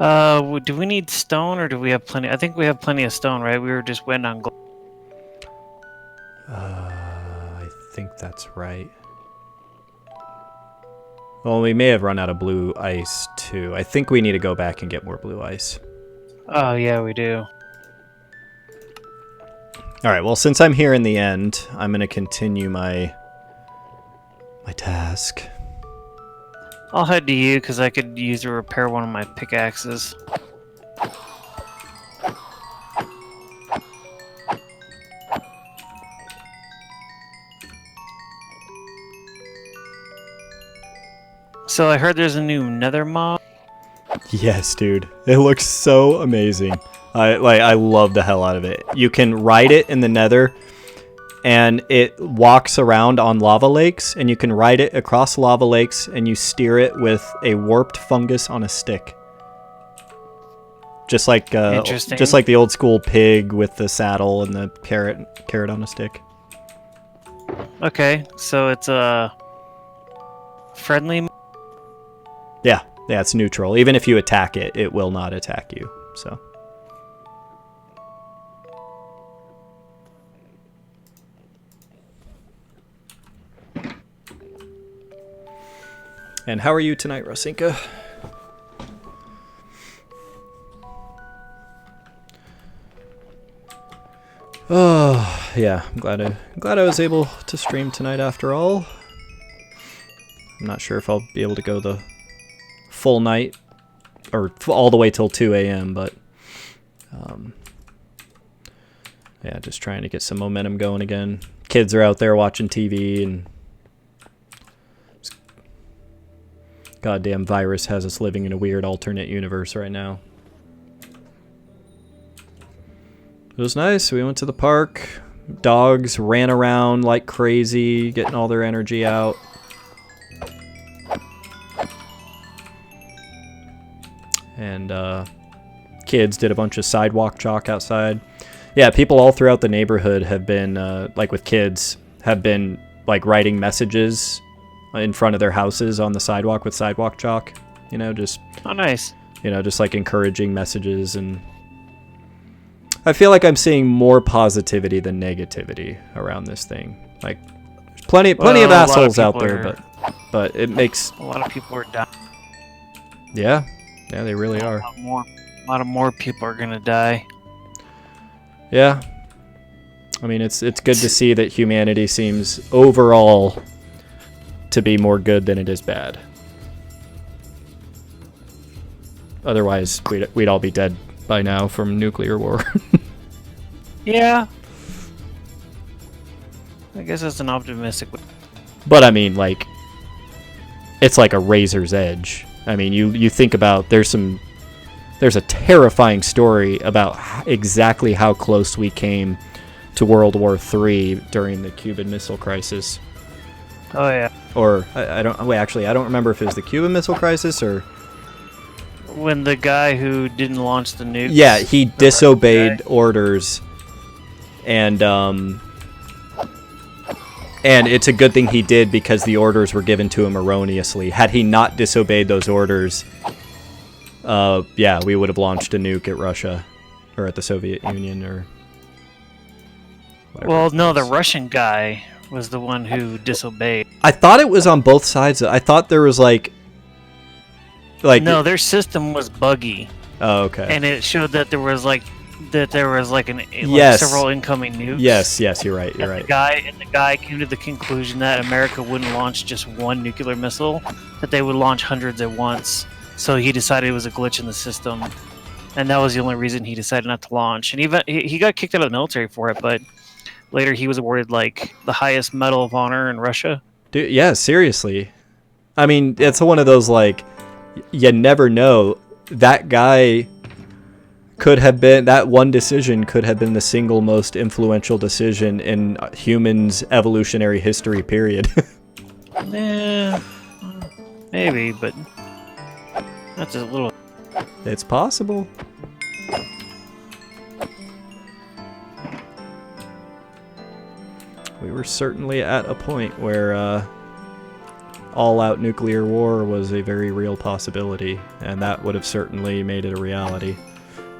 Do we need stone or do we have plenty? I think we have plenty of stone, right? We were just waiting on gold. I think that's right. Well, we may have run out of blue ice, too. I think we need to go back and get more blue ice. Oh, yeah, we do. Alright, well, since I'm here in the end, I'm going to continue my task. I'll head to you because I could use to repair one of my pickaxes. So I heard there's a new nether mob. Yes, dude. It looks so amazing. I love the hell out of it. You can ride it in the nether, and it walks around on lava lakes, and you can ride it across lava lakes, and you steer it with a warped fungus on a stick. Just like the old school pig with the saddle and the carrot on a stick. Okay, so it's a friendly. Yeah, it's neutral. Even if you attack it, it will not attack you. So. And how are you tonight, Rosinka? Oh, yeah. I'm glad I was able to stream tonight after all. I'm not sure if I'll be able to go the full night or all the way till 2 a.m., but yeah, just trying to get some momentum going again. Kids are out there watching TV, and goddamn virus has us living in a weird alternate universe right now. It was nice. We went to the park. Dogs ran around like crazy, getting all their energy out. And kids did a bunch of sidewalk chalk outside. Yeah, people all throughout the neighborhood have been, like with kids, have been like writing messages in front of their houses on the sidewalk with sidewalk chalk. You know, just... Oh, nice. You know, just like encouraging messages, and I feel like I'm seeing more positivity than negativity around this thing. Like, there's plenty of assholes out there, but it makes... A lot of people are dying. Yeah, they really are. A lot of more people are gonna die. Yeah. I mean, it's good to see that humanity seems overall to be more good than it is bad. Otherwise, we'd all be dead by now from nuclear war. Yeah. I guess that's an optimistic... But I mean, like, it's like a razor's edge. I mean, you think about, there's a terrifying story about exactly how close we came to World War III during the Cuban Missile Crisis. Oh, yeah. Or, I don't remember if it was the Cuban Missile Crisis or... When the guy who didn't launch the nukes... Yeah, he disobeyed orders, and it's a good thing he did because the orders were given to him erroneously. Had he not disobeyed those orders, yeah, we would have launched a nuke at Russia, or at the Soviet Union, or... Well, no, the Russian guy was the one who disobeyed. I thought it was on both sides. I thought there was like no, their system was buggy. Oh, okay. And it showed that there was like yes. Several incoming nukes. Yes, you're right. The guy came to the conclusion that America wouldn't launch just one nuclear missile, that they would launch hundreds at once. So he decided it was a glitch in the system, and that was the only reason he decided not to launch. And even he got kicked out of the military for it, but later he was awarded like the highest Medal of Honor in Russia. Dude, yeah, seriously. I mean, it's one of those like, you never know. That guy could have been, that one decision could have been the single most influential decision in humans' evolutionary history, period. Yeah, maybe, but that's a little... It's possible. We were certainly at a point where all-out nuclear war was a very real possibility, and that would have certainly made it a reality.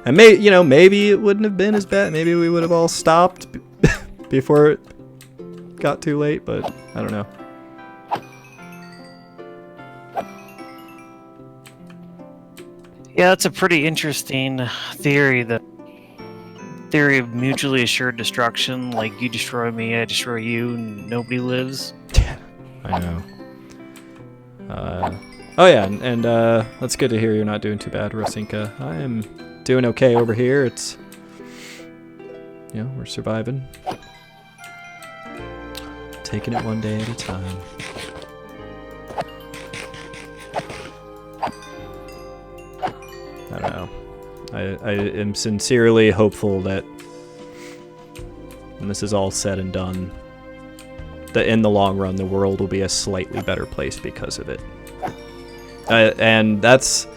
And maybe it wouldn't have been as bad. Maybe we would have all stopped before it got too late, but I don't know. Yeah, that's a pretty interesting theory, the theory of mutually assured destruction, like you destroy me, I destroy you, and nobody lives. I know. Oh yeah, and that's good to hear you're not doing too bad, Rosinka. I am doing okay over here. It's, we're surviving. Taking it one day at a time. I don't know. I am sincerely hopeful that when this is all said and done, that in the long run the world will be a slightly better place because of it. And that's...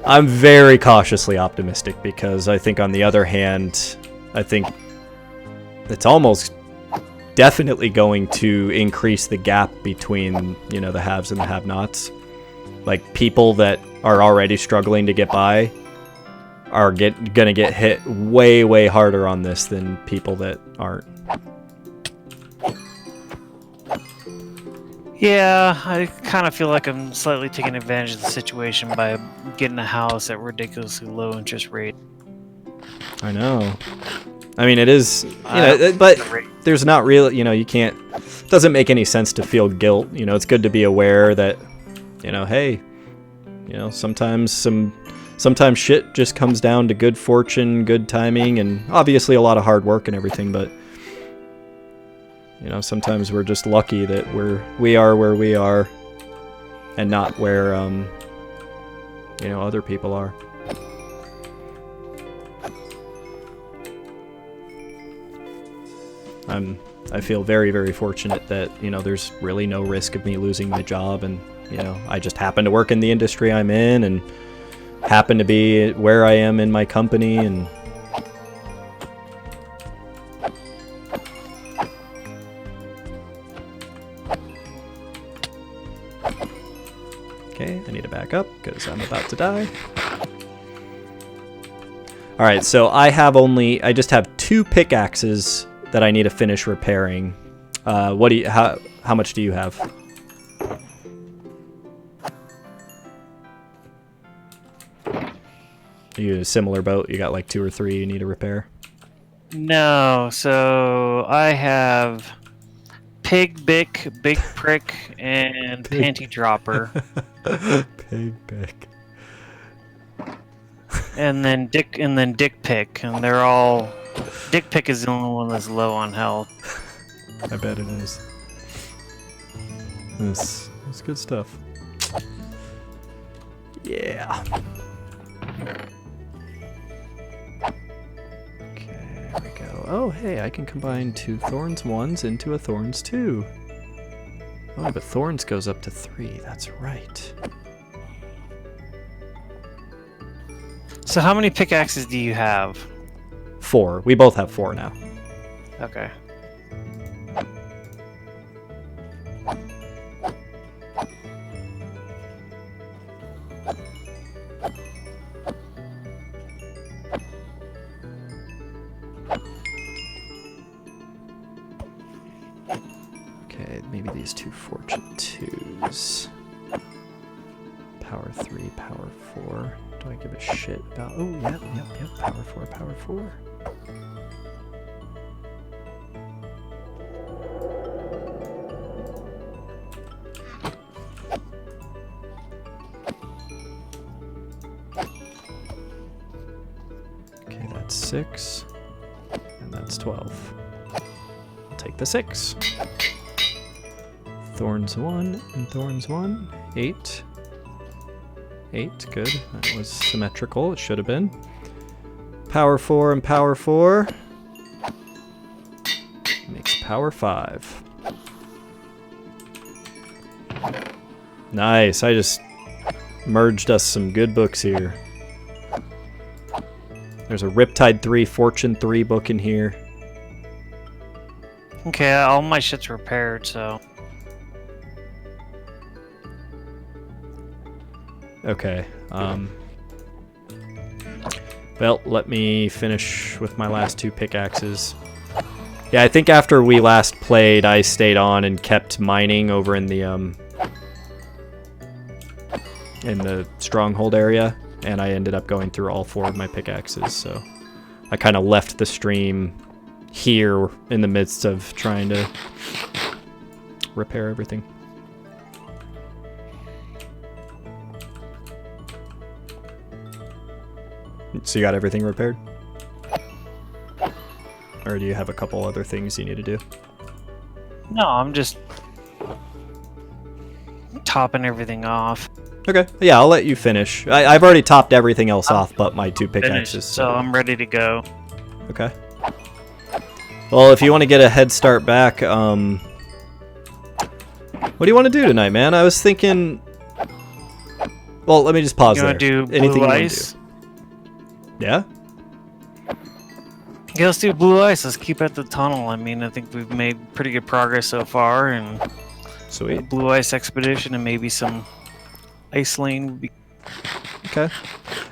I'm very cautiously optimistic because I think on the other hand, I think it's almost definitely going to increase the gap between, the haves and the have-nots. Like, people that are already struggling to get by are gonna get hit way, way harder on this than people that aren't. Yeah, I kind of feel like I'm slightly taking advantage of the situation by getting a house at ridiculously low interest rate. I know. I mean, it is, but there's not really, you can't, it doesn't make any sense to feel guilt. It's good to be aware that, hey, sometimes shit just comes down to good fortune, good timing, and obviously a lot of hard work and everything, but sometimes we're just lucky that we are where we are and not where other people are. I feel very, very fortunate that, there's really no risk of me losing my job, and I just happen to work in the industry I'm in and happen to be where I am in my company, and okay, I need to back up because I'm about to die. Alright, so I just have 2 pickaxes that I need to finish repairing. How much do you have? Are you in a similar boat? You got like 2 or 3 you need to repair? No, so I have Pig Bick, Big Prick, and Panty Dropper. Pig Bick. And then Dick Pick, and they're all... Dick Pick is the only one that's low on health. I bet it is. This is good stuff. Yeah. Okay, there we go. Oh, hey, I can combine 2 Thorns 1s into a Thorns 2. Oh, but Thorns goes up to 3. That's right. So how many pickaxes do you have? 4. We both have 4 now. Okay. Okay, maybe these 2 Fortune 2s. Power 3, Power 4. Do I give a shit about... Oh, yep, Power 4, Power 4. Okay, that's 6. And that's 12. I'll take the 6. Thorns 1 and Thorns 1. 8. 8, good. That was symmetrical. It should have been. Power 4 and Power 4. Makes Power 5. Nice. I just merged us some good books here. There's a Riptide 3, Fortune 3 book in here. Okay, all my shit's repaired, so... Okay. Well, let me finish with my last 2 pickaxes. Yeah, I think after we last played, I stayed on and kept mining over in the stronghold area, and I ended up going through all 4 of my pickaxes, so I kind of left the stream here in the midst of trying to repair everything. So you got everything repaired? Or do you have a couple other things you need to do? No, I'm just topping everything off. Okay, yeah, I'll let you finish. I've already topped everything else off but my 2 pickaxes. Finished, so I'm ready to go. Okay. Well, if you want to get a head start back, what do you want to do tonight, man? I was thinking... Well, let me just pause You there. want to do Anything blue you wanna ice? do? Yeah? Yeah, let's do blue ice. Let's keep at the tunnel. I mean, I think we've made pretty good progress so far, and a Sweet. blue ice expedition and maybe some ice lane would be... Okay.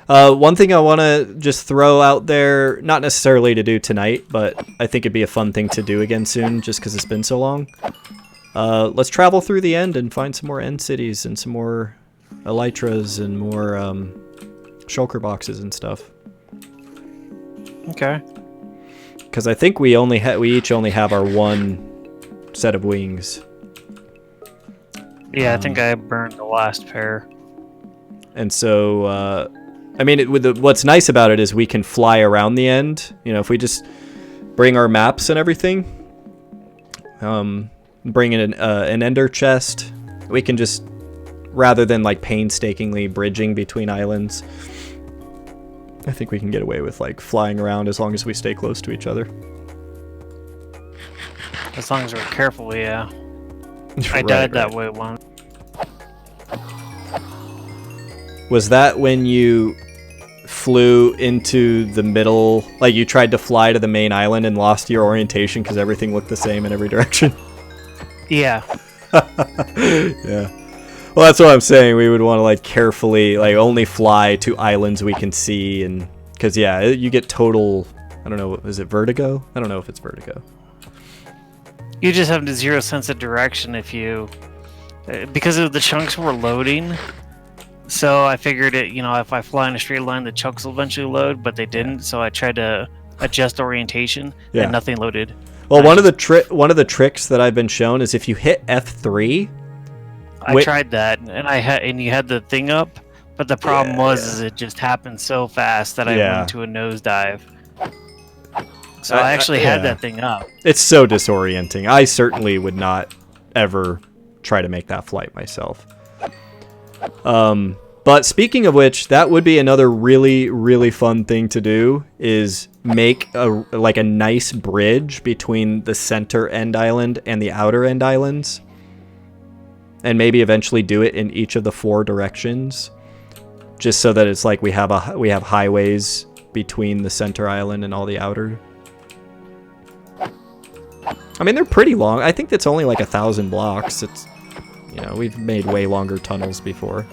One thing I want to just throw out there, not necessarily to do tonight, but I think it'd be a fun thing to do again soon, just because it's been so long. Let's travel through the end and find some more end cities and some more elytras and more shulker boxes and stuff. Okay. Because I think we each only have our 1 set of wings. Yeah, I think I burned the last pair. And so, I mean, what's nice about it is we can fly around the end. You know, if we just bring our maps and everything, bring in an ender chest, we can just, rather than like painstakingly bridging between islands, I think we can get away with like flying around as long as we stay close to each other. As long as we're careful, yeah. I Right, died that right. way once. Was that when you flew into the middle, like you tried to fly to the main island and lost your orientation because everything looked the same in every direction? Yeah. Yeah. Well, that's what I'm saying. We would want to like carefully, like only fly to islands we can see, and because yeah, you get total. I don't know. Is it vertigo? I don't know if it's vertigo. You just have zero sense of direction if you... because of the chunks were loading, so I figured it, you know, if I fly in a straight line, the chunks will eventually load, but they didn't, so I tried to adjust orientation, Yeah. and nothing loaded. Well, one of the tricks that I've been shown is if you hit F3. I tried that, and you had the thing up, but the problem is it just happened so fast that I went into a nosedive. So I actually had that thing up. It's so disorienting. I certainly would not ever try to make that flight myself. But speaking of which, that would be another really, really fun thing to do, is make a nice bridge between the center end island and the outer end islands. And maybe eventually do it in each of the 4 directions, just so that it's like we have highways between the center island and all the outer. I mean, they're pretty long. I think it's only like 1,000 blocks. It's, you know, we've made way longer tunnels before.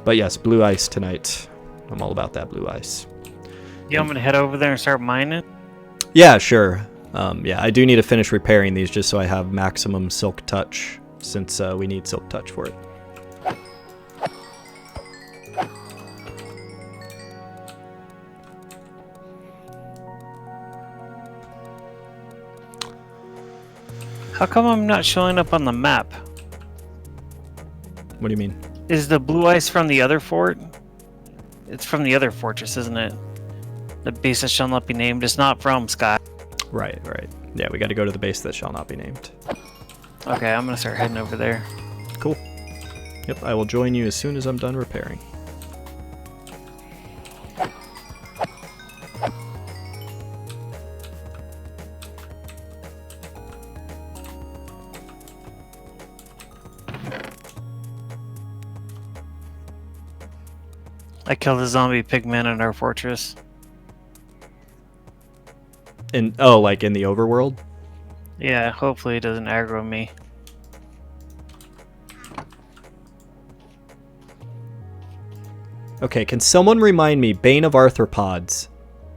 But yes, blue ice tonight. I'm all about that blue ice. Yeah, I'm gonna head over there and start mining. Yeah, sure. Yeah, I do need to finish repairing these just so I have maximum silk touch, since we need silk touch for it. How come I'm not showing up on the map? What do you mean? Is the blue ice from the other fort? It's from the other fortress, isn't it? The base that shall not be named. It's not from Sky. Right, right. Yeah, we got to go to the base that shall not be named. Okay, I'm gonna start heading over there. Cool. Yep, I will join you as soon as I'm done repairing. I killed a zombie pigman in our fortress. Like in the overworld? Yeah, hopefully it doesn't aggro me. Okay, can someone remind me, Bane of Arthropods,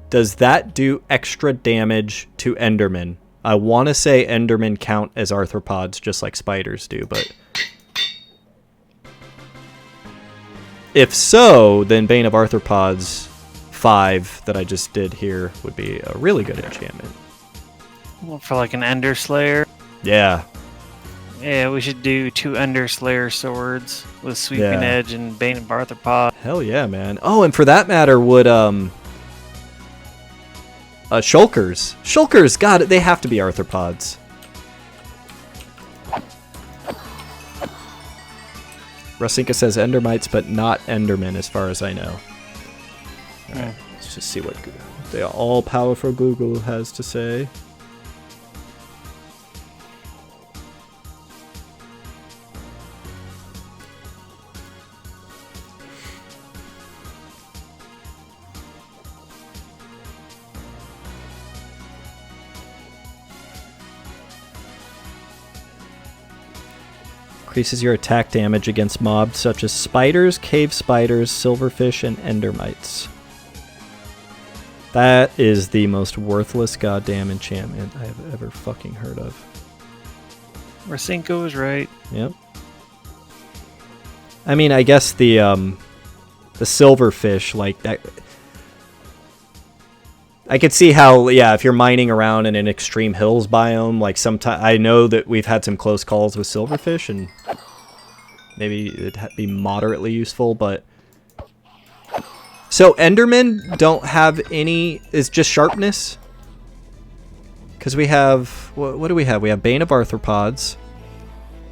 does that do extra damage to Endermen? I want to say Endermen count as arthropods just like spiders do, but... If so, then Bane of Arthropods 5 that I just did here would be a really good enchantment. For like an Ender Slayer. Yeah. Yeah, we should do 2 Ender Slayer swords with Sweeping Edge and Bane of Arthropod. Hell yeah, man. Oh, and for that matter, would Shulkers. Shulkers, God, they have to be arthropods. Rasinka says Endermites, but not Endermen, as far as I know. Alright, let's just see what the all-powerful Google has to say. Increases your attack damage against mobs such as spiders, cave spiders, silverfish, and endermites. That is the most worthless goddamn enchantment I have ever fucking heard of. Rasinko was right. Yep. I mean, I guess the silverfish, like that... I could see how, yeah, if you're mining around in an extreme hills biome, like sometimes I know that we've had some close calls with silverfish, and maybe it'd be moderately useful. But so Endermen don't have any. Is just sharpness. Because we have what do we have? We have Bane of Arthropods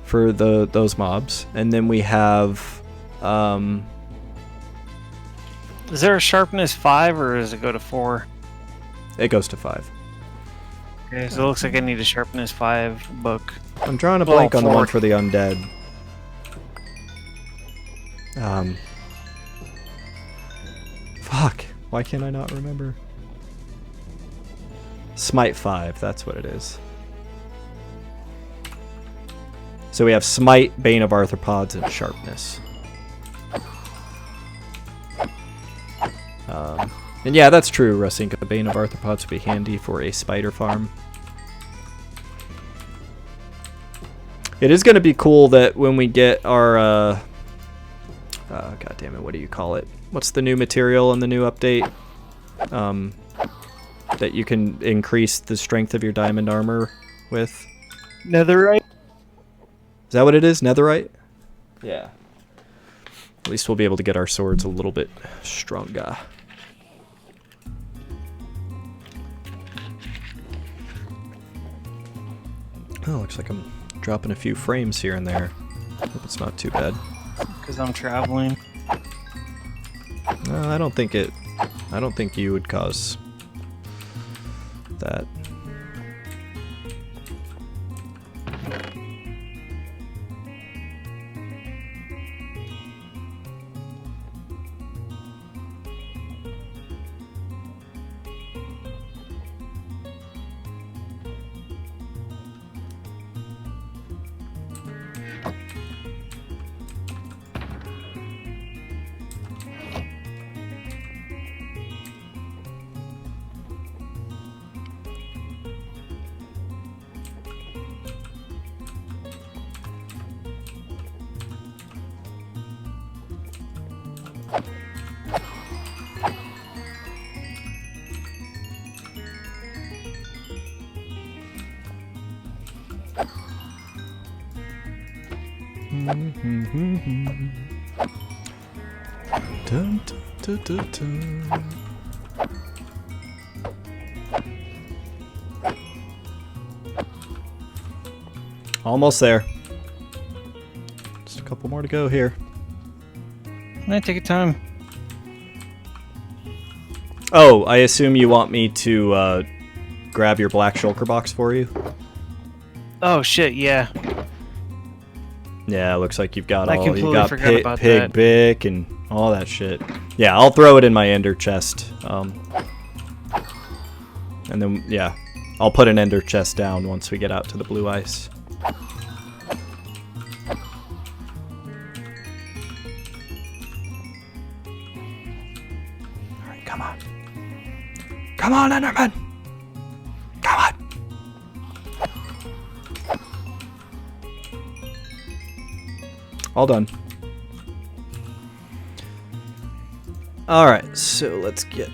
for those mobs, and then we have. Is there a sharpness 5 or does it go to 4? It goes to 5. Okay, so it looks like I need a sharpness 5 book. I'm drawing a blank on the one for the undead. Fuck. Why can't I not remember? Smite 5, that's what it is. So we have Smite, Bane of Arthropods, and Sharpness. And yeah, that's true, Rasinka. The Bane of Arthropods would be handy for a spider farm. It is going to be cool that when we get our... God damn it, what do you call it? What's the new material in the new update? That you can increase the strength of your diamond armor with? Netherite? Is that what it is? Netherite? Yeah. At least we'll be able to get our swords a little bit stronger. Oh, looks like I'm dropping a few frames here and there. Hope it's not too bad. Because I'm traveling. No, I don't think you would cause that. Dun, dun, dun, dun. Almost there. Just a couple more to go here. Take your time. Oh, I assume you want me to grab your black shulker box for you? Oh shit, yeah. Yeah, it looks like you've got I all completely you got forgot about pig that. bick and all that shit. Yeah, I'll throw it in my ender chest. And then yeah, I'll put an ender chest down once we get out to the blue ice. Come on. Come on, Enderman! Come on! All done. Alright, so let's get...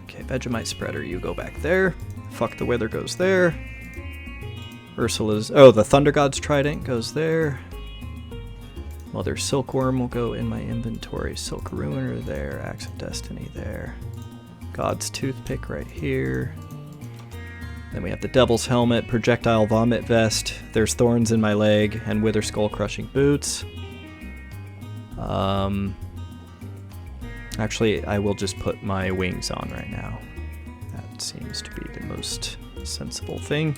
Okay, Vegemite spreader, you go back there. Fuck the Wither goes there. Ursula's... Oh, the Thunder God's Trident goes there. Mother Silkworm will go in my inventory. Silk Ruiner there. Axe of Destiny there. God's Toothpick right here. Then we have the Devil's Helmet, Projectile Vomit Vest. There's Thorns in my leg, and Wither Skull Crushing Boots. Actually, I will just put my wings on right now. That seems to be the most sensible thing.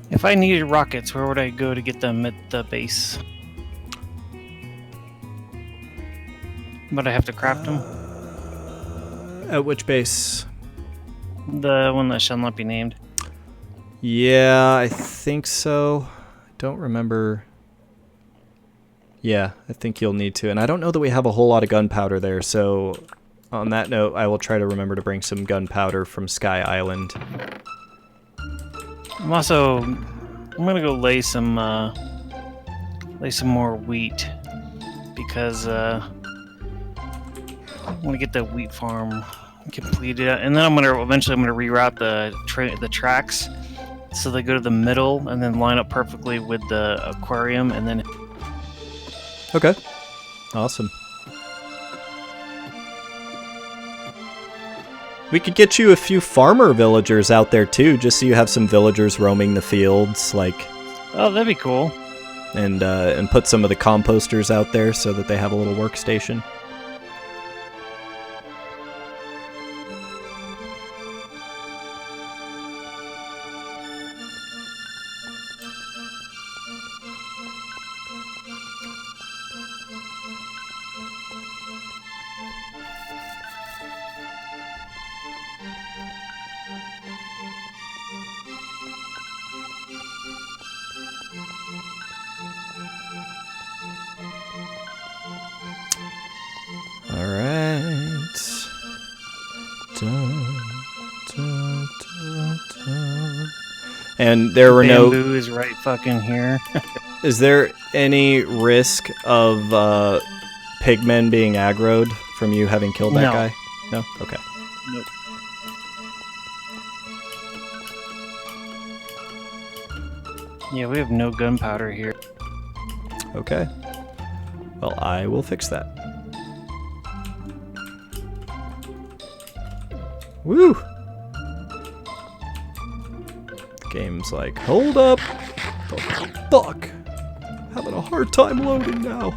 If I needed rockets, where would I go to get them at the base? But I have to craft them? At which base? The one that shall not be named. Yeah, I think so. I don't remember. Yeah, I think you'll need to. And I don't know that we have a whole lot of gunpowder there, so on that note, I will try to remember to bring some gunpowder from Sky Island. I'm gonna go lay some more wheat because I want to get the wheat farm completed, and then eventually reroute the tracks so they go to the middle and then line up perfectly with the aquarium, and then. Okay, awesome. We could get you a few farmer villagers out there too, just so you have some villagers roaming the fields, like. Oh, that'd be cool. And put some of the composters out there so that they have a little workstation. And there were no... Bamboo is right fucking here. Is there any risk of pigmen being aggroed from you having killed that guy? No? Okay. Nope. Yeah, we have no gunpowder here. Okay. Well, I will fix that. Woo! Game's like, hold up! The fuck? Having a hard time loading now.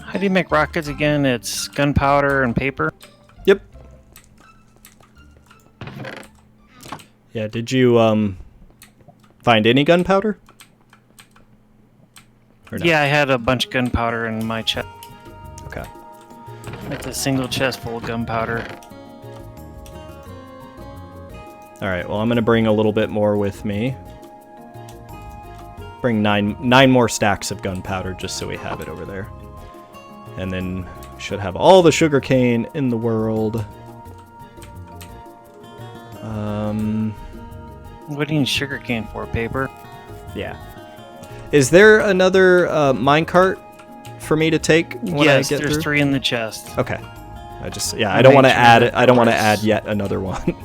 How do you make rockets again? It's gunpowder and paper? Yep. Yeah, did you find any gunpowder? Or no? Yeah, I had a bunch of gunpowder in my chest. Okay. Like a single chest full of gunpowder. Alright, well, I'm going to bring a little bit more with me. Bring nine more stacks of gunpowder just so we have it over there. And then we should have all the sugarcane in the world. What do you need sugarcane for? Paper? Yeah. Is there another minecart for me to take when I get there's through? 3 in the chest. Okay. I don't want to add it. I don't want to add yet another one.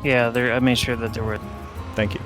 Yeah, I made sure that there were. Thank you.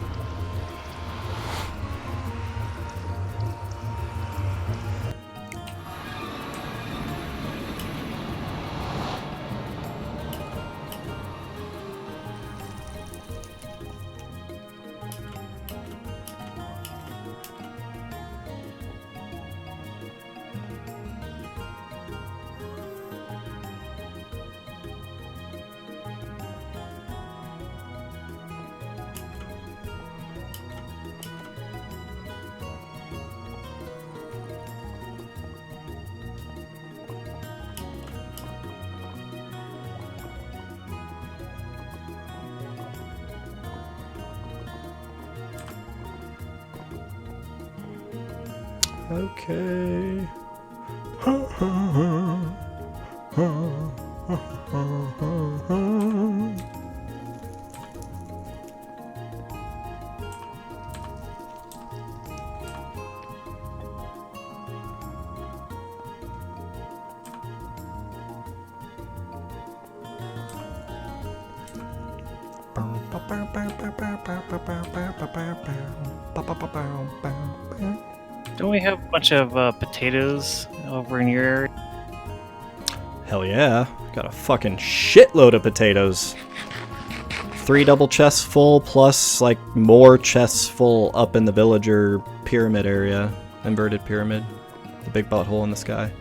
Okay. Don't we have a bunch of potatoes over in your area? Hell yeah. Got a fucking shitload of potatoes. 3 double chests full, plus like more chests full up in the villager pyramid area. Inverted pyramid. The big butthole in the sky.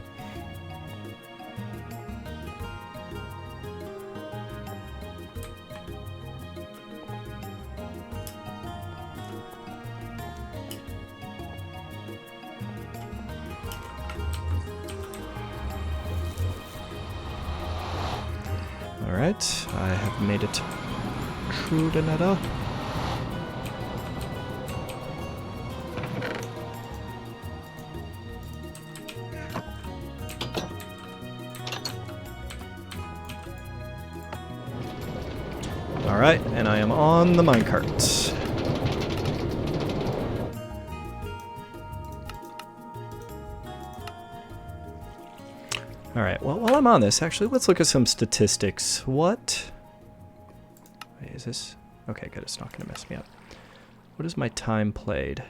Alright, I have made it through the nether. Alright, and I am on the minecart. Alright, well, while I'm on this, actually, let's look at some statistics. What? Wait, is this? Okay, good, it's not going to mess me up. What is my time played?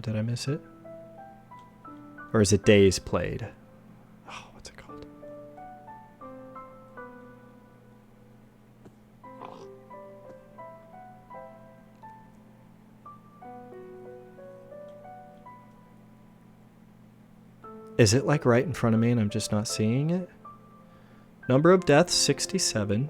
Did I miss it? Or is it days played? Oh, what's it called? Is it like right in front of me and I'm just not seeing it? Number of deaths, 67.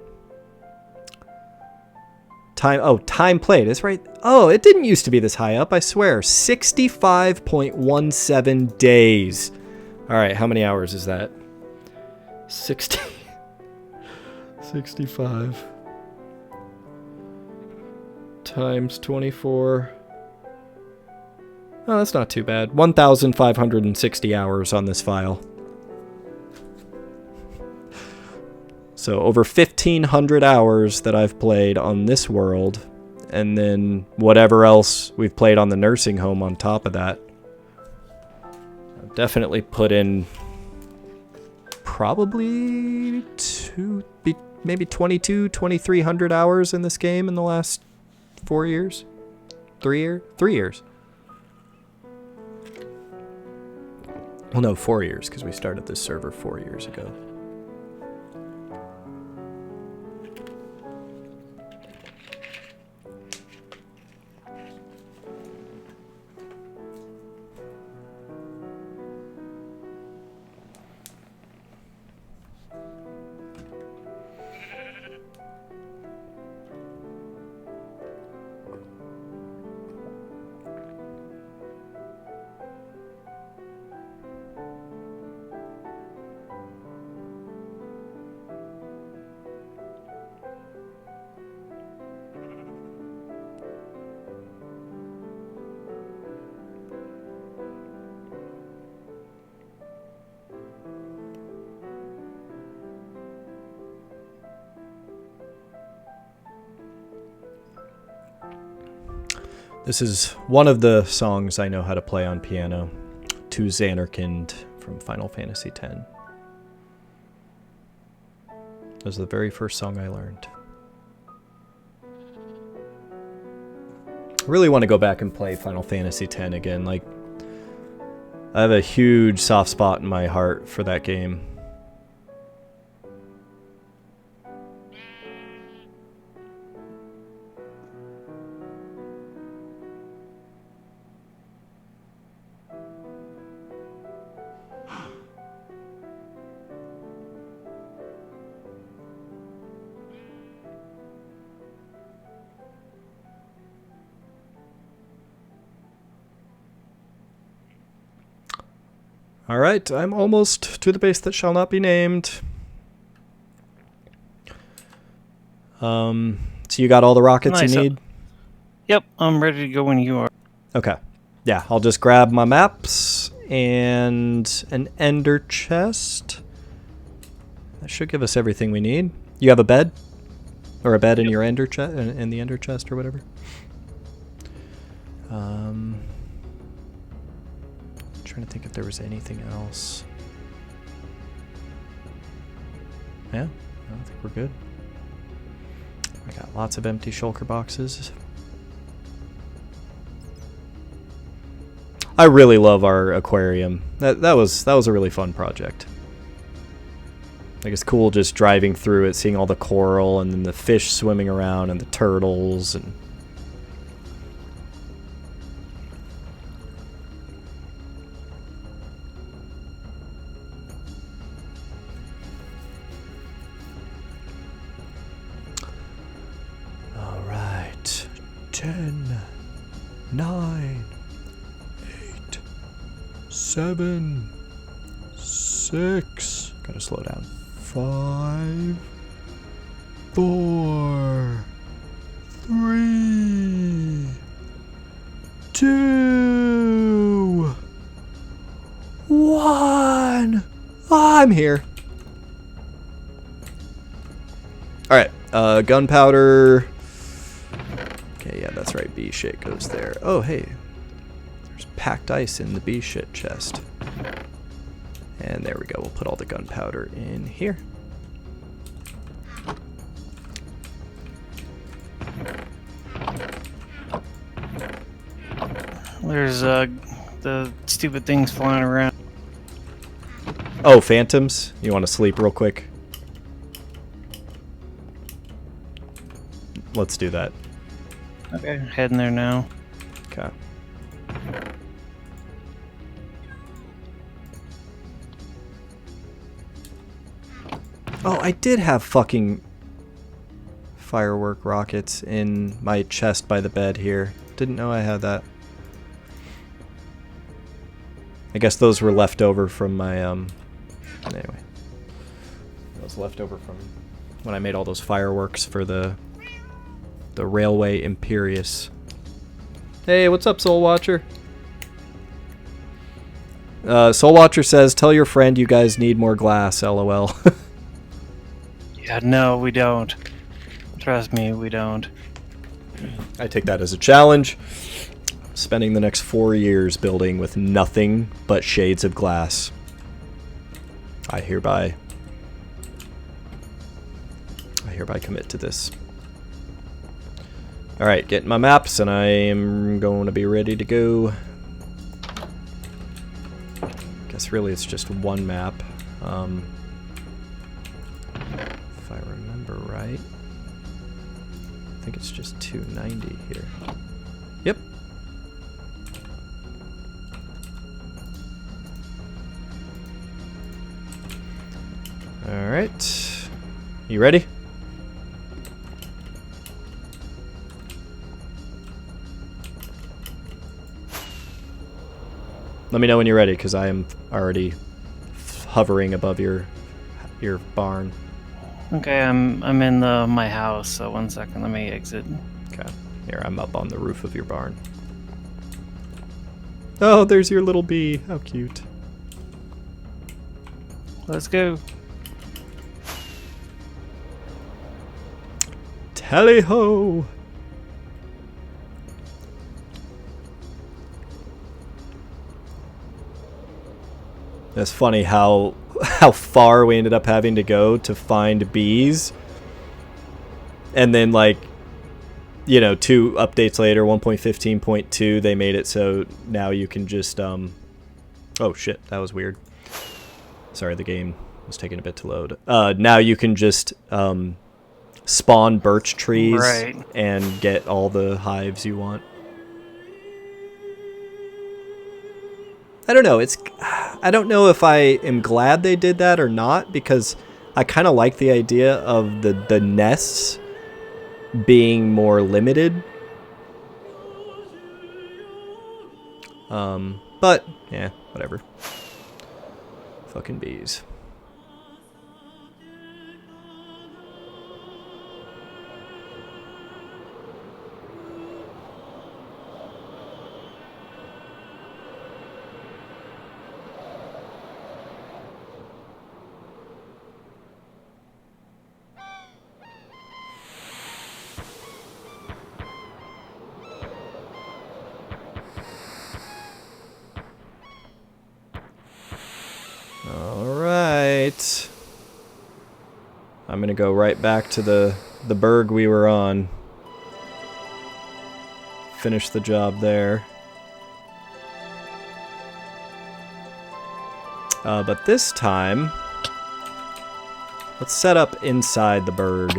Time played. It's right. Oh, it didn't used to be this high up, I swear. 65.17 days. All right, how many hours is that? 60. 65 times 24. Oh, that's not too bad. 1,560 hours on this file. So over 1,500 hours that I've played on this world, and then whatever else we've played on the nursing home on top of that. I've definitely put in probably maybe 2,300 hours in this game in the last 4 years. 3 years. Well, no, 4 years, because we started this server 4 years ago. This is one of the songs I know how to play on piano. To Xanarkand from Final Fantasy X. That was the very first song I learned. I really want to go back and play Final Fantasy X again. Like, I have a huge soft spot in my heart for that game. Alright, I'm almost to the base that shall not be named. So you got all the rockets Nice. you need? Yep, I'm ready to go when you are. Okay. Yeah, I'll just grab my maps and an ender chest. That should give us everything we need. You have a bed? Or a bed in your ender chest, in the ender chest or whatever? Trying to think if there was anything else. Yeah, I think we're good. I got lots of empty shulker boxes. I really love our aquarium. That was a really fun project. Like, it's cool just driving through it, seeing all the coral and then the fish swimming around and the turtles and all right. 10, 9, 8, 7, 6. Gotta slow down. 5, 4, 3, 2, 1. I'm here. Alright, gunpowder. Okay, yeah, that's right. B shit goes there. Oh, hey. There's packed ice in the B shit chest. And there we go. We'll put all the gunpowder in here. There's the stupid things flying around. Oh, phantoms? You want to sleep real quick? Let's do that. Okay, heading there now. Okay. Oh, I did have fucking firework rockets in my chest by the bed here. Didn't know I had that. I guess those were left over from my, anyway. That was left over from when I made all those fireworks for the Railway Imperious. Hey, what's up, Soul Watcher? Soul Watcher says, tell your friend you guys need more glass, lol. Yeah, no, we don't. Trust me, we don't. I take that as a challenge. Spending the next 4 years building with nothing but shades of glass. I hereby commit to this. Alright, getting my maps and I am going to be ready to go. Guess really it's just one map. If I remember right. I think it's just 290 here. Yep. Alright. You ready? Let me know when you're ready, because I am already hovering above your barn. Okay, I'm in my house, so 1 second, let me exit. Okay. Here, I'm up on the roof of your barn. Oh, there's your little bee. How cute. Let's go. Tally ho! It's funny how far we ended up having to go to find bees. And then, like, you know, 2 updates later, 1.15.2, they made it so now you can just, oh shit, that was weird. Sorry, the game was taking a bit to load. Now you can just, spawn birch trees and get all the hives you want. I don't know, I don't know if I am glad they did that or not, because I kind of like the idea of the nests being more limited. But yeah, whatever. Fucking bees. Alright. I'm gonna go right back to the berg we were on. Finish the job there. But this time, let's set up inside the berg.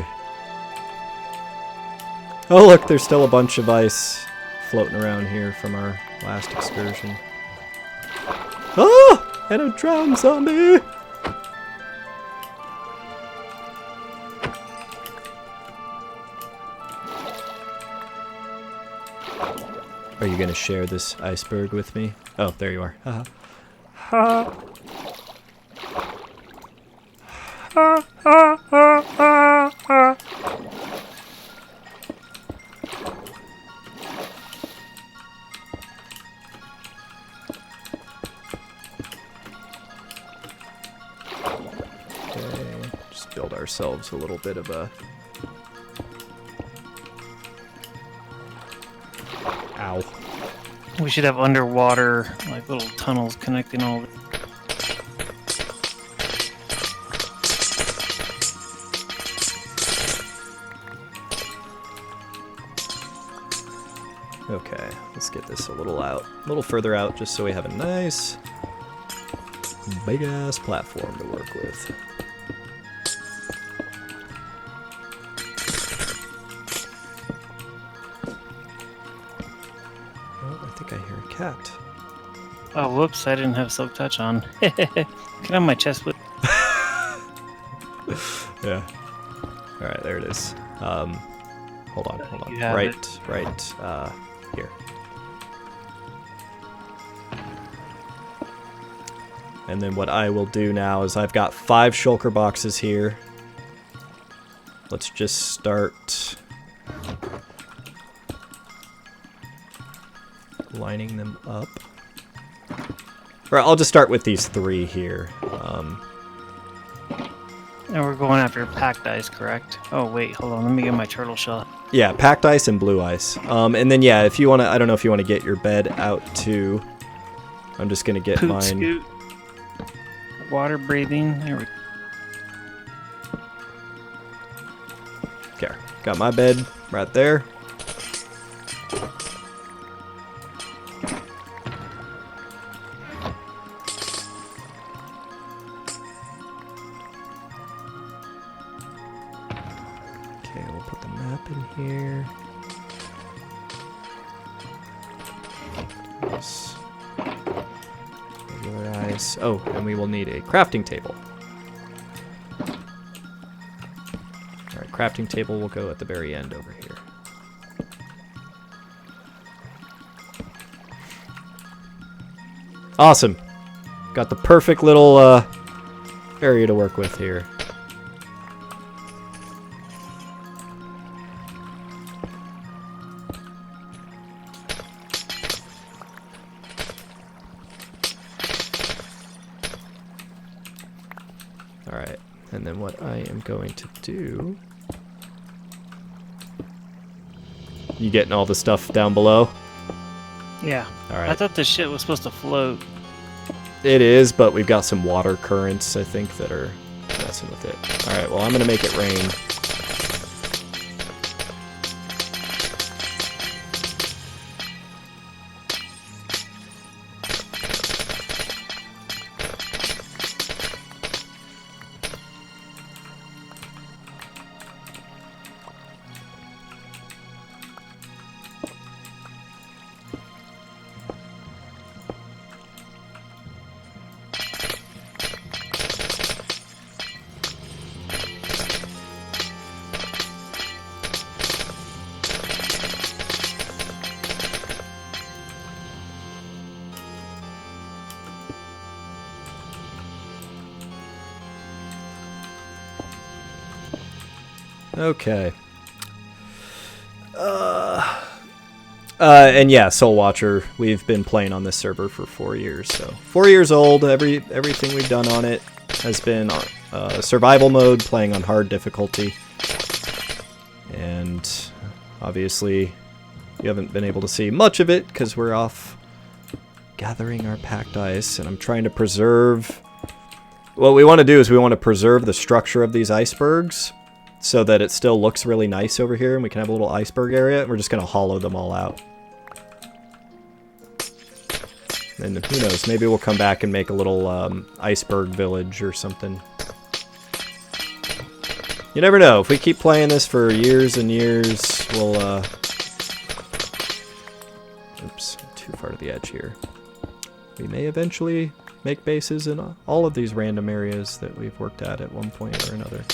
Oh look, there's still a bunch of ice floating around here from our last excursion. Oh! And a drowned zombie! Are you gonna share this iceberg with me? Oh, there you are. Ha ha. Ha ha ha ha ha. Build ourselves a little bit of a... Ow. We should have underwater, like, little tunnels connecting all of it. Okay, let's get this a little further out, just so we have a nice big-ass platform to work with. Cat. Oh, whoops, I didn't have Silk Touch on. Can I have my chest with? Yeah. Alright, there it is. Hold on. Right, here. And then what I will do now is I've got 5 shulker boxes here. Let's just start lining them up. Or I'll just start with these 3 here. And we're going after packed ice, correct? Oh wait, hold on. Let me get my turtle shell. Yeah, packed ice and blue ice. And then yeah, if you want to, I don't know if you want to get your bed out too. I'm just gonna get mine. Scoot. Water breathing. There we go. Okay, got my bed right there. Okay, we'll put the map in here. Yes. Regular ice. Oh, and we will need a crafting table. Alright, crafting table will go at the very end over here. Awesome. Got the perfect little area to work with here. Alright, and then what I am going to do... You getting all the stuff down below? Yeah. Alright. I thought this shit was supposed to float. It is, but we've got some water currents, I think, that are messing with it. Alright, well, I'm going to make it rain. Okay. And yeah, Soul Watcher, we've been playing on this server for 4 years, so 4 years old. Everything we've done on it has been survival mode, playing on hard difficulty, and obviously you haven't been able to see much of it because we're off gathering our packed ice, and I'm trying to preserve. What we want to do is we want to preserve the structure of these icebergs, so that it still looks really nice over here, and we can have a little iceberg area. We're just going to hollow them all out. And who knows, maybe we'll come back and make a little iceberg village or something. You never know. If we keep playing this for years and years, we'll... Oops, too far to the edge here. We may eventually make bases in all of these random areas that we've worked at one point or another.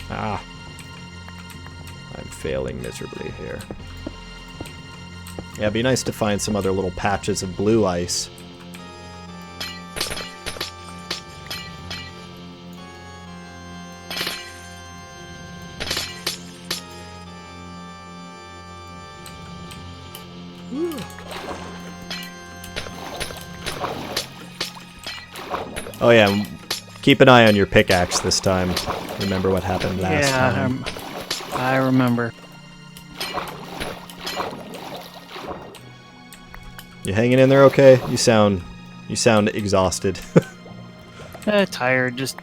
Ah. I'm failing miserably here. Yeah, it'd be nice to find some other little patches of blue ice. Oh yeah, keep an eye on your pickaxe this time. Remember what happened last time. I remember. You hanging in there okay? You sound exhausted. Tired. Just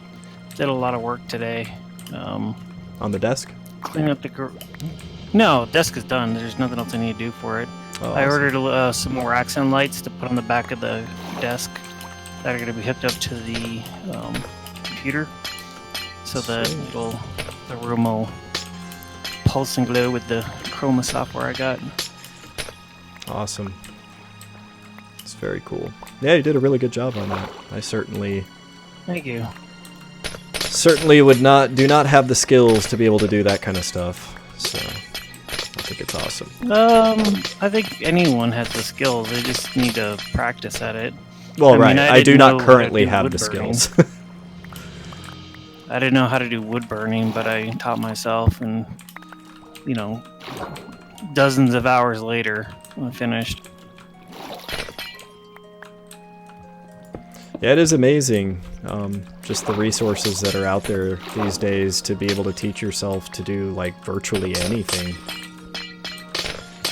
did a lot of work today. On the desk? Clean up the... No, desk is done. There's nothing else I need to do for it. Oh, I awesome. ordered some more accent lights to put on the back of the desk that are going to be hooked up to the computer, so that the room will pulse and glow with the chroma software I got. Awesome. It's very cool. Yeah, you did a really good job on that. I certainly Thank you. do not have the skills to be able to do that kind of stuff. So I think it's awesome. I think anyone has the skills. They just need to practice at it. Well, I mean, I do not know currently how to have do the wood burning. skills. I didn't know how to do wood burning, but I taught myself, and dozens of hours later, I finished. Yeah, it is amazing, just the resources that are out there these days to be able to teach yourself to do like virtually anything.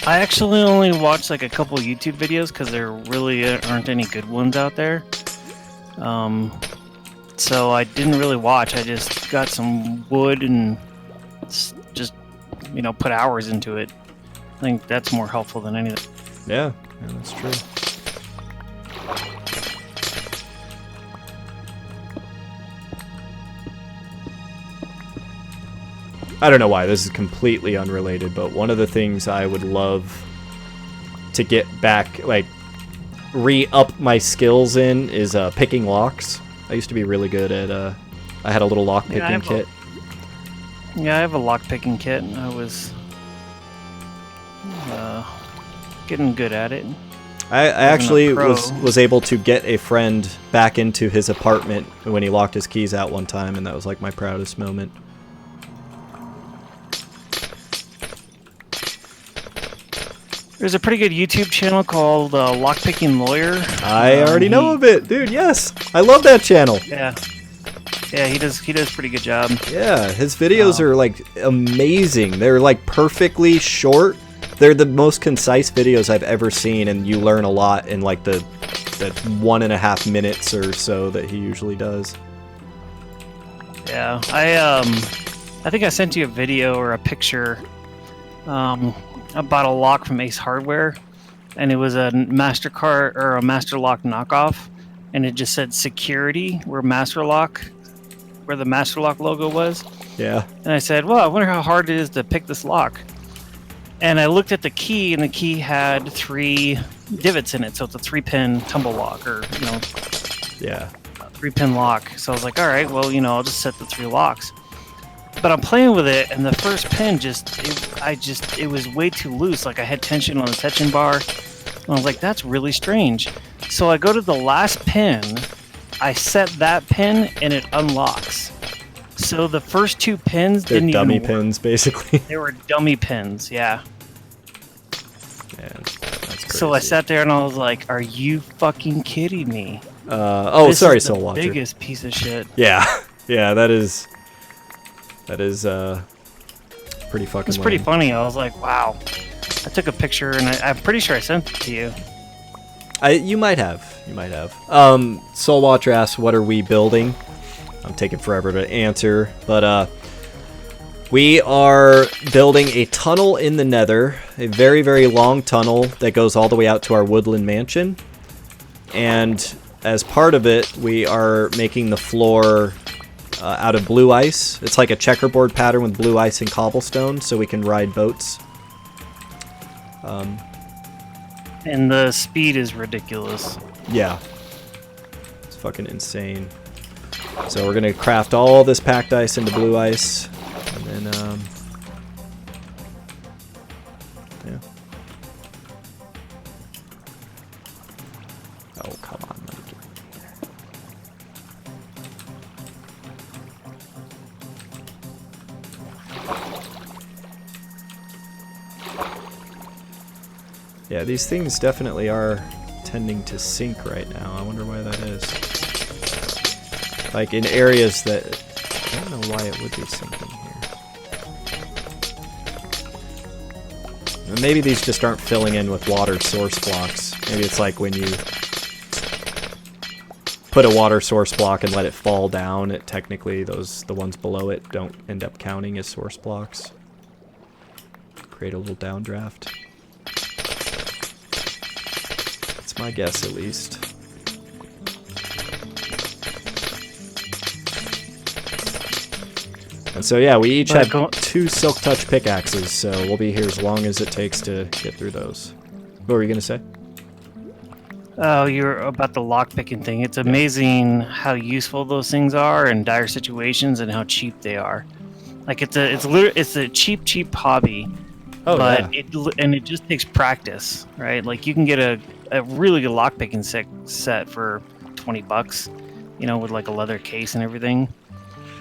I actually only watched like a couple YouTube videos because there really aren't any good ones out there. So I didn't really watch. I just got some wood and just put hours into it. I think that's more helpful than anything. Yeah, that's true. I don't know why, this is completely unrelated, but one of the things I would love to get back, like, re-up my skills in is picking locks. I used to be really good at, I had a little lock picking kit. Yeah, I have a lock picking kit. I was getting good at it. I actually was able to get a friend back into his apartment when he locked his keys out one time, and that was like my proudest moment. There's a pretty good YouTube channel called Lockpicking Lawyer. I already know of it, dude. Yes, I love that channel. Yeah, yeah, he does a pretty good job. Yeah, his videos are like amazing. They're like perfectly short. They're the most concise videos I've ever seen, and you learn a lot in like the 1.5 minutes or so that he usually does. Yeah, I think I sent you a video or a picture. I bought a lock from Ace Hardware, and it was a MasterCard or a Master Lock knockoff, and it just said security where the Master Lock logo was. Yeah. And I said, well, I wonder how hard it is to pick this lock. And I looked at the key, and the key had 3 divots in it, so it's a 3-pin tumble lock, or Yeah. 3-pin lock. So I was like, all right, well, I'll just set the 3 locks. But I'm playing with it, and the first pin it was way too loose. Like I had tension on the tension bar. And I was like, that's really strange. So I go to the last pin, I set that pin, and it unlocks. So the first 2 pins They're didn't dummy even work. pins, basically. They were dummy pins, yeah. Man, that's crazy. So I sat there and I was like, are you fucking kidding me? Sorry, Soul Watcher. Biggest piece of shit. Yeah, yeah, that is pretty fucking. It's pretty lame. funny. I was like, wow. I took a picture and I'm pretty sure I sent it to you. You might have. Soul Watcher asks, "What are we building?" I'm taking forever to answer, but we are building a tunnel in the Nether, a very, very long tunnel that goes all the way out to our woodland mansion. And as part of it, we are making the floor out of blue ice. It's like a checkerboard pattern with blue ice and cobblestone, so we can ride boats. And the speed is ridiculous. Yeah. It's fucking insane. So we're gonna craft all this packed ice into blue ice, and then yeah. Oh, come on, let me get in here. Yeah, these things definitely are tending to sink right now. I wonder why that is. Like in areas that I don't know why it would be sinking here. Maybe these just aren't filling in with water source blocks. Maybe it's like when you put a water source block and let it fall down, it technically the ones below it don't end up counting as source blocks. Create a little downdraft. That's my guess, at least. And so yeah, we each have 2 Silk Touch pickaxes, so we'll be here as long as it takes to get through those. What were you gonna say? Oh, you're about the lockpicking thing. It's amazing how useful those things are in dire situations and how cheap they are. Like it's a cheap hobby. Oh, but yeah. it just takes practice, right? Like you can get a really good lockpicking set for $20, with like a leather case and everything.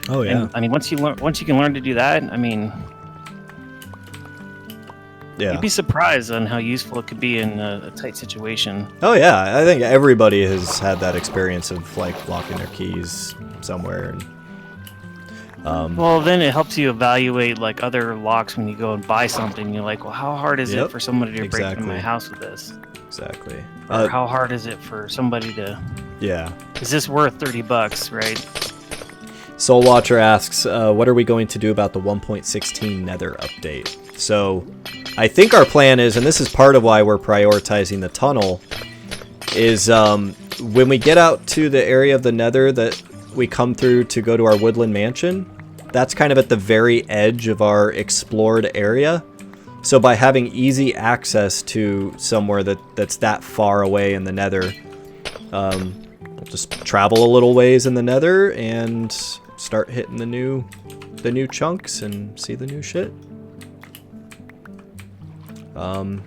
Oh yeah. And, I mean, once you can learn to do that, I mean, Yeah. you'd be surprised on how useful it could be in a tight situation. Oh yeah, I think everybody has had that experience of like locking their keys somewhere. And, Well, then it helps you evaluate like other locks when you go and buy something. You're like, well, how hard is Yep, it for somebody to break into exactly. my house with this? exactly. Or how hard is it for somebody to? Yeah. Is this worth $30? Right? Soul Watcher asks, what are we going to do about the 1.16 Nether update? So, I think our plan is, and this is part of why we're prioritizing the tunnel, is when we get out to the area of the Nether that we come through to go to our woodland mansion, that's kind of at the very edge of our explored area. So by having easy access to somewhere that's that far away in the Nether, we'll just travel a little ways in the Nether and start hitting the new chunks and see the new shit. And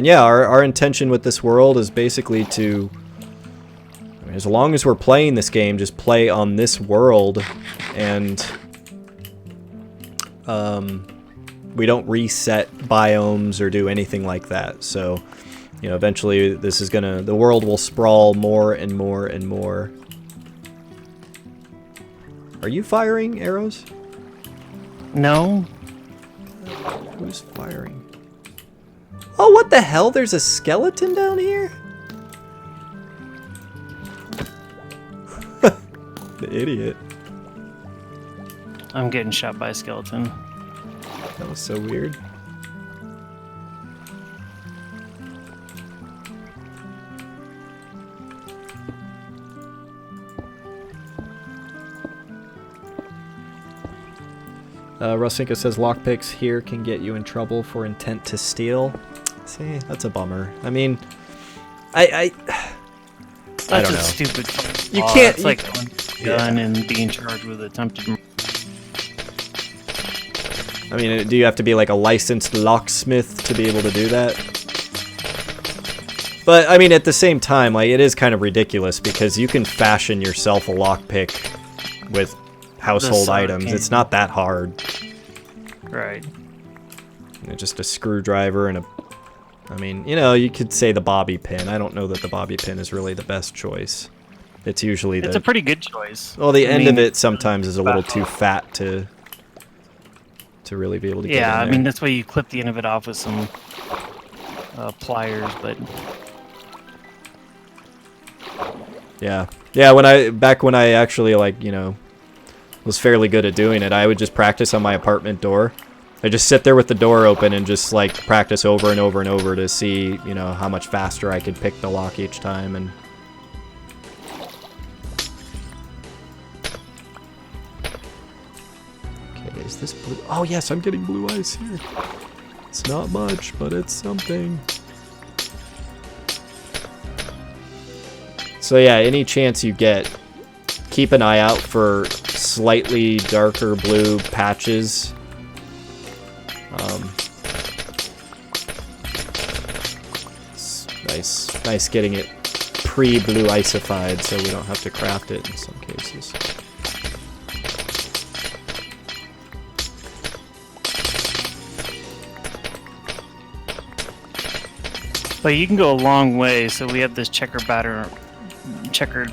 yeah, our intention with this world is basically to, I mean, as long as we're playing this game, just play on this world and we don't reset biomes or do anything like that. So, you know, eventually this is gonna, the world will sprawl more and more and more. Are you firing arrows? No. Who's firing? Oh, what the hell? There's a skeleton down here? The idiot. I'm getting shot by a skeleton. That was so weird. Rusinka says lockpicks here can get you in trouble for intent to steal. See, that's a bummer. I mean, I That's don't a know. stupid. You law. can't- It's you- like owning a gun and being charged with attempted murder. I mean, do you have to be like a licensed locksmith to be able to do that? But, I mean, at the same time, like, it is kind of ridiculous because you can fashion yourself a lockpick with household items. It's not that hard. Right. You know, just a screwdriver and a... I mean, you know, you could say the bobby pin. I don't know that the bobby pin is really the best choice. It's usually the... It's a pretty good choice. Well, the I end mean, of it sometimes is a little too fat to really be able to get in yeah, I there. mean, that's why you clip the end of it off with some pliers, but... Yeah. Yeah, back when I actually, like, you know, was fairly good at doing it, I would just practice on my apartment door. I just sit there with the door open and just, like, practice over and over and over to see, you know, how much faster I could pick the lock each time. And okay, is this blue? Oh, yes, I'm getting blue ice here. It's not much, but it's something. So yeah, any chance you get, keep an eye out for slightly darker blue patches. It's nice getting it pre-blue icified so we don't have to craft it in some cases. But you can go a long way, so we have this checkered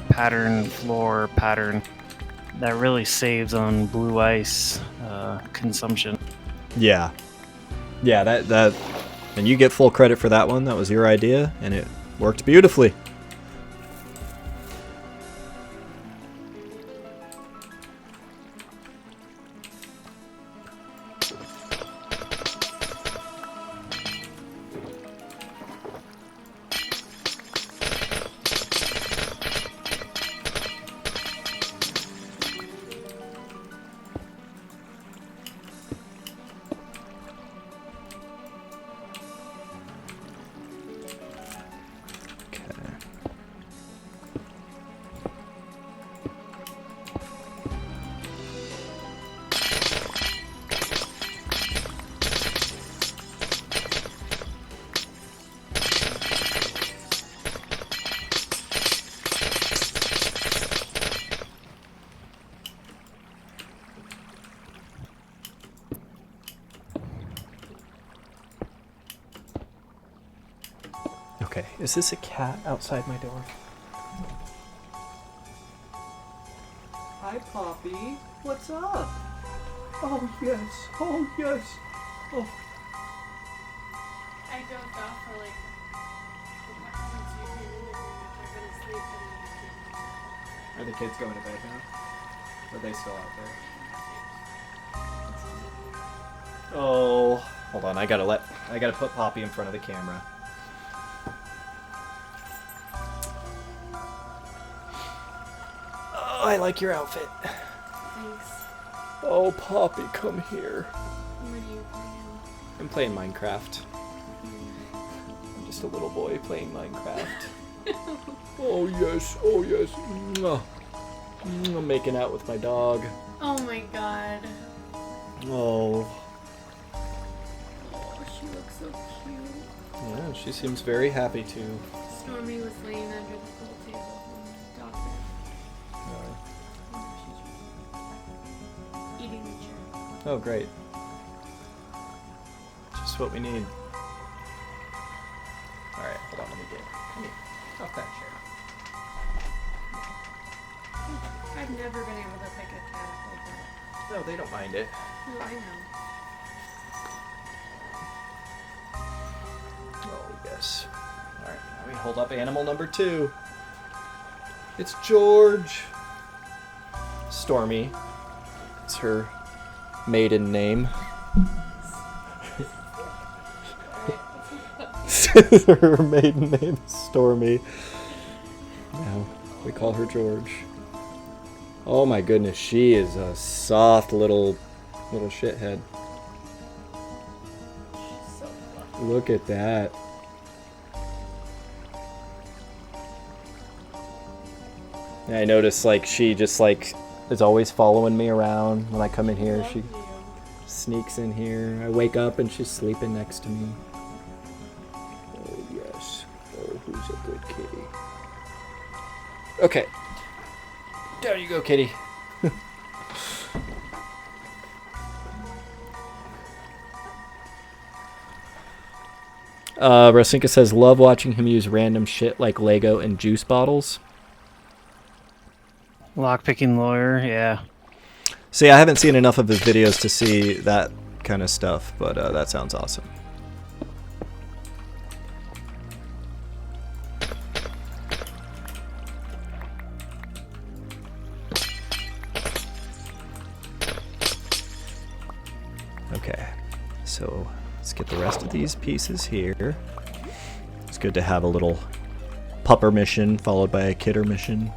pattern floor pattern that really saves on blue ice consumption. Yeah. Yeah, that and you get full credit for that one. That was your idea and it worked beautifully. Okay, is this a cat outside my door? Hi, Poppy. What's up? Oh, yes. Oh, yes. Oh. I dozed off for like Are the kids going to bed now? Or are they still out there? Oh. Hold on, I gotta put Poppy in front of the camera. Oh, I like your outfit. Thanks. Oh, Poppy, come here. What are you playing? I'm playing Minecraft. I'm just a little boy playing Minecraft. Oh, yes. Oh, yes. Mwah. I'm making out with my dog. Oh my god. Oh. Oh, she looks so cute. Yeah, she seems very happy too. Stormy was laying under the pool table when the doctor. Eating the chair. Oh, great. Just what we need. Alright, hold on, let me get it. Come here. Off that chair. I've never been able to pick a cat like that. No, they don't mind it. No, I know. Oh, yes. Alright, now we hold up animal number 2. It's George. Stormy. It's her maiden name. Her maiden name is Stormy. Now we call her George. Oh my goodness, she is a soft little shithead. So fluffy. Look at that. Yeah, I notice like she just like is always following me around when I come in here. She sneaks in here. I wake up and she's sleeping next to me. Oh yes. Oh, who's a good kitty? Okay. Down you go, kitty. Rosinka says, love watching him use random shit like Lego and juice bottles. Lockpicking lawyer, yeah. See, I haven't seen enough of his videos to see that kind of stuff, but that sounds awesome. Okay, so let's get the rest of these pieces here. It's good to have a little pupper mission followed by a kidder mission.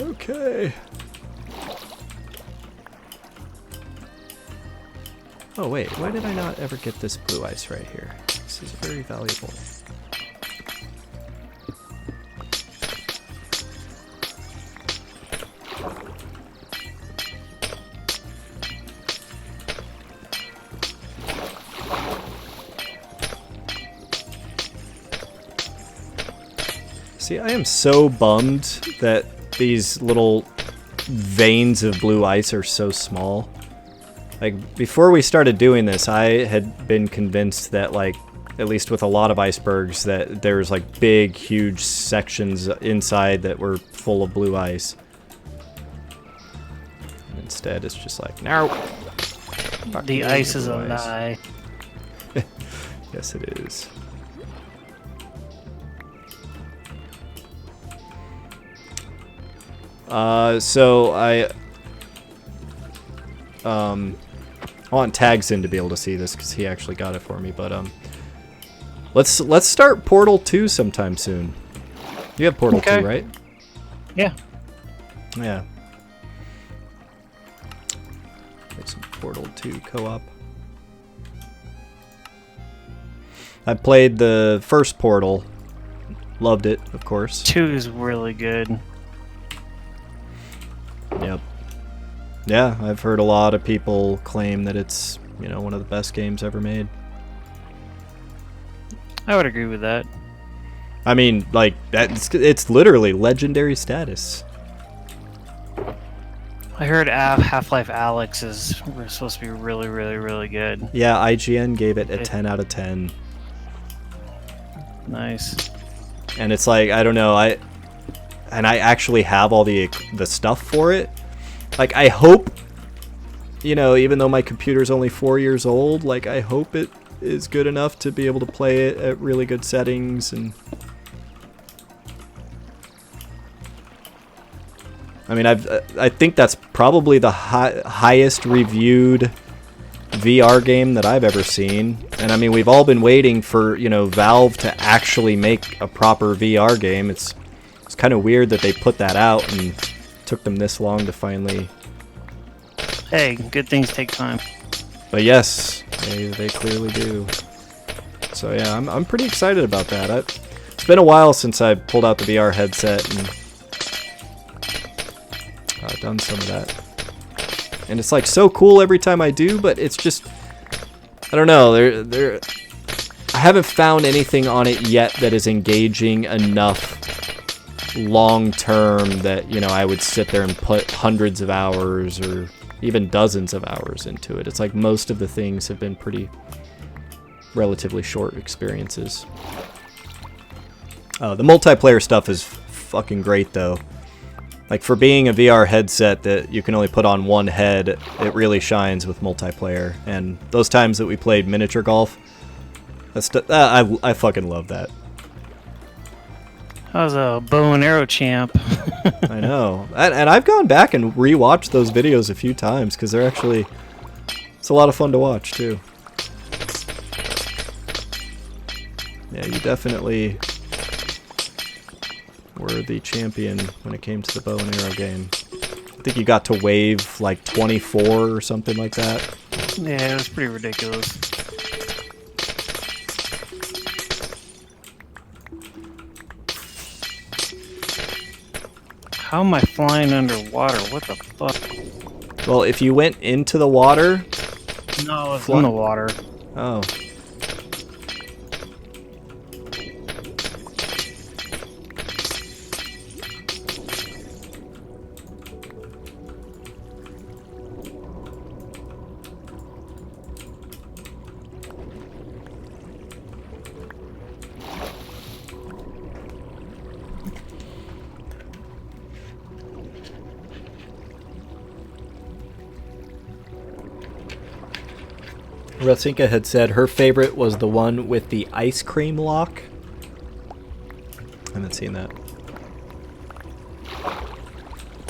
Okay. Oh wait, why did I not ever get this blue ice right here? This is very valuable. See, I am so bummed that these little veins of blue ice are so small. Like, before we started doing this, I had been convinced that, like, at least with a lot of icebergs, that there's, like, big, huge sections inside that were full of blue ice. And instead, it's just like, no! The ice is a lie. Yes, it is. So I want Tagsin to be able to see this because he actually got it for me. But let's start Portal 2 sometime soon. You have Portal 2, right? Yeah. Yeah. Get some Portal 2 co-op. I played the first Portal. Loved it, of course. 2 is really good. Yep. Yeah, I've heard a lot of people claim that it's, you know, one of the best games ever made. I would agree with that. I mean, like, it's literally legendary status. I heard Half-Life Alyx is supposed to be really, really, really good. Yeah, IGN gave it a 10 out of 10. Nice. And it's like, I don't know, I actually have all the stuff for it. Like, I hope, you know, even though my computer's only 4 years old, like, I hope it is good enough to be able to play it at really good settings. And I mean, I think that's probably the highest reviewed VR game that I've ever seen. And I mean, we've all been waiting for, you know, Valve to actually make a proper VR game. It's kind of weird that they put that out and took them this long to finally. Hey, good things take time. But yes, they clearly do. So yeah, I'm pretty excited about that. It's been a while since I pulled out the VR headset and done some of that. And it's like so cool every time I do, but it's just, I don't know, I haven't found anything on it yet that is engaging enough long term that, you know, I would sit there and put hundreds of hours or even dozens of hours into it. It's like most of the things have been pretty relatively short experiences. The multiplayer stuff is fucking great though. Like for being a VR headset that you can only put on one head, it really shines with multiplayer. And those times that we played miniature golf, I fucking love that. I was a bow and arrow champ. I know. And I've gone back and rewatched those videos a few times because they're actually, it's a lot of fun to watch too. Yeah, you definitely were the champion when it came to the bow and arrow game. I think you got to wave like 24 or something like that. Yeah, it was pretty ridiculous. How am I flying underwater? What the fuck? Well, if you went into the water... No, it's in the water. Oh. Ratzinka had said her favorite was the one with the ice cream lock. I haven't seen that.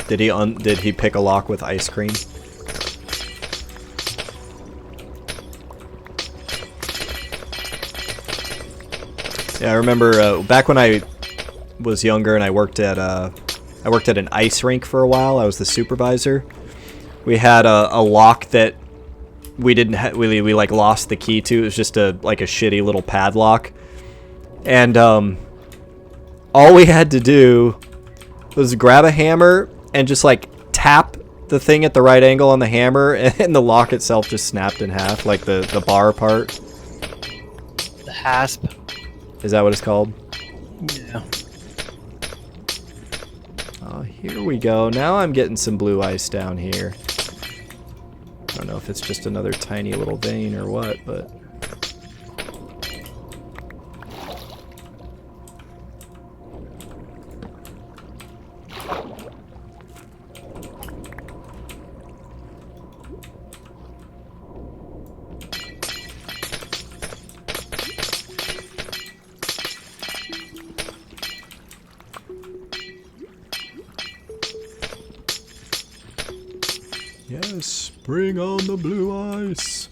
Did he pick a lock with ice cream? Yeah, I remember back when I was younger and I worked at an ice rink for a while. I was the supervisor. We had a lock that we didn't we like lost the key to. It was just like a shitty little padlock, and all we had to do was grab a hammer and just like tap the thing at the right angle on the hammer, and the lock itself just snapped in half, like the bar part. The hasp. Is that what it's called? Yeah. Oh, here we go. Now I'm getting some blue ice down here. I don't know if it's just another tiny little vein or what, but... Yes, bring on the blue ice.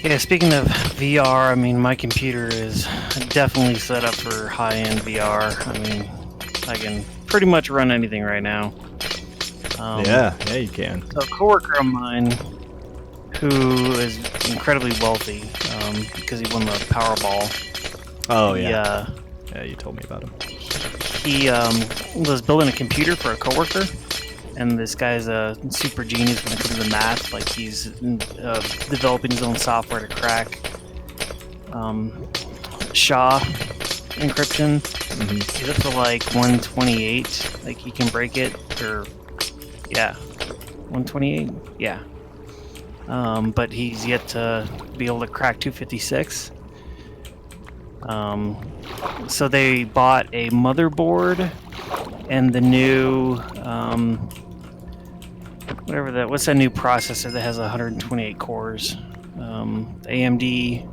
Yeah, speaking of VR, I mean, my computer is definitely set up for high-end VR. I mean, I can pretty much run anything right now. Yeah, you can. So a coworker of mine who is incredibly wealthy because he won the Powerball. Oh, yeah. Yeah, you told me about him. He was building a computer for a coworker, and this guy's a super genius when it comes to math. Like, he's developing his own software to crack SHA encryption. Mm-hmm. He's up to like 128. Like, he can break it, or yeah, 128. Yeah. But he's yet to be able to crack 256. So they bought a motherboard and the new what's that new processor that has 128 cores? AMD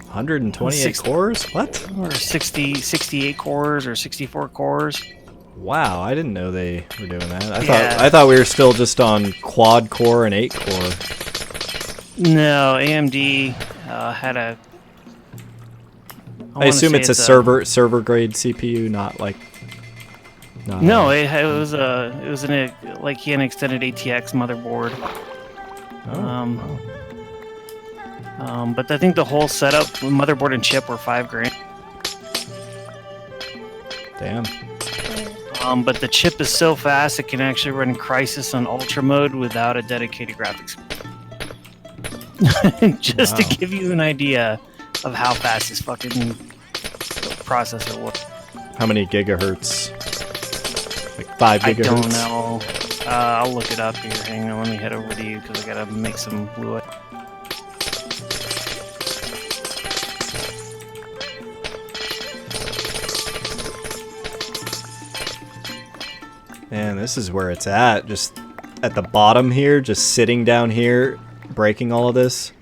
128 Six- cores? What? or 68 cores or 64 cores. Wow, I didn't know they were doing that. Yeah. I thought we were still just on quad core and 8 core. No, AMD had a. I wanna assume say it's a server grade CPU, not like. Not No, it was an like he had an extended ATX motherboard. Oh, wow. But I think the whole setup, motherboard and chip, were $5,000. Damn. But the chip is so fast it can actually run Crysis on Ultra mode without a dedicated graphics. Just Wow. to give you an idea of how fast this fucking processor was. How many gigahertz? Like 5 gigahertz? I don't know. I'll look it up here. Hang on, let me head over to you because I gotta make some blue. Man, this is where it's at. Just at the bottom here, just sitting down here, breaking all of this.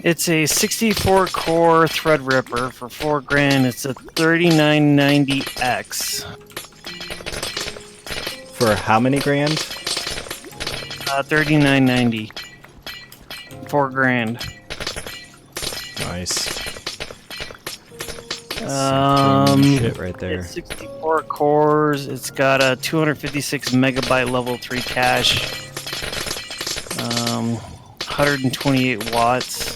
It's a 64 core Threadripper for $4,000. It's a 3990X. For how many grand? 3990. $4,000. Nice. Shit right there. It's 64 cores. It's got a 256 megabyte level 3 cache. 128 watts.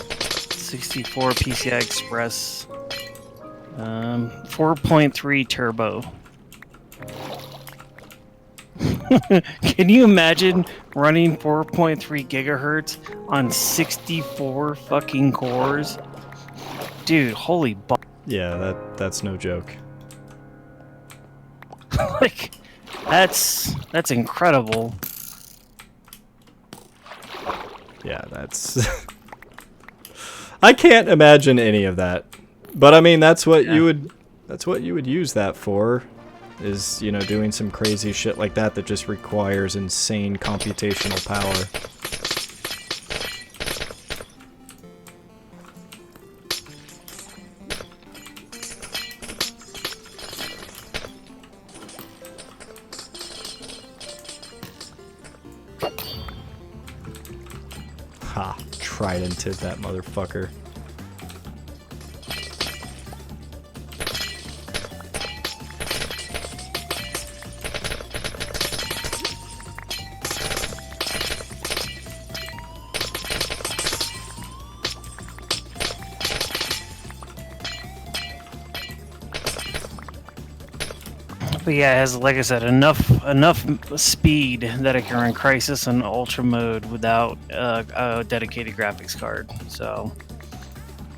64 PCI Express. 4.3 turbo. Can you imagine running 4.3 gigahertz on 64 fucking cores? Dude, holy Yeah, that's no joke. like that's incredible. Yeah, that's I can't imagine any of that. But I mean, that's what you would use that for, is, you know, doing some crazy shit like that that just requires insane computational power. Ha, tridented that motherfucker. But yeah, it has, like I said, enough speed that it can run Crysis on Ultra mode without a dedicated graphics card. So,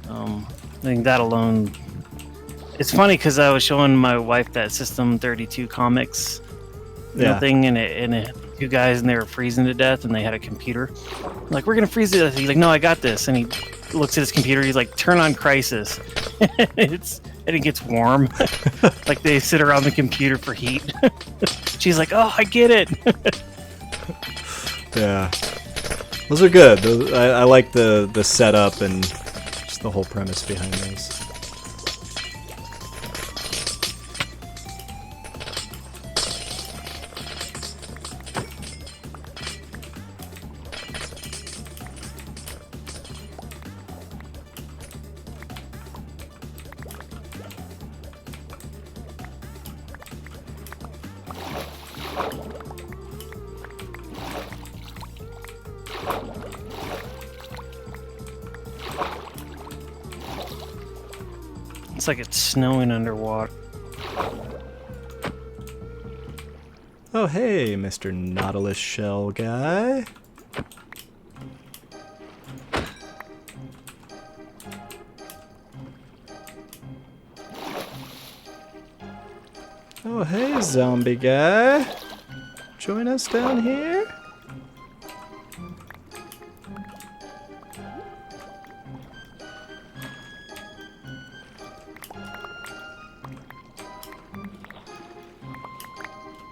I think that alone. It's funny because I was showing my wife that System 32 comics thing, and it two guys and they were freezing to death, and they had a computer. I'm like, we're gonna freeze to death. He's like, no, I got this, and he looks at his computer. He's like, turn on Crysis. And it gets warm. Like they sit around the computer for heat. She's like, oh, I get it. Yeah. Those are good. I like the setup and just the whole premise behind those. It's like it's snowing underwater. Oh, hey, Mr. Nautilus shell guy. Oh, hey, zombie guy. Join us down here.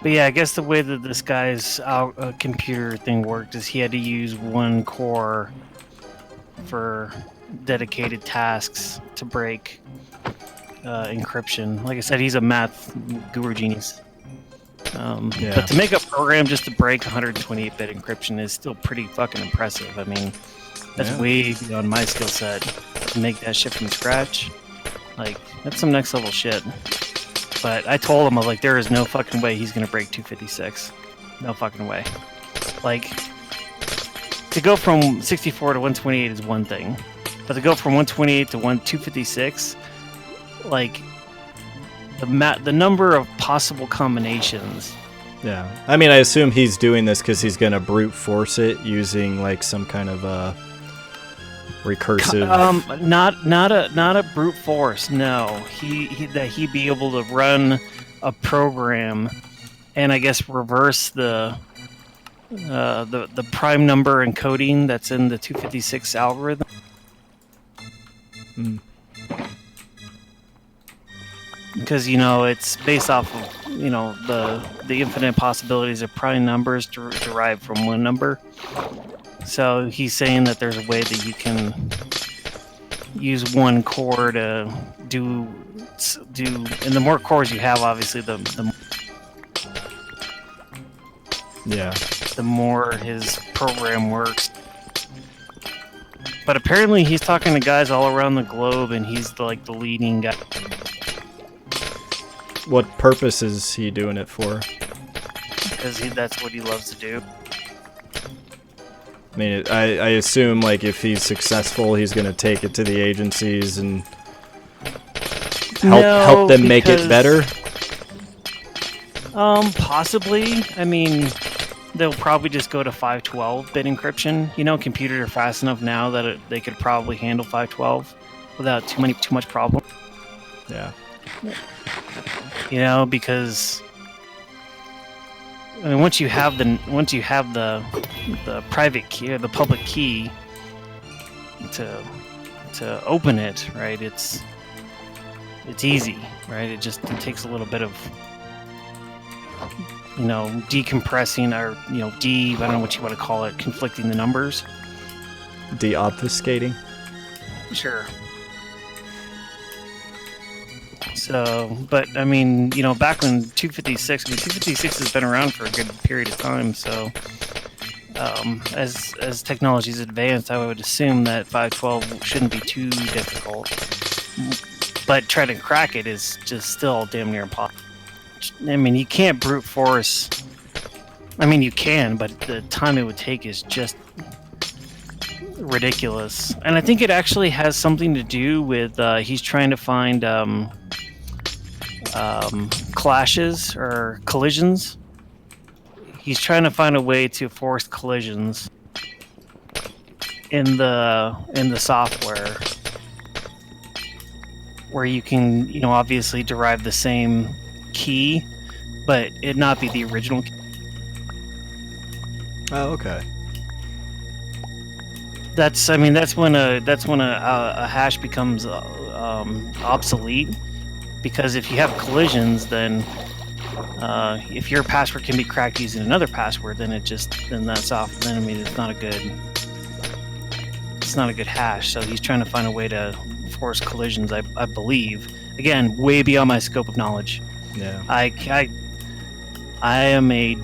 But yeah, I guess the way that this guy's computer thing worked is he had to use one core for dedicated tasks to break encryption. Like I said, he's a math guru genius. Yeah. But to make a program just to break 128-bit encryption is still pretty fucking impressive. I mean, that's way beyond my skill set. To make that shit from scratch, like, that's some next level shit. But I told him, I was like, there is no fucking way he's gonna break 256. No fucking way. Like, to go from 64 to 128 is one thing, but to go from 128 to 256, like, the number of possible combinations. Yeah. I mean, I assume he's doing this because he's gonna brute force it using like some kind of recursive. Not a brute force. No, he'd be able to run a program, and I guess reverse the prime number encoding that's in the 256 algorithm. Because it's based off of the infinite possibilities of prime numbers derived from one number. So he's saying that there's a way that you can use one core to do, and the more cores you have, obviously, the more his program works. But apparently he's talking to guys all around the globe, and he's the leading guy. What purpose is he doing it for? Because that's what he loves to do. I mean, I assume, like, if he's successful, he's going to take it to the agencies and help them make it better? Possibly. I mean, they'll probably just go to 512-bit encryption. Computers are fast enough now that they could probably handle 512 without too much problem. Yeah. Because I mean, once you have the private key or the public key to open it, right? It's easy, right? It takes a little bit of decompressing or I don't know what you want to call it, conflicting the numbers. De-obfuscating. Sure. So, but I mean, back when 256 has been around for a good period of time. So, as technology's advanced, I would assume that 512 shouldn't be too difficult. But trying to crack it is just still damn near impossible. I mean, you can't brute force. I mean, you can, but the time it would take is just ridiculous. And I think it actually has something to do with he's trying to find clashes or collisions. He's trying to find a way to force collisions in the software where you can obviously derive the same key, but it not be the original key. Oh, okay. That's when a hash becomes obsolete, because if you have collisions, then if your password can be cracked using another password, then that's off. Then I mean, it's not a good hash. So he's trying to find a way to force collisions, I believe. Again, way beyond my scope of knowledge. Yeah. I am a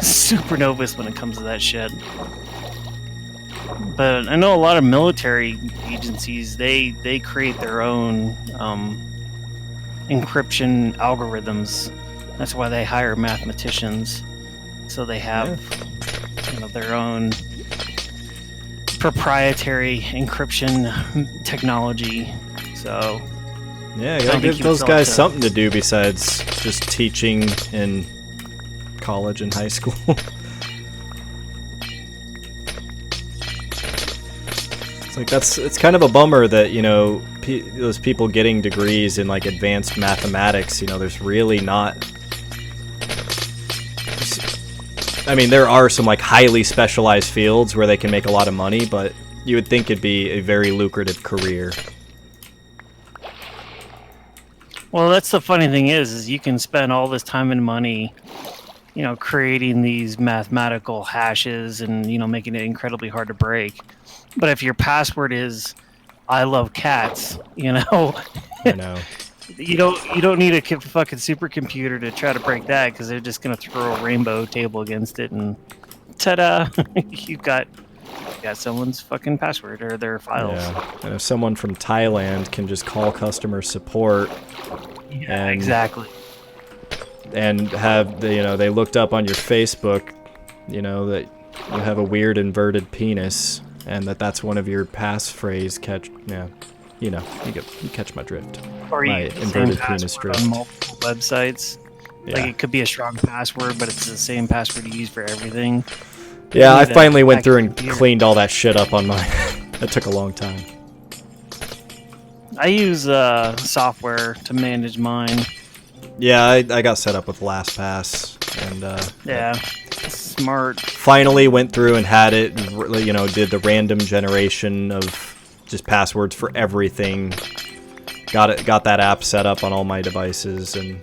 super novice when it comes to that shit. But I know a lot of military agencies, they create their own encryption algorithms. That's why they hire mathematicians. So they have their own proprietary encryption technology. So Yeah, I you don't gotta think give he would those sell it guys to- something to do besides just teaching in college and high school. It's like it's kind of a bummer that, you know, those people getting degrees in like advanced mathematics, you know, there's really not. I mean, there are some like highly specialized fields where they can make a lot of money, but you would think it'd be a very lucrative career. Well, that's the funny thing is you can spend all this time and money, you know, creating these mathematical hashes and, you know, making it incredibly hard to break. But if your password is "I love cats," you know, I know. you don't need a fucking supercomputer to try to break that because they're just gonna throw a rainbow table against it and ta-da, you got someone's fucking password or their files. Yeah. And if someone from Thailand can just call customer support Yeah, and exactly. and have the, you know, they looked up on your Facebook, you know, that you have a weird inverted penis and that's one of your passphrase catch. Yeah, you know, you catch my drift. Or My you use the inverted same penis password drift. on multiple websites. Yeah. Like it could be a strong password, but it's the same password you use for everything. Yeah, I need to finally went hack through your and computer. cleaned all that shit up on mine. That took a long time. I use software to manage mine. Yeah, I got set up with LastPass and Yeah, smart. finally went through and had it, you know, did the random generation of just passwords for everything. Got that app set up on all my devices, and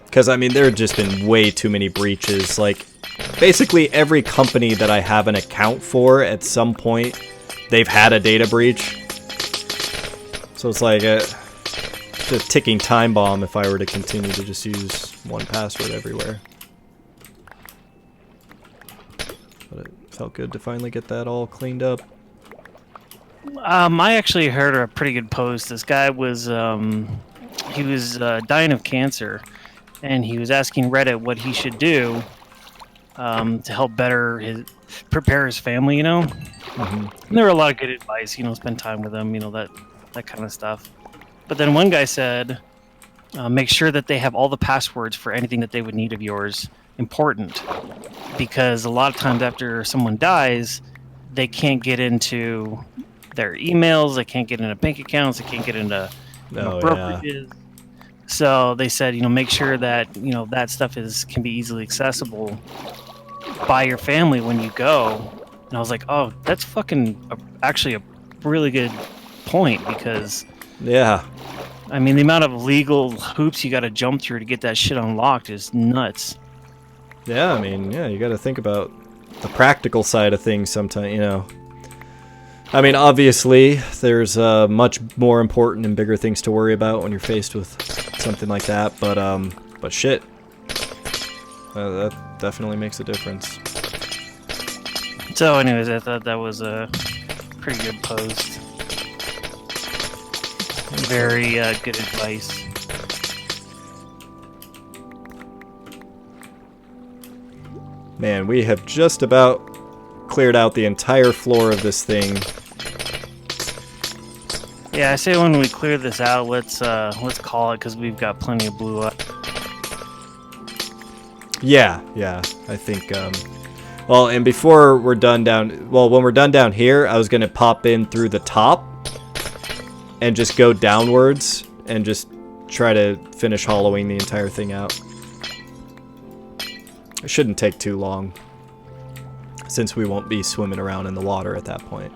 because I mean there have just been way too many breaches. Like basically every company that I have an account for at some point, they've had a data breach. So it's like it's a ticking time bomb if I were to continue to just use one password everywhere. But it felt good to finally get that all cleaned up. I actually heard a pretty good post. This guy was he was dying of cancer, and he was asking Reddit what he should do to help prepare his family. You know, and there were a lot of good advice. You know, spend time with them. You know, that kind of stuff. But then one guy said, make sure that they have all the passwords for anything that they would need of yours important, because a lot of times after someone dies, they can't get into their emails, they can't get into bank accounts, they can't get into Oh, brokerages. So they said, you know, make sure that, you know, that stuff can be easily accessible by your family when you go. And I was like, oh, that's actually a really good point, because Yeah. I mean the amount of legal hoops you got to jump through to get that shit unlocked is nuts. Yeah, I mean, yeah, you got to think about the practical side of things sometimes, you know. I mean, obviously, there's much more important and bigger things to worry about when you're faced with something like that, but shit. That definitely makes a difference. So anyways, I thought that was a pretty good post. Very good advice. Man, we have just about cleared out the entire floor of this thing. Yeah, I say when we clear this out, let's call it, because we've got plenty of blue up. Yeah, I think, well, and before we're done when we're done down here, I was going to pop in through the top and just go downwards and just try to finish hollowing the entire thing out. It shouldn't take too long, since we won't be swimming around in the water at that point.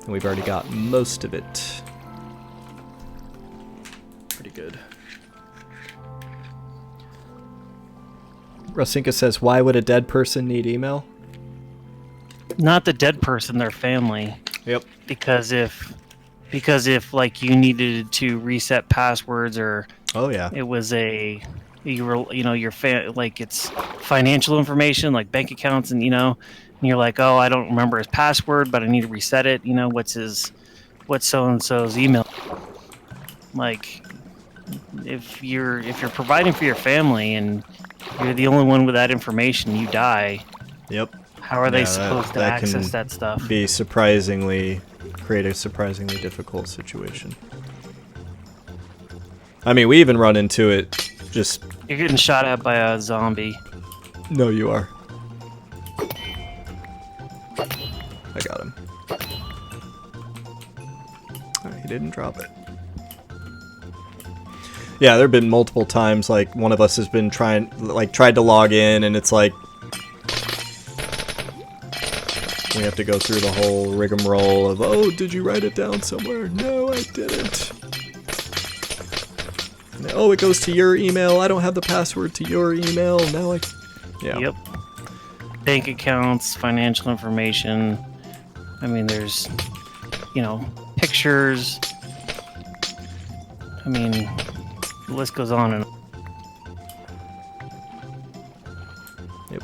And we've already got most of it. Pretty good. Rosinka says, why would a dead person need email? Not the dead person, their family. Yep. Because if like you needed to reset passwords, or Oh, yeah. it was like it's financial information like bank accounts, and and you're like, oh, I don't remember his password, but I need to reset it. What's so and so's email? Like, if you're providing for your family and you're the only one with that information, you die. Yep. How are they Yeah, supposed to access that stuff? Be surprisingly create a surprisingly difficult situation. I mean, we even run into it just... You're getting shot at by a zombie. No, you are. I got him. He didn't drop it. Yeah, there have been multiple times, like, one of us has been tried to log in, and it's like... We have to go through the whole rigmarole of, oh, did you write it down somewhere? No, I didn't. And, oh, it goes to your email. I don't have the password to your email. Now I... Yeah. Yep. Bank accounts, financial information. I mean, there's, you know, pictures. I mean, the list goes on and Yep.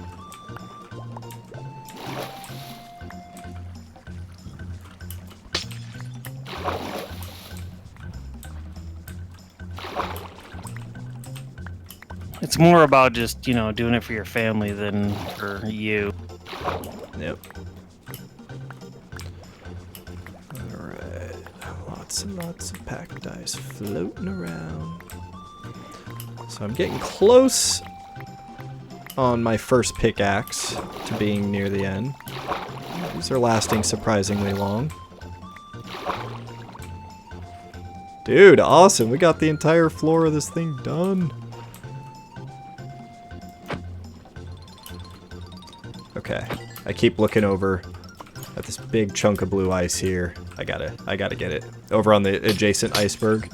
it's more about just, you know, doing it for your family than for you. Yep. Alright. Lots and lots of pack dice floating around. So I'm getting close on my first pickaxe to being near the end. These are lasting surprisingly long. Dude, awesome. We got the entire floor of this thing done. Okay. I keep looking over at this big chunk of blue ice here. I gotta get it. Over on the adjacent iceberg.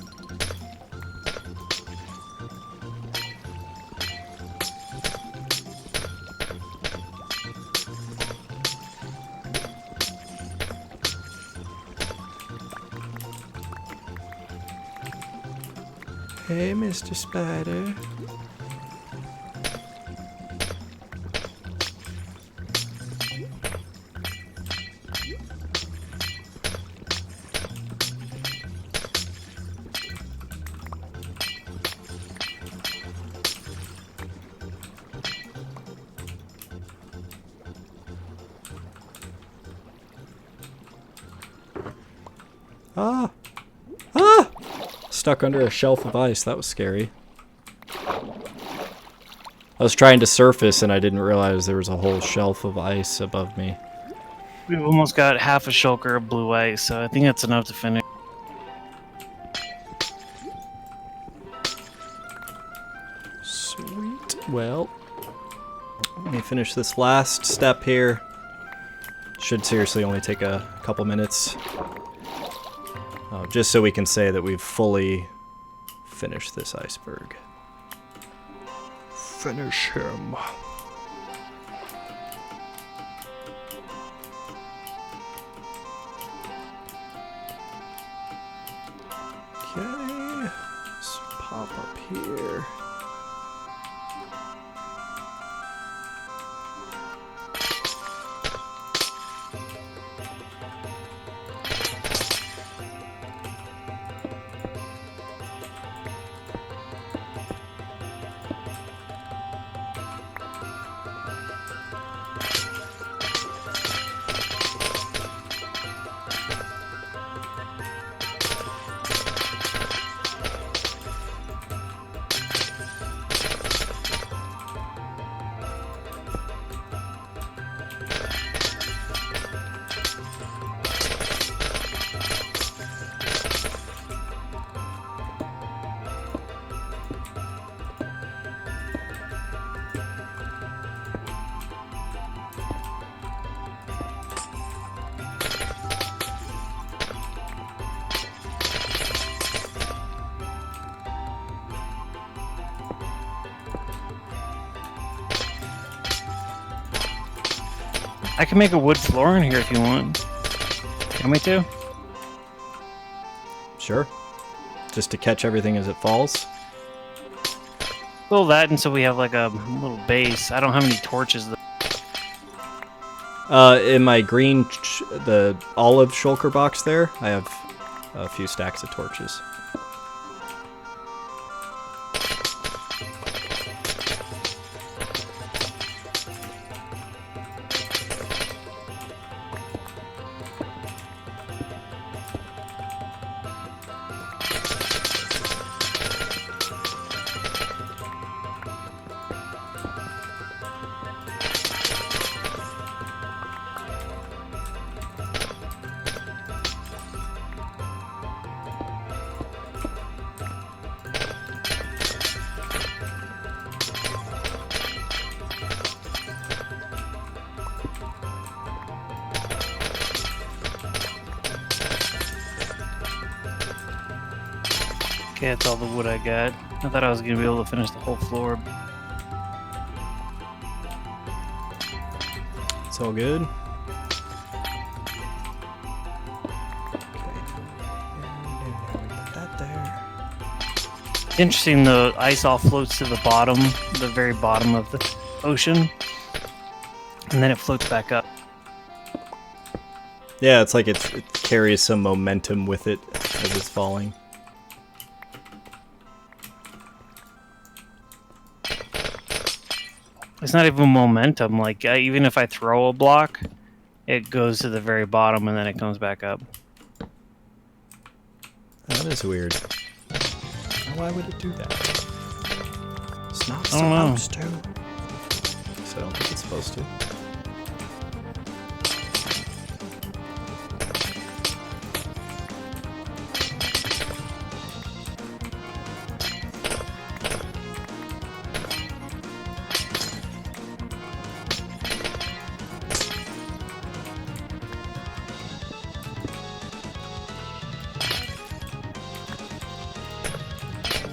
Hey, Mr. Spider. Ah! Ah! Stuck under a shelf of ice. That was scary. I was trying to surface and I didn't realize there was a whole shelf of ice above me. We've almost got half a shulker of blue ice, so I think that's enough to finish. Sweet. Well, let me finish this last step here. Should seriously only take a couple minutes. Just so we can say that we've fully finished this iceberg. Finish him. Okay, let's pop up here. I can make a wood floor in here if you want. Want me to? Sure. Just to catch everything as it falls. Well, that, and so we have like a little base. I don't have any torches though. In my green, the olive shulker box there, I have a few stacks of torches. Okay, that's all the wood I got. I thought I was gonna be able to finish the whole floor. It's all good. Put that there. It's interesting, the ice all floats to the bottom, the very bottom of the ocean, and then it floats back up. Yeah, it's like it carries some momentum with it as it's falling. It's not even momentum. Like, even if I throw a block, it goes to the very bottom and then it comes back up. That is weird. Why would it do that? It's not I don't know. supposed to. So I don't think it's supposed to.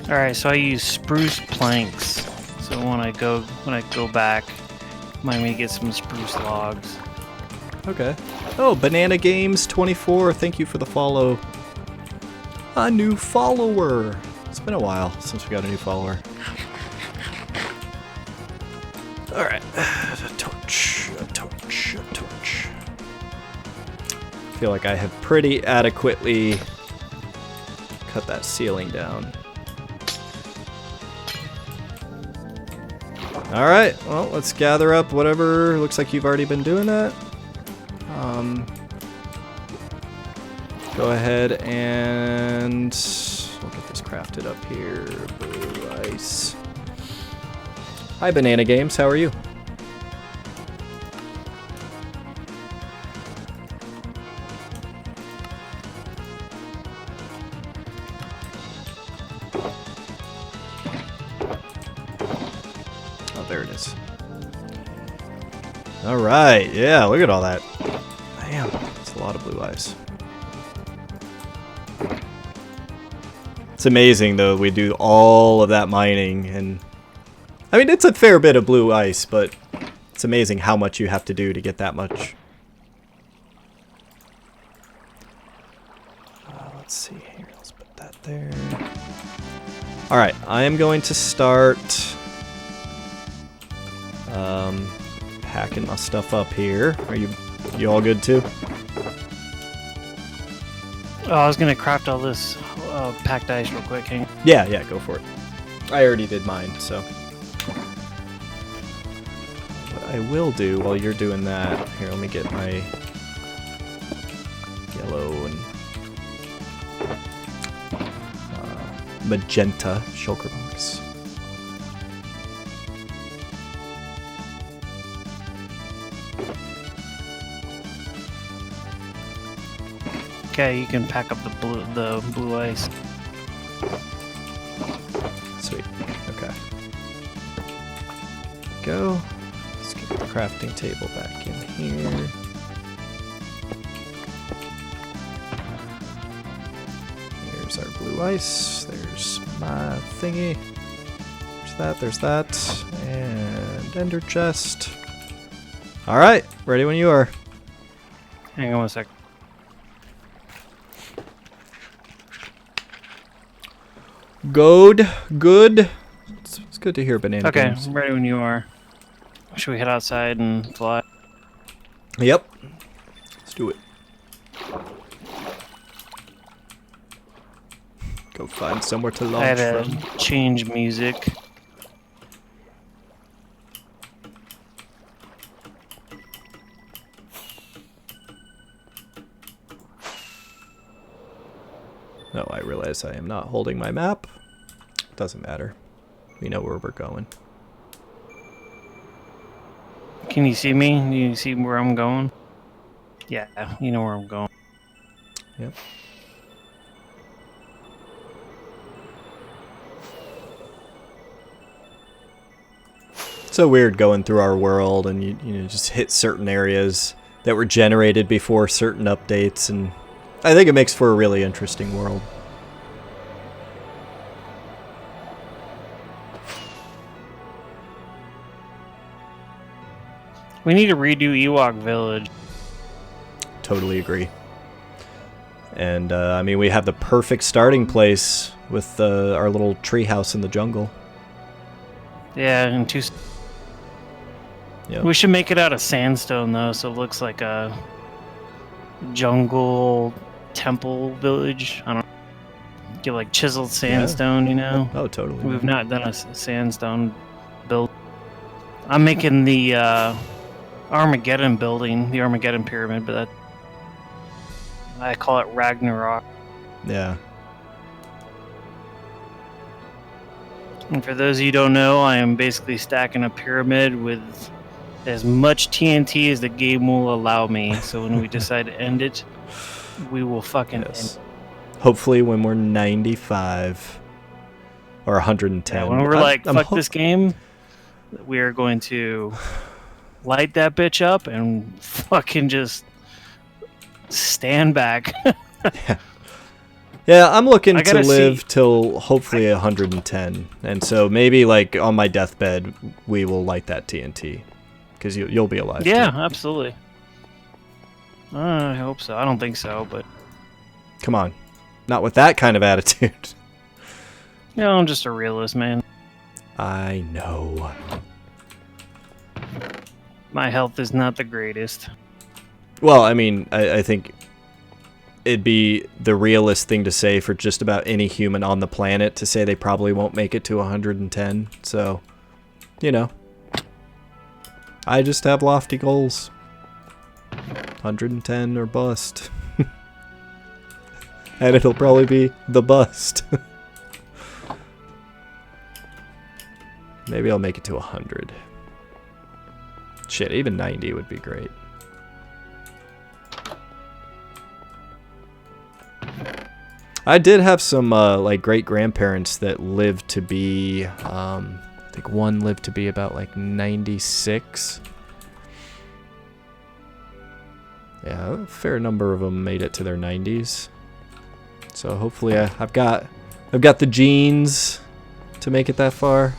Alright, so I use spruce planks. So when I go back, remind me to get some spruce logs. Okay. Oh, Banana Games 24. Thank you for the follow. A new follower. It's been a while since we got a new follower. All right. A torch. A torch. A torch. I feel like I have pretty adequately cut that ceiling down. All right. Well, let's gather up whatever. Looks like you've already been doing that. Go ahead and we'll get this crafted up here. Blue ice. Hi, Banana Games. How are you? Oh, there it is. All right. Yeah, look at all that. Damn, that's a lot of blue ice. It's amazing, though, we do all of that mining, and I mean, it's a fair bit of blue ice, but it's amazing how much you have to do to get that much. Let's see here, let's put that there. Alright, I am going to start packing my stuff up here. Are you all good too? Oh, I was gonna craft all this packed ice real quick. Hang on. Yeah, go for it. I already did mine, so. What I will do while you're doing that, here, let me get my yellow and magenta shulker box. Okay, you can pack up the blue ice. Sweet. Okay. Go. Let's get the crafting table back in here. Here's our blue ice. There's my thingy. There's that. And ender chest. Alright, ready when you are. Hang on one sec. Good. It's good to hear Banana Okay, Games. I'm ready when you are. Should we head outside and fly? Yep. Let's do it. Go find somewhere to I launch had from. to change music. No, I realize I am not holding my map. Doesn't matter. We know where we're going. Can you see me? Do you see where I'm going? Yeah, you know where I'm going. Yep. It's so weird going through our world and you know just hit certain areas that were generated before certain updates, and I think it makes for a really interesting world. We need to redo Ewok Village. Totally agree. And I mean, we have the perfect starting place with our little treehouse in the jungle. Yeah, and two. Yep. We should make it out of sandstone though, so it looks like a jungle temple village. I don't know. Get like chiseled sandstone, you know. Oh, totally. We've not done a sandstone build. I'm making the Armageddon building, the Armageddon pyramid, but I call it Ragnarok. Yeah. And for those of you who don't know, I am basically stacking a pyramid with as much TNT as the game will allow me. So when we decide to end it, we will fucking end it. Hopefully when we're 95 or 110. Yeah, when we're fuck this game, we are going to light that bitch up and fucking just stand back. Yeah, I'm looking to live till hopefully 110. And so maybe like on my deathbed, we will light that TNT. Because you'll be alive. Yeah, too. Absolutely. I hope so. I don't think so, but... Come on. Not with that kind of attitude. Yeah, I'm just a realist, man. I know. My health is not the greatest. Well, I mean, I think it'd be the realist thing to say for just about any human on the planet to say they probably won't make it to 110. So, you know. I just have lofty goals. 110 or bust. And it'll probably be the bust. Maybe I'll make it to 100. Shit, even 90 would be great. I did have some like great grandparents that lived to be I think one lived to be about like 96. Yeah, a fair number of them made it to their 90s. So hopefully I've got the genes to make it that far.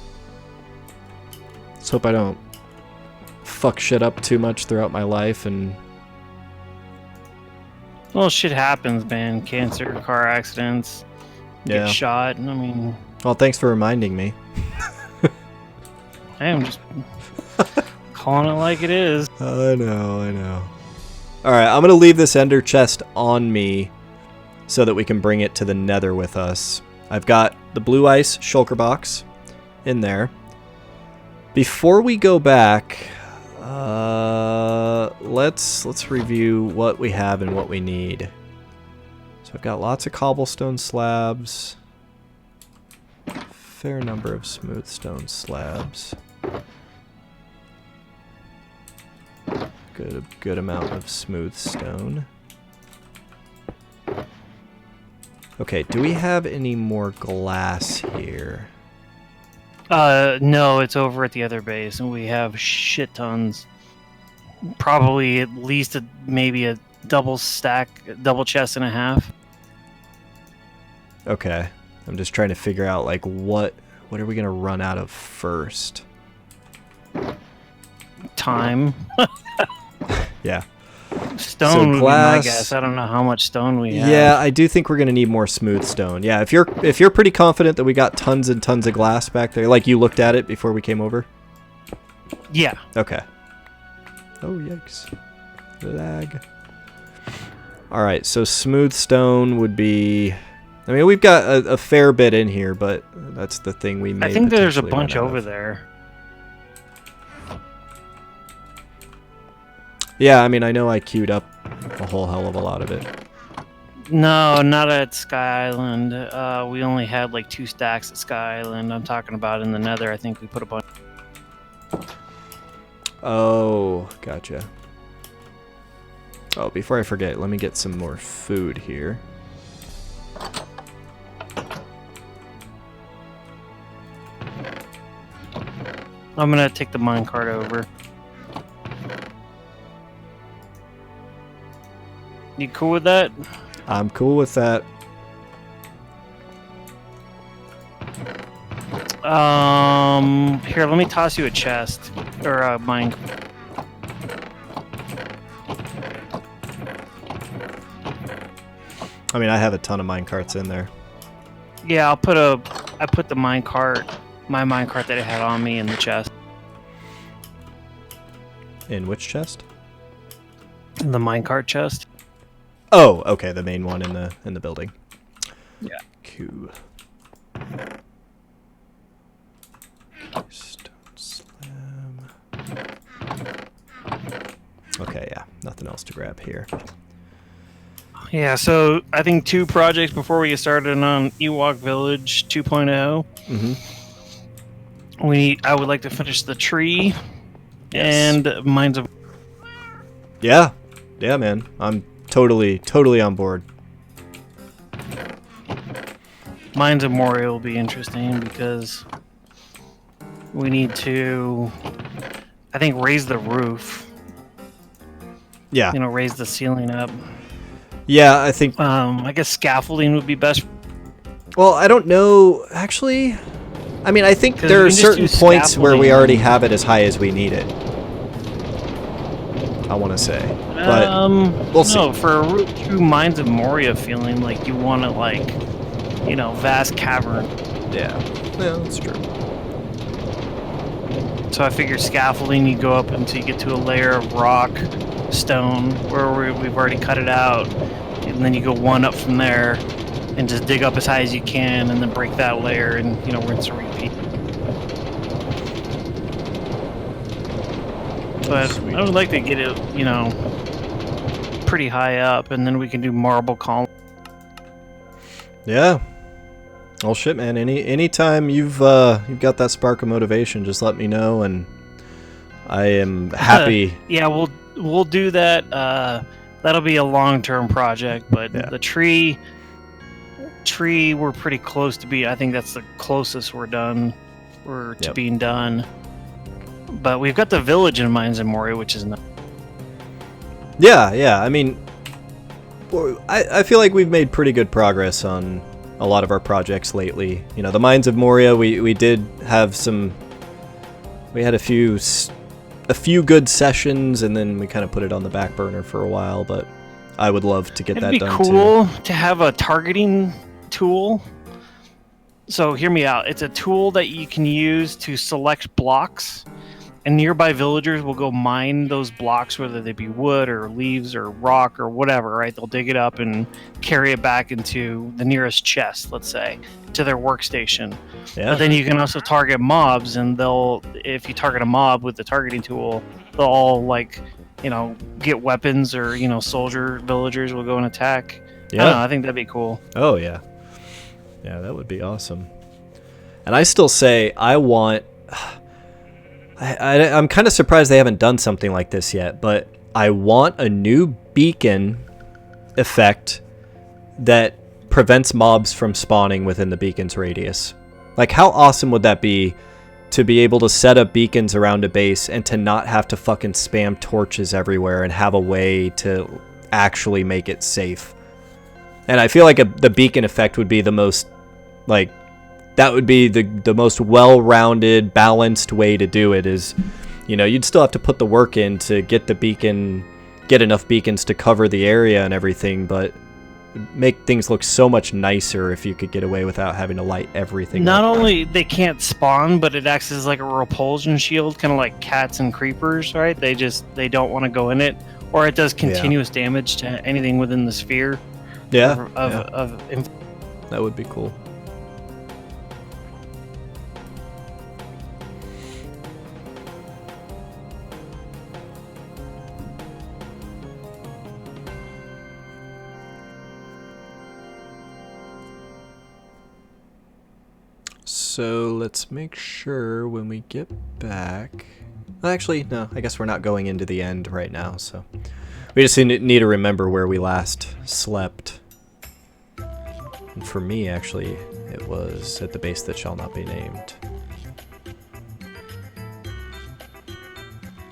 Let's hope I don't fuck shit up too much throughout my life and... Well, shit happens, man. Cancer, car accidents, get shot. I mean... Well, thanks for reminding me. I am just calling it like it is. I know. Alright, I'm going to leave this ender chest on me so that we can bring it to the nether with us. I've got the blue ice shulker box in there. Before we go back, let's review what we have and what we need. So I've got lots of cobblestone slabs. Fair number of smooth stone slabs. Good amount of smooth stone. Okay, do we have any more glass here? No, it's over at the other base, and we have shit tons. Probably at least maybe a double chest and a half. Okay, I'm just trying to figure out like what are we gonna run out of first? Time. Yeah. Stone would be my guess. I don't know how much stone we have. Yeah, I do think we're gonna need more smooth stone. Yeah, if you're pretty confident that we got tons and tons of glass back there, like you looked at it before we came over. Yeah. Okay. Oh yikes! Lag. All right, so smooth stone would be. I mean, we've got a fair bit in here, but that's the thing we may. I think there's a bunch over there. Yeah, I mean, I know I queued up a whole hell of a lot of it. No, not at Sky Island. We only had like 2 stacks at Sky Island. I'm talking about in the Nether. I think we put a bunch. Oh, gotcha. Oh, before I forget, let me get some more food here. I'm gonna take the minecart over. You cool with that? I'm cool with that. Here, let me toss you a chest or a mine. I mean, I have a ton of minecarts in there. Yeah, I put the minecart, my minecart that I had on me in the chest. In which chest? In the minecart chest. Oh, okay, the main one in the building. Yeah. Cool. Stone slam. Okay, yeah, nothing else to grab here. Yeah, so I think 2 projects before we get started on Ewok Village 2.0. I would like to finish the tree and Mines of. Yeah, man, I'm totally on board. Mines of Moria will be interesting because we need to, I think, raise the roof. Yeah. You know, raise the ceiling up. Yeah, I think. I guess scaffolding would be best. Well, I don't know. Actually, I mean, I think there are certain points where we already have it as high as we need it. I want to say, but we'll see. No, for a true Mines of Moria feeling, like you want to, like, you know, vast cavern. Yeah, that's true. So I figure scaffolding, you go up until you get to a layer of rock, stone, where we've already cut it out, and then you go one up from there, and just dig up as high as you can, and then break that layer, and, you know, rinse and repeat. But Sweet. I would like to get it, you know, pretty high up, and then we can do marble column. Yeah. Well, shit, man. Anytime you've got that spark of motivation, just let me know, and I am happy. Yeah, we'll do that. That'll be a long-term project, but Yeah. the tree we're pretty close to be. I think that's the closest we're done. We're to being done. But we've got the village in Mines of Moria, which is nice. Yeah. I mean, I feel like we've made pretty good progress on a lot of our projects lately. You know, the Mines of Moria, we did have some. We had a few good sessions, and then we kind of put it on the back burner for a while. But I would love to get that done too. It'd be cool to have a targeting tool. So hear me out. It's a tool that you can use to select blocks, and nearby villagers will go mine those blocks, whether they be wood or leaves or rock or whatever, right? They'll dig it up and carry it back into the nearest chest, let's say, to their workstation. Yeah. But then you can also target mobs, and if you target a mob with the targeting tool, they'll all, like, you know, get weapons, or, you know, villagers will go and attack. Yeah. I don't know, I think that'd be cool. Oh, yeah. Yeah, that would be awesome. And I still say I want... I'm kind of surprised they haven't done something like this yet, but I want a new beacon effect that prevents mobs from spawning within the beacon's radius. Like, how awesome would that be to be able to set up beacons around a base and to not have to fucking spam torches everywhere and have a way to actually make it safe? And I feel like the beacon effect would be the most, like, that would be the most well-rounded, balanced way to do it. Is, you know, you'd still have to put the work in to get enough beacons to cover the area and everything, but make things look so much nicer if you could get away without having to light everything Not up. only they can't spawn, but it acts as like a repulsion shield, kind of like cats and creepers, right? They don't want to go in it, or it does continuous damage to anything within the sphere. Yeah, That would be cool. So let's make sure when we get back... Actually, no, I guess we're not going into the end right now, so... We just need to remember where we last slept. And for me, actually, it was at the base that shall not be named.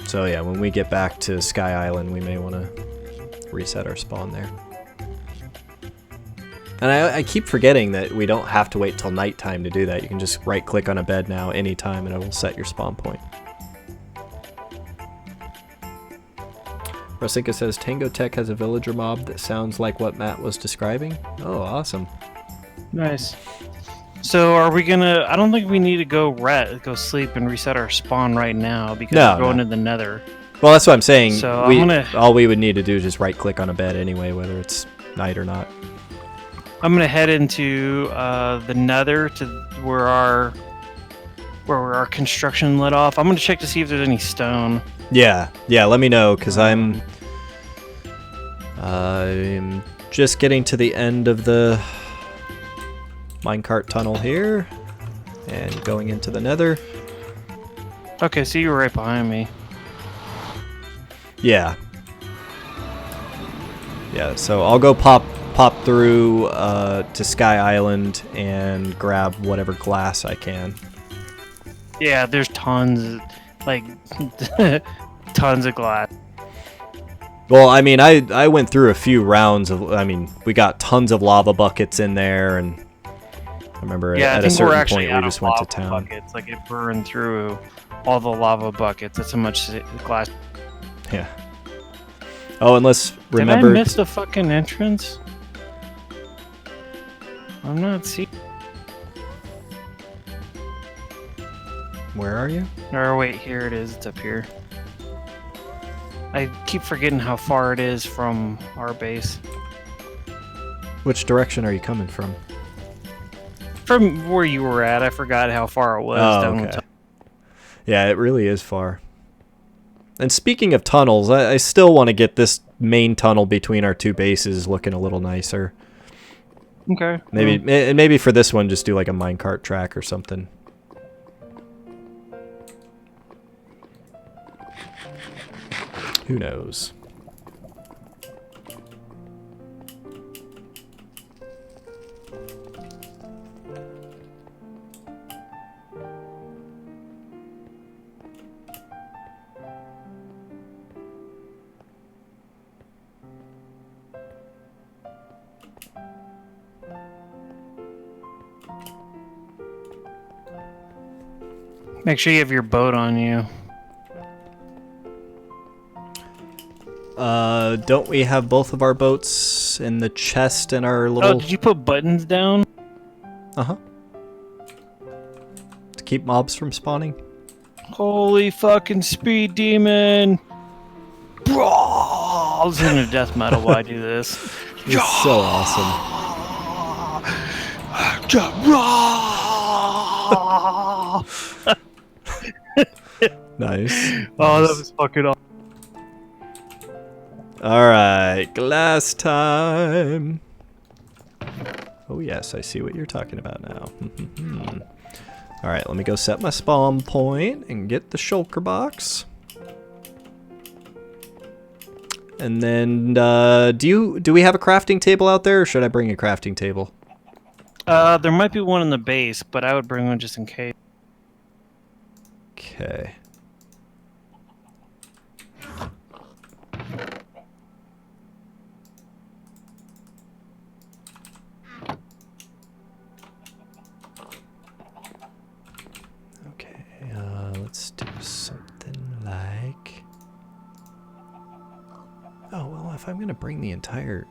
So yeah, when we get back to Sky Island, we may want to reset our spawn there. And I keep forgetting that we don't have to wait till nighttime to do that. You can just right-click on a bed now anytime, and it will set your spawn point. Rosinka says Tango Tech has a villager mob that sounds like what Matt was describing. Oh, awesome. Nice. So are we gonna? I don't think we need to go sleep and reset our spawn right now because No, we're going no. to the Nether. Well, that's what I'm saying. So I'm gonna. All we would need to do is just right-click on a bed anyway, whether it's night or not. I'm gonna head into the Nether to where our construction let off. I'm gonna check to see if there's any stone. Yeah, let me know, because I'm just getting to the end of the minecart tunnel here and going into the Nether. Okay, so you were right behind me. Yeah, so I'll go pop through to Sky Island and grab whatever glass I can. Yeah, there's tons, like, tons of glass. Well, I mean, I went through a few rounds of, we got tons of lava buckets in there, and I remember at a certain point we just went to town. Buckets. Like, it burned through all the lava buckets. That's how much glass. Yeah. Oh, and let's remember. Did I miss the fucking entrance? I'm not seeing. Where are you? Or wait, here it is. It's up here. I keep forgetting how far it is from our base. Which direction are you coming from? From where you were at, I forgot how far it was. Oh, down okay. Yeah, it really is far. And speaking of tunnels, I still want to get this main tunnel between our two bases looking a little nicer. Okay. Maybe for this one, just do like a minecart track or something. Who knows? Make sure you have your boat on you. Don't we have both of our boats in the chest in our little... Oh, did you put buttons down? Uh-huh. To keep mobs from spawning? Holy fucking speed demon! I'll listen to death metal while I do this. It's so awesome. Nice. Oh, that was fucking awesome. Alright, glass time. Oh yes, I see what you're talking about now. Alright, let me go set my spawn point and get the shulker box. And then, do we have a crafting table out there, or should I bring a crafting table? There might be one in the base, but I would bring one just in case. Okay. Let's do something like... Oh, well, if I'm going to bring the entire...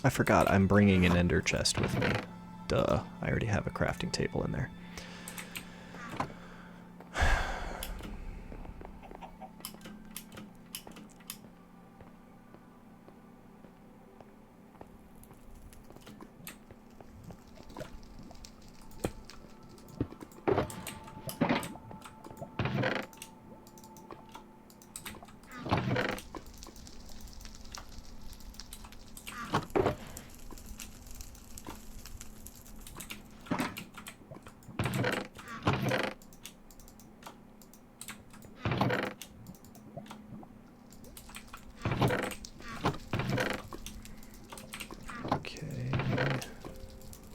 I forgot, I'm bringing an ender chest with me. Duh, I already have a crafting table in there.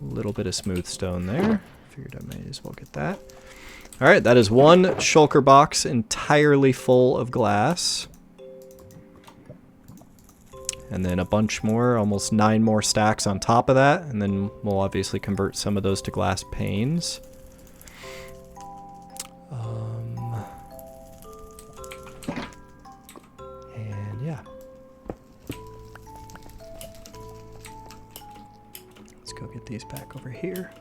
Little bit of smooth stone there. Figured I may as well get that. All right, that is one shulker box entirely full of glass. And then a bunch more, almost 9 more stacks on top of that. And then we'll obviously convert some of those to glass panes. these back over here.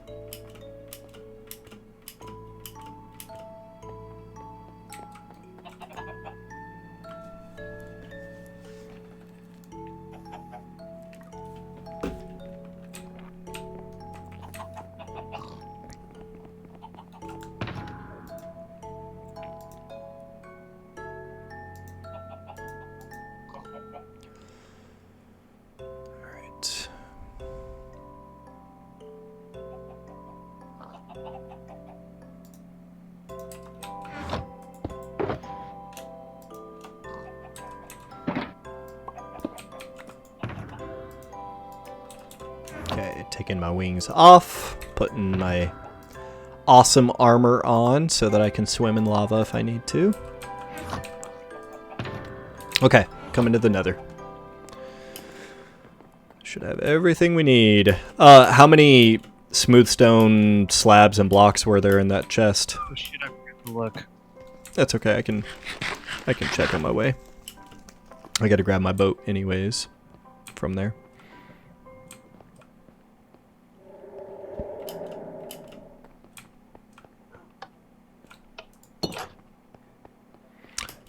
Okay, taking my wings off, putting my awesome armor on so that I can swim in lava if I need to. Okay, coming to the nether. Should have everything we need. How many smooth stone slabs and blocks were there in that chest? Oh shit, I forgot to look. That's okay, I can check on my way. I gotta grab my boat anyways from there.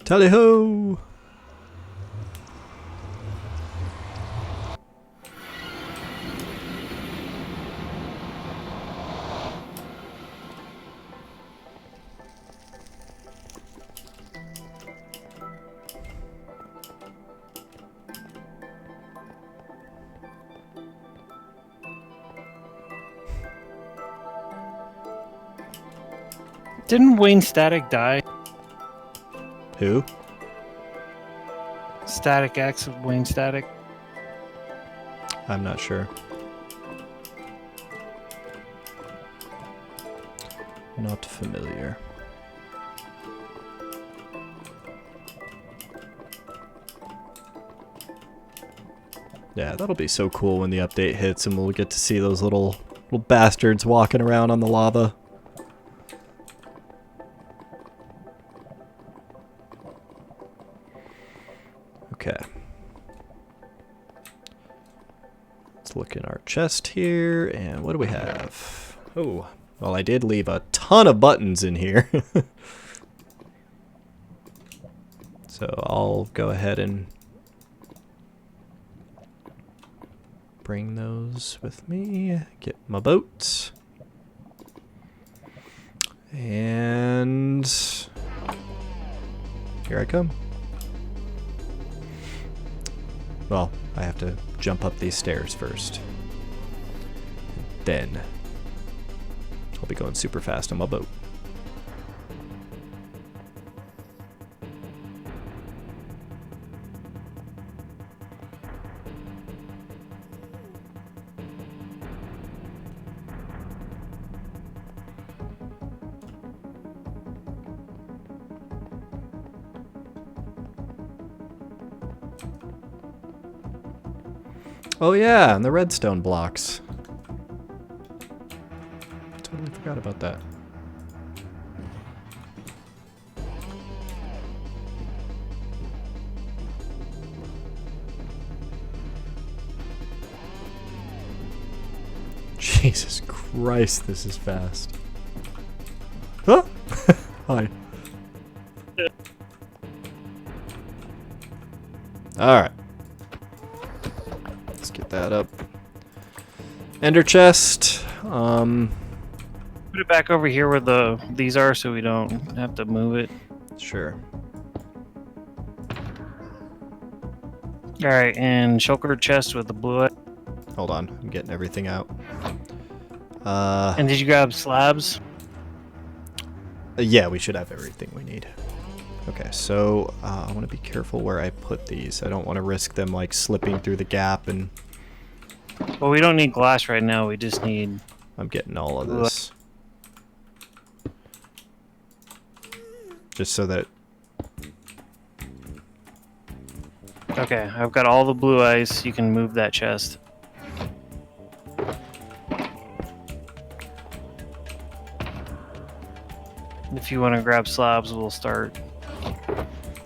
Tally ho! Didn't Wayne Static die? Who? Static X of Wayne Static. I'm not sure. Not familiar. Yeah, that'll be so cool when the update hits and we'll get to see those little bastards walking around on the lava. Okay. Let's look in our chest here, and what do we have? Oh, well, I did leave a ton of buttons in here. So I'll go ahead and bring those with me. Get my boat. And here I come. Well, I have to jump up these stairs first. Then I'll be going super fast on my boat. Oh yeah, and the redstone blocks. Totally forgot about that. Jesus Christ, this is fast. Huh? Hi. Alright. Let's get that up. Ender chest. Put it back over here where these are so we don't have to move it. Sure. Alright, and shulker chest with the blue eye. Hold on, I'm getting everything out. And did you grab slabs? Yeah, we should have everything we need. Okay, so I want to be careful where I put these. I don't want to risk them like slipping through the gap and... Well, we don't need glass right now, we just need... I'm getting all of this. Just so that... Okay, I've got all the blue ice. You can move that chest. If you want to grab slabs, we'll start.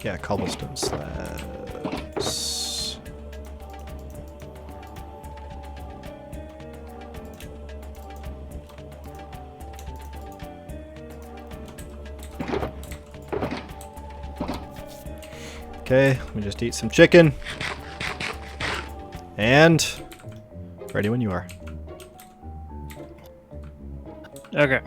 Yeah, cobblestone slabs. Okay, let me just eat some chicken. And ready when you are. Okay.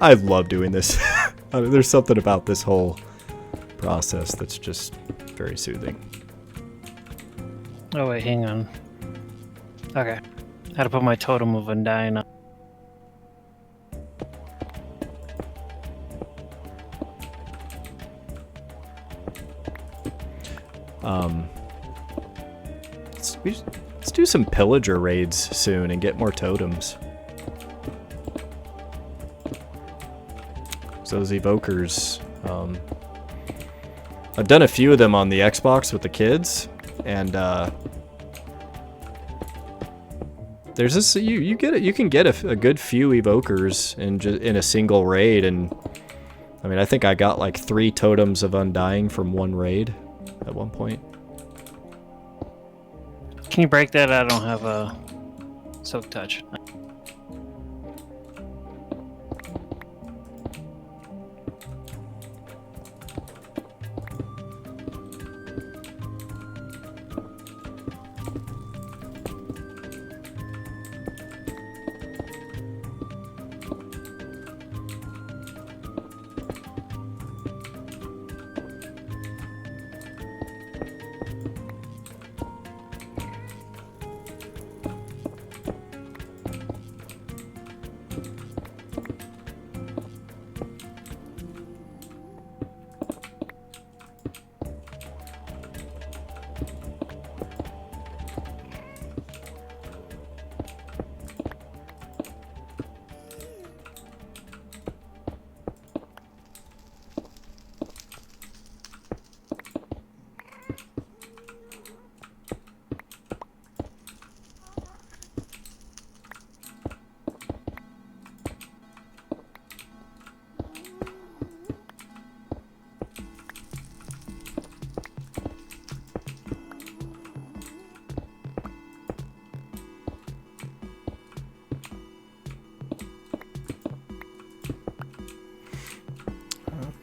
I love doing this. There's something about this whole process that's just very soothing. Oh wait, hang on. Okay. How to put my totem of undying on. Let's do some pillager raids soon and get more totems. Those evokers, I've done a few of them on the Xbox with the kids, and there's this you get it. You can get a good few evokers in a single raid, and I mean I think I got like 3 totems of undying from one raid at one point. Can you break that? I don't have a soak touch.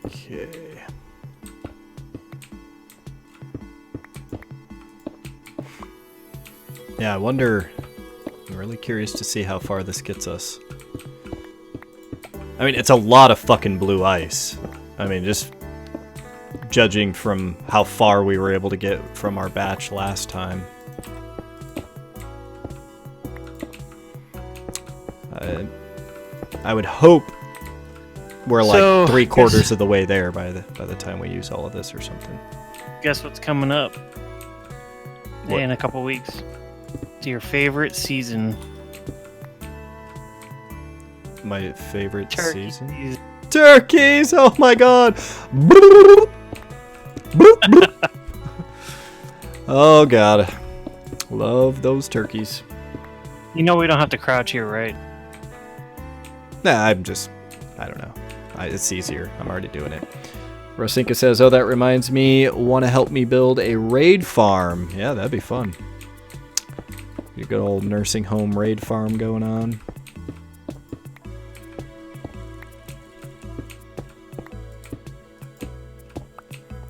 Okay. Yeah, I wonder. I'm really curious to see how far this gets us. I mean, it's a lot of fucking blue ice. I mean, just judging from how far we were able to get from our batch last time. I would hope we're like So, 3/4 of the way there by the time we use all of this or something. Guess what's coming up What? in a couple weeks? To your favorite season, My favorite turkey season? season. Turkeys! Oh my god! Oh god. Love those turkeys. You know we don't have to crouch here, right? Nah, I don't know. It's easier. I'm already doing it. Rosinka says, oh, that reminds me, want to help me build a raid farm. Yeah, that'd be fun. You good old nursing home raid farm going on.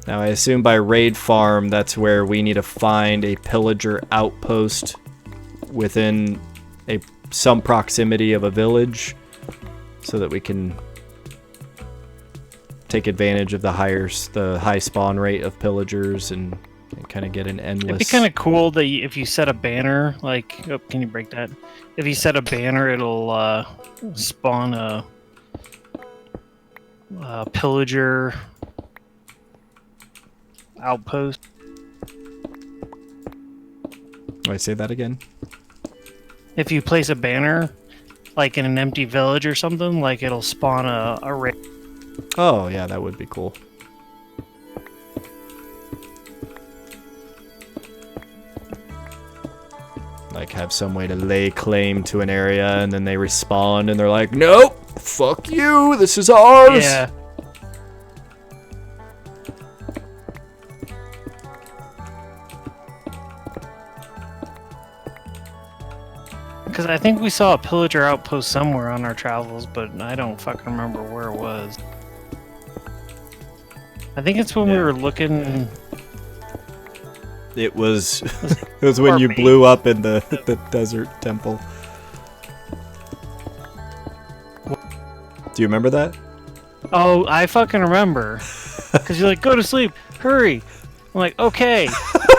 Now, I assume by raid farm, that's where we need to find a pillager outpost within some proximity of a village so that we can take advantage of the high spawn rate of pillagers and kind of get an endless... It'd be kind of cool that if you set a banner, like... Oh, can you break that? If you set a banner, it'll spawn a pillager outpost. Do I say that again? If you place a banner, like in an empty village or something, like it'll spawn a raid Oh, yeah, that would be cool. Like, have some way to lay claim to an area, and then they respawn, and they're like, nope, fuck you, this is ours. Yeah. Because I think we saw a pillager outpost somewhere on our travels, but I don't fucking remember where it was. I think it's when we were looking. It was it was when you blew up in the desert temple. Do you remember that? Oh, I fucking remember. Because you're like, go to sleep, hurry. I'm like, okay.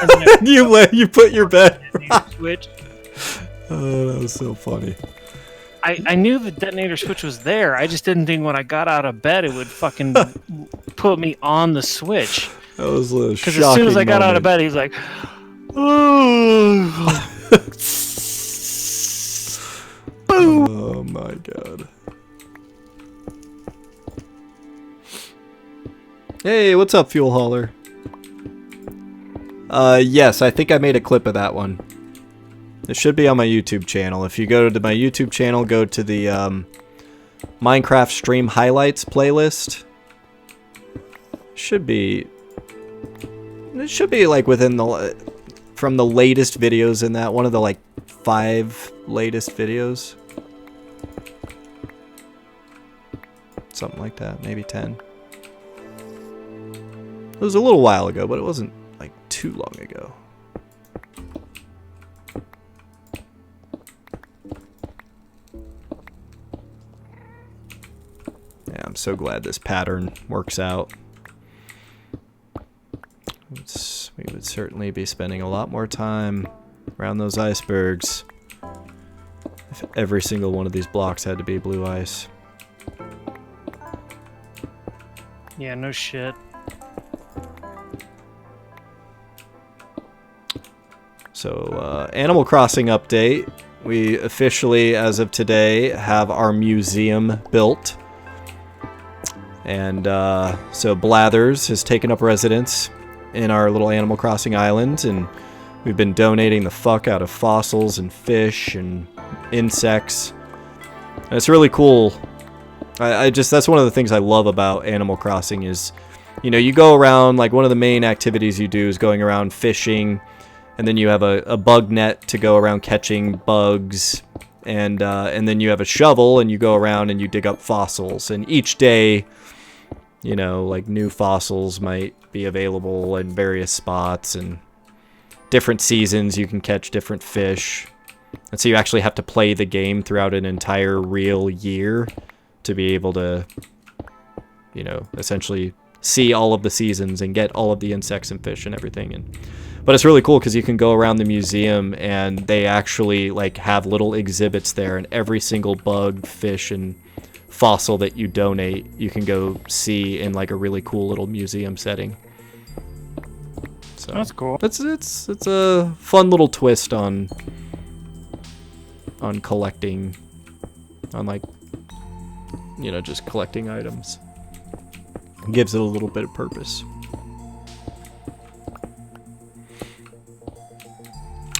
And then you put your bed. switch. Oh, that was so funny. I knew the detonator switch was there. I just didn't think when I got out of bed it would fucking put me on the switch. That was a shocking Because as soon as I got out of bed, he's like, oh. Oh my god. Hey, what's up, Fuel Hauler? Yes, I think I made a clip of that one. It should be on my YouTube channel. If you go to my YouTube channel, go to the Minecraft Stream Highlights playlist. It should be like within from the latest videos in that, one of the like 5 latest videos. Something like that, maybe 10. It was a little while ago, but it wasn't like too long ago. Yeah, I'm so glad this pattern works out. We would certainly be spending a lot more time around those icebergs if every single one of these blocks had to be blue ice. Yeah, no shit. So, Animal Crossing update. We officially, as of today, have our museum built. And so Blathers has taken up residence in our little Animal Crossing island, and we've been donating the fuck out of fossils and fish and insects. And it's really cool. That's one of the things I love about Animal Crossing is, you know, you go around, like one of the main activities you do is going around fishing, and then you have a bug net to go around catching bugs, and then you have a shovel and you go around and you dig up fossils, and each day, you know, like new fossils might be available in various spots, and different seasons you can catch different fish. And so you actually have to play the game throughout an entire real year to be able to, you know, essentially see all of the seasons and get all of the insects and fish and everything. But it's really cool because you can go around the museum and they actually like have little exhibits there, and every single bug, fish, and fossil that you donate, you can go see in like a really cool little museum setting. So That's cool. It's a fun little twist on collecting, on like, you know, just collecting items. It gives it a little bit of purpose.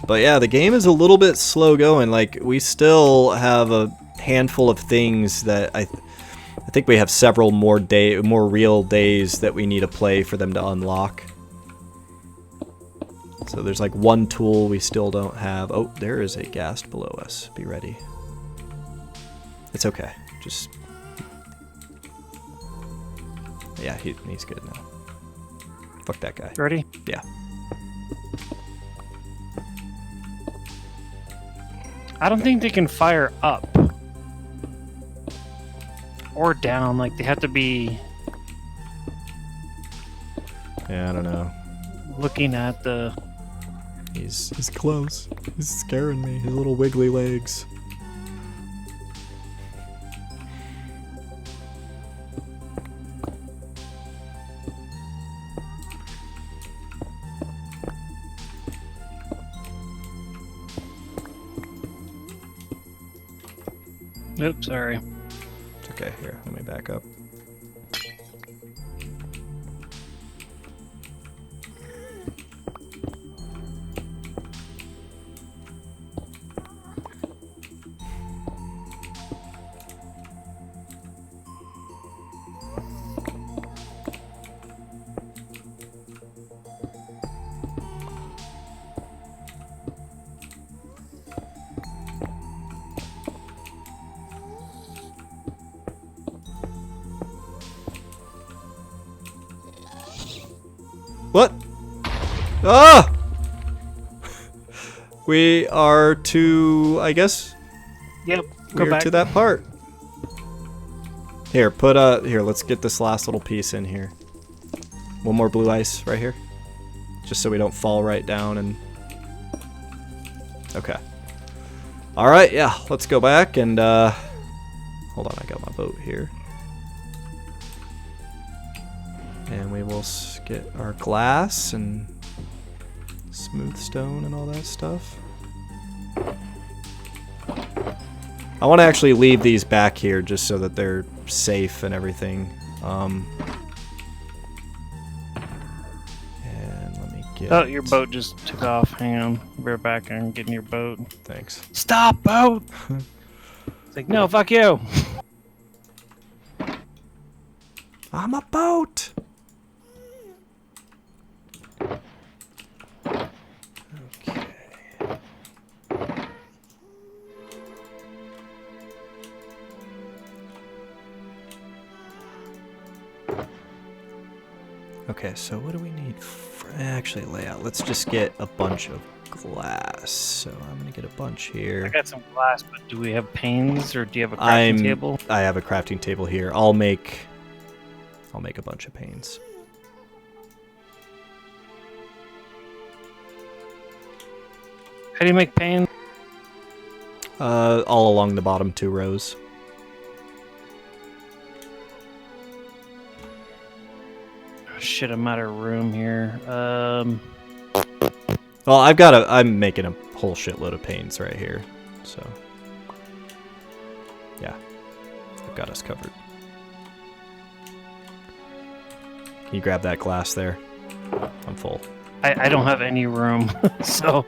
But yeah, the game is a little bit slow going. Like, we still have a handful of things that I think we have several more real days that we need to play for them to unlock. So there's like one tool we still don't have. Oh, there is a ghast below us. Be ready. It's okay. Just... yeah, he's good now. Fuck that guy. Ready? Yeah. I don't think they can fire up or down. Like, they have to be Yeah, I don't know. looking at the... He's close. He's scaring me. His little wiggly legs. Oops, sorry. It's okay. Here, let me back up. Ah! We are to, I guess, Yep. Go we're back to that part. Here, here, let's get this last little piece in here. One more blue ice right here. Just so we don't fall right down and... Okay. Alright, yeah, let's go back and, hold on, I got my boat here. And we will get our glass and smooth stone and all that stuff. I want to actually leave these back here just so that they're safe and everything. And let me get... Oh, your boat just took off. Hang on. We're back and getting your boat. Thanks. Stop, boat! It's like, no, fuck you! I'm a boat! Okay. Okay, so what do we need for actually layout? Let's just get a bunch of glass. So I'm gonna get a bunch I here. got some glass, but do we have panes or do you have a crafting table? I have a crafting table here. I'll make a bunch of panes. How do you make panes? All along the bottom 2 rows. Oh, shit, I'm out of room here. Well, I'm making a whole shitload of panes right here. So, yeah. I've got us covered. Can you grab that glass there? I'm full. I don't have any room, so...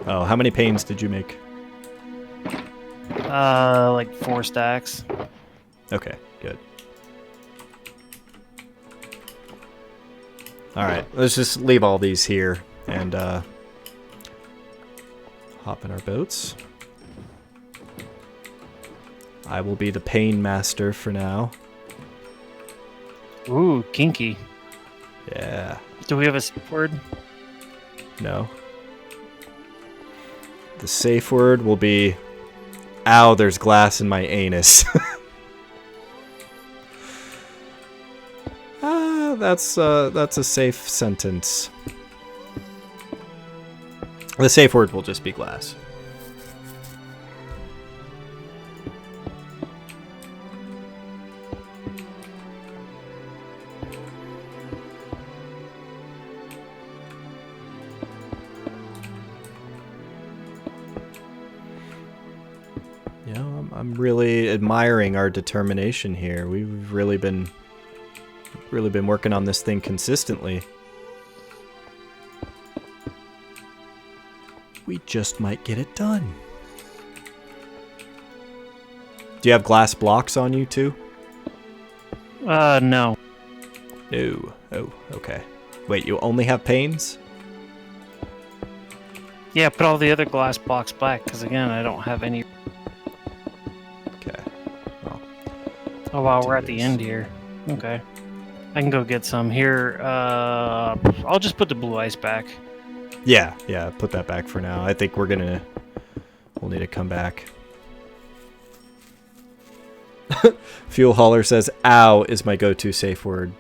Oh, how many panes did you make? Like 4 stacks. Okay, good. Alright, let's just leave all these here and hop in our boats. I will be the pane master for now. Ooh, kinky. Yeah. Do we have a safe word? No. The safe word will be, ow, there's glass in my anus. That's a safe sentence. The safe word will just be glass. You know, I'm really admiring our determination here. We've really been working on this thing consistently. We just might get it done. Do you have glass blocks on you too? No. No. Oh, okay. Wait, you only have panes? Yeah, put all the other glass blocks back, because again, I don't have any... Okay. Well, Oh wow, we're do at the this. end here. Okay. I can go get some. Here, I'll just put the blue ice back. Yeah, put that back for now. I think we'll need to come back. Fuel Hauler says, ow is my go-to safe word.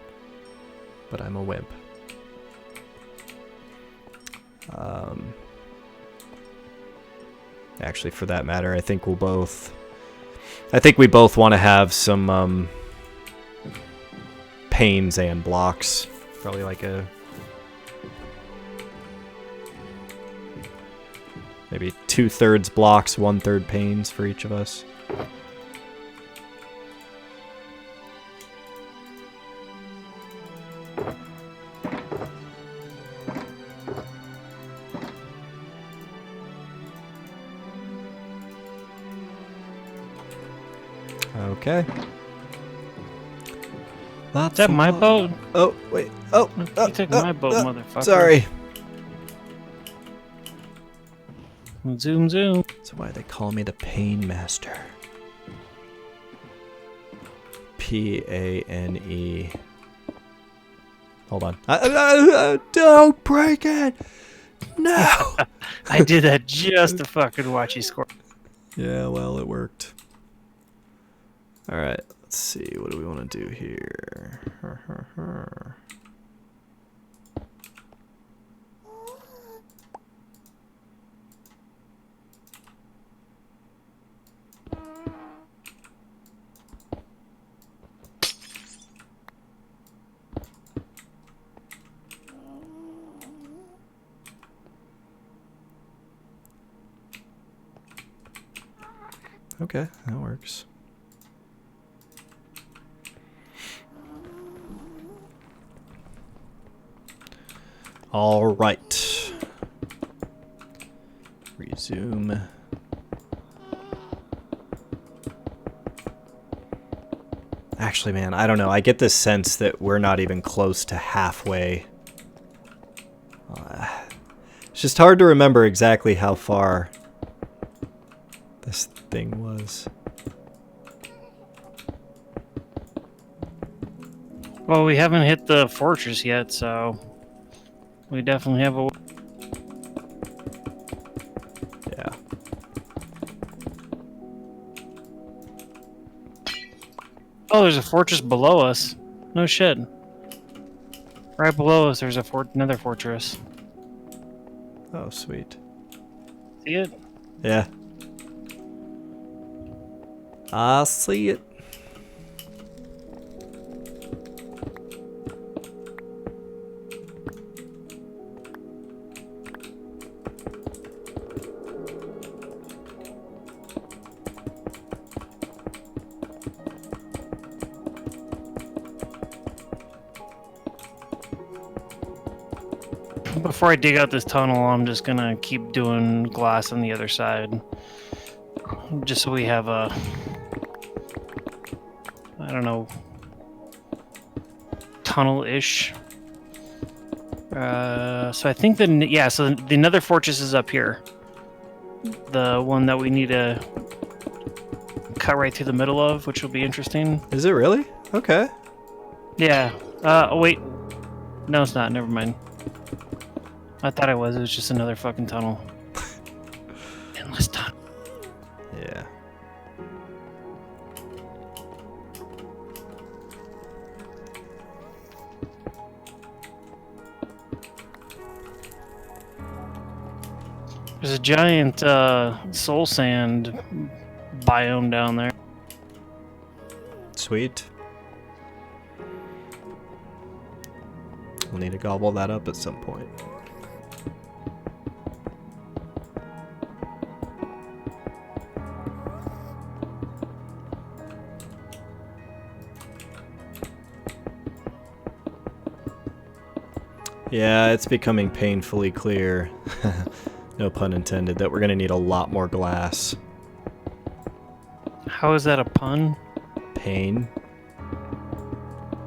But I'm a wimp. Actually, for that matter, I think we both want to have some panes and blocks. Probably like maybe 2/3 blocks, 1/3 panes for each of us. Okay. Is that my boat? Oh, wait. Oh, You took my boat, motherfucker. sorry. Zoom, zoom. That's why they call me the Pain Master. Pane. Hold on. Don't break it! No! I did that just to fucking watch you score. Yeah, well, it worked. Alright, let's see. What do we want to do here? Okay, that works. All right. Resume. Actually, man, I don't know. I get this sense that we're not even close to halfway. It's just hard to remember exactly how far this thing was. Well, we haven't hit the fortress yet, so we definitely have a... Yeah. Oh, there's a fortress below us. No shit. Right below us, there's a another fortress. Oh, sweet. See it? Yeah. I see it. Before I dig out this tunnel, I'm just gonna keep doing glass on the other side. Just so we have a... I don't know... tunnel-ish. So I think yeah, so the nether fortress is up here. The one that we need to cut right through the middle of, which will be interesting. Is it really? Okay. Yeah. Oh wait. No, it's not. Never mind. I thought it was. It was just another fucking tunnel. Endless tunnel. Yeah. There's a giant soul sand biome down there. Sweet. We'll need to gobble that up at some point. Yeah, it's becoming painfully clear, no pun intended, that we're going to need a lot more glass. How is that a pun? Pain.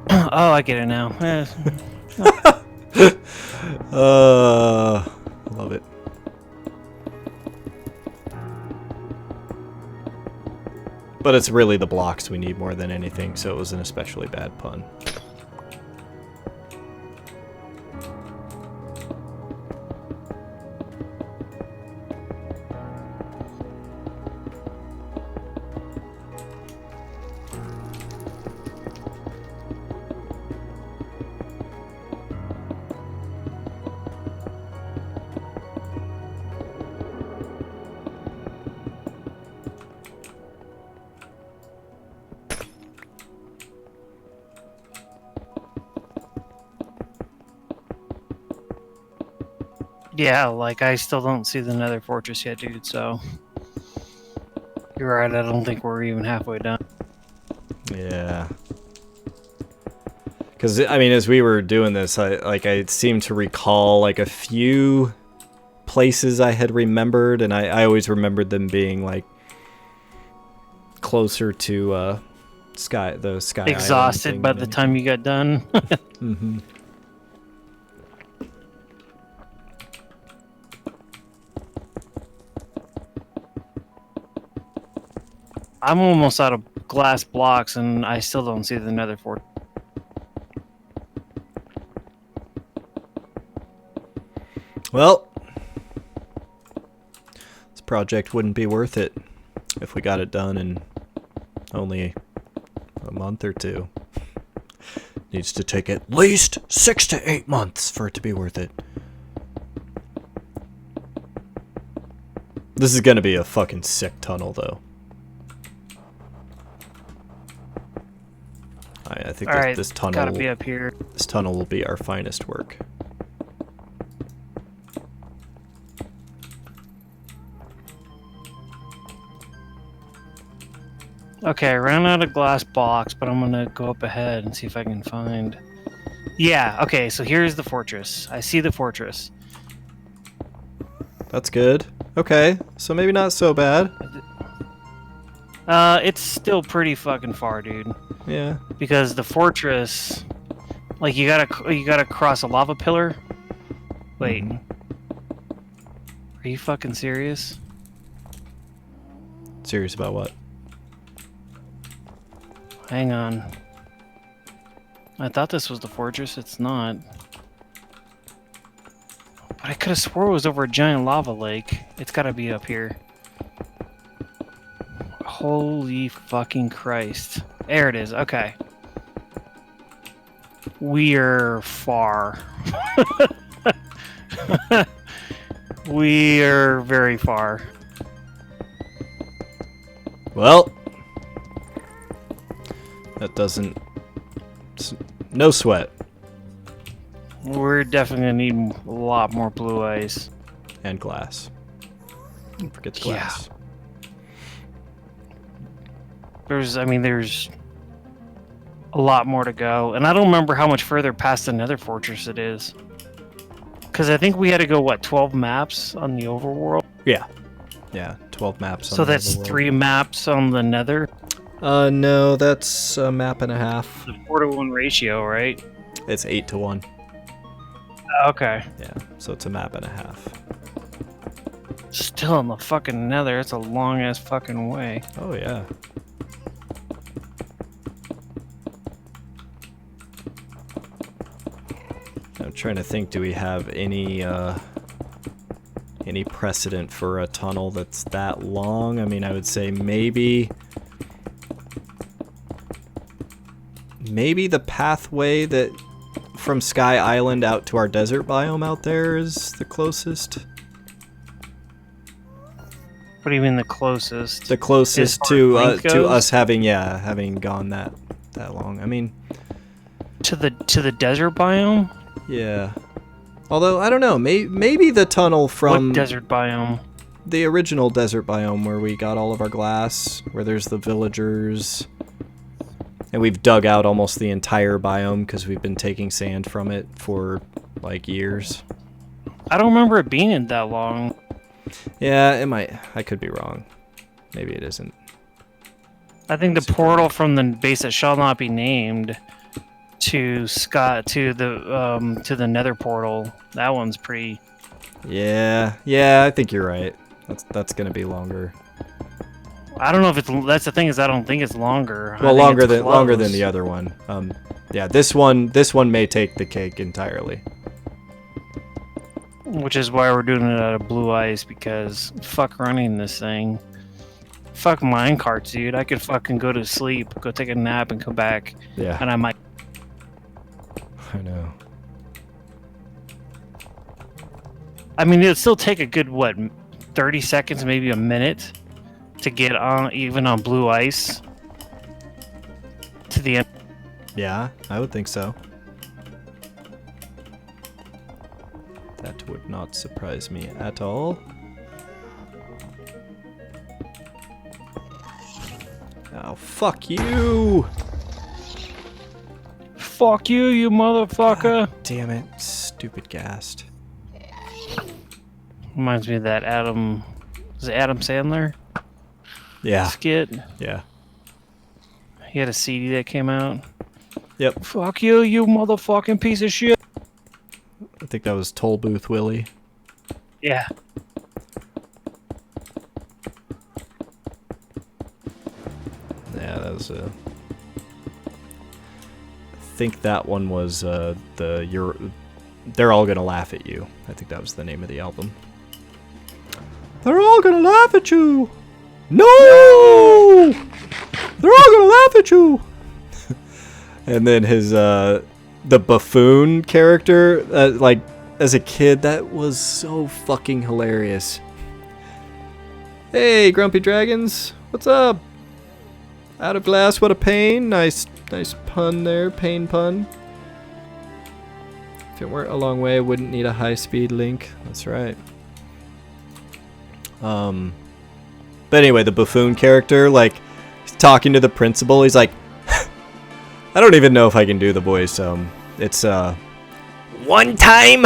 Oh, I get it now. Love it. But it's really the blocks we need more than anything, so it was an especially bad pun. Yeah, like I still don't see the nether fortress yet, dude, so... You're right, I don't think we're even halfway done. Yeah. Because, I mean, as we were doing this, I seemed to recall, like, a few places I had remembered, and I always remembered them being, like, closer to, the Sky Exhausted Island by thing the than time you got done. Mm-hmm. I'm almost out of glass blocks, and I still don't see the nether fortress. Well, this project wouldn't be worth it if we got it done in only a month or two. Needs to take at least 6 to 8 months for it to be worth it. This is gonna be a fucking sick tunnel, though. I think Alright, this tunnel gotta be up here. This tunnel will be our finest work. Okay, I ran out of glass box, but I'm gonna go up ahead and see if I can find... Yeah, okay, so here's the fortress. I see the fortress. That's good. Okay, so maybe not so bad. It's still pretty fucking far, dude. Yeah. Because the fortress... Like, you gotta cross a lava pillar? Wait. Mhm. Are you fucking serious? Serious about what? Hang on. I thought this was the fortress. It's not. But I could have swore it was over a giant lava lake. It's gotta be up here. Holy fucking Christ. There it is. Okay. We're far. We're very far. Well, that doesn't... No sweat. We're definitely gonna need a lot more blue ice. And glass. Don't forget the Yeah. glass. There's a lot more to go. And I don't remember how much further past the Nether Fortress it is. Because I think we had to go, what, 12 maps on the overworld? Yeah. Yeah, 12 maps on So the that's overworld. 3 maps on the Nether? No, that's a map and a half. The 4-to-1 ratio, right? It's 8 to 1. Okay. Yeah, so it's a map and a half. Still in the fucking Nether. It's a long-ass fucking way. Oh, yeah. I'm trying to think, do we have any precedent for a tunnel that's that long? I mean, I would say maybe the pathway that from Sky Island out to our desert biome out there is the closest. What do you mean the closest? The closest As far to as length to goes? us having gone that long. I mean, To the desert biome? yeah. Although I don't know, maybe the tunnel from What desert biome? the original desert biome where we got all of our glass, where there's the villagers, and we've dug out almost the entire biome because we've been taking sand from it for like years. I don't remember it being in that long. Yeah, it might. I could be wrong. Maybe it isn't. I think the Super portal from the base that shall not be named to the Nether portal. That one's pretty. Yeah, I think you're right. That's gonna be longer. I don't know if it's. That's the thing is I don't think it's longer. I Well, think longer it's than close. the other one. Yeah, this one may take the cake entirely. Which is why we're doing it out of blue ice because fuck running this thing. Fuck minecarts, dude. I could fucking go to sleep, go take a nap, and come back, Yeah, and I might. I know. I mean, it'd still take a good 30 seconds, maybe a minute, to get on even on blue ice to the end. Yeah, I would think so. That would not surprise me at all. Oh, fuck you! Fuck you, you motherfucker! Damn it, stupid ghast. Reminds me of that Adam. Was it Adam Sandler Yeah, skit? yeah. He had a CD that came out. Yep, Fuck you, you motherfucking piece of shit. I think that was Toll Booth Willie. Yeah. Yeah, that was I think that one was They're All Gonna Laugh at You. I think that was the name of the album. They're all gonna laugh at you. No! They're all gonna laugh at you. And then his the buffoon character, like as a kid, that was so fucking hilarious. Hey, Grumpy Dragons, what's up? Out of glass, what a pain. Nice pun there, pain pun. If it weren't a long way, I wouldn't need a high-speed link. That's right. But anyway, the buffoon character, like, he's talking to the principal. He's like, I don't even know if I can do the voice. It's one time,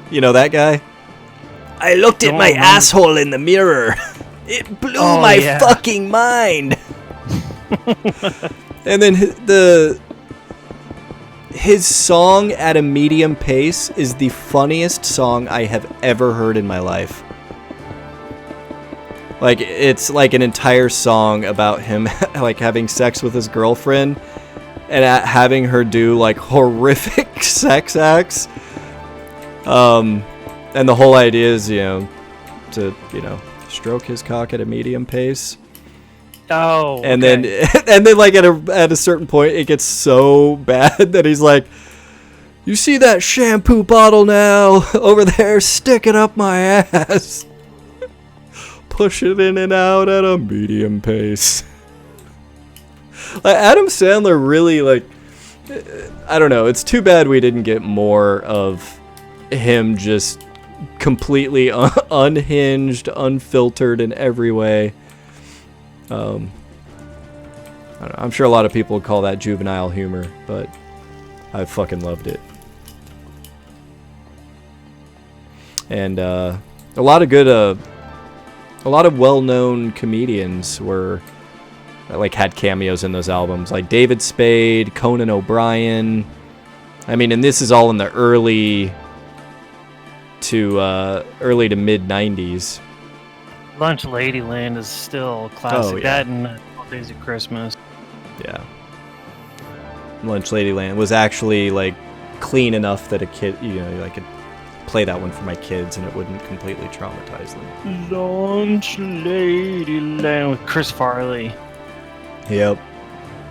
you know that guy. I looked at my asshole in the mirror. It blew my fucking mind. And then his song at a medium pace is the funniest song I have ever heard in my life. Like, it's like an entire song about him like having sex with his girlfriend and having her do like horrific sex acts. And the whole idea is, to stroke his cock at a medium pace. Oh. And then like at a certain point it gets so bad that he's like, you see that shampoo bottle now over there? Stick it up my ass. Push it in and out at a medium pace. Like, Adam Sandler really, like, I don't know. It's too bad we didn't get more of him just completely unhinged, unfiltered in every way. I don't know, I'm sure a lot of people would call that juvenile humor, but I fucking loved it. And a lot of well-known comedians were like had cameos in those albums, like David Spade, Conan O'Brien. I mean, and this is all in the early to mid 90s. Lunch Ladyland is still a classic. Oh, yeah. That and 12 Days of Christmas. Yeah. Lunch Ladyland was actually like clean enough that a kid, I could play that one for my kids and it wouldn't completely traumatize them. Lunch Ladyland with Chris Farley. Yep.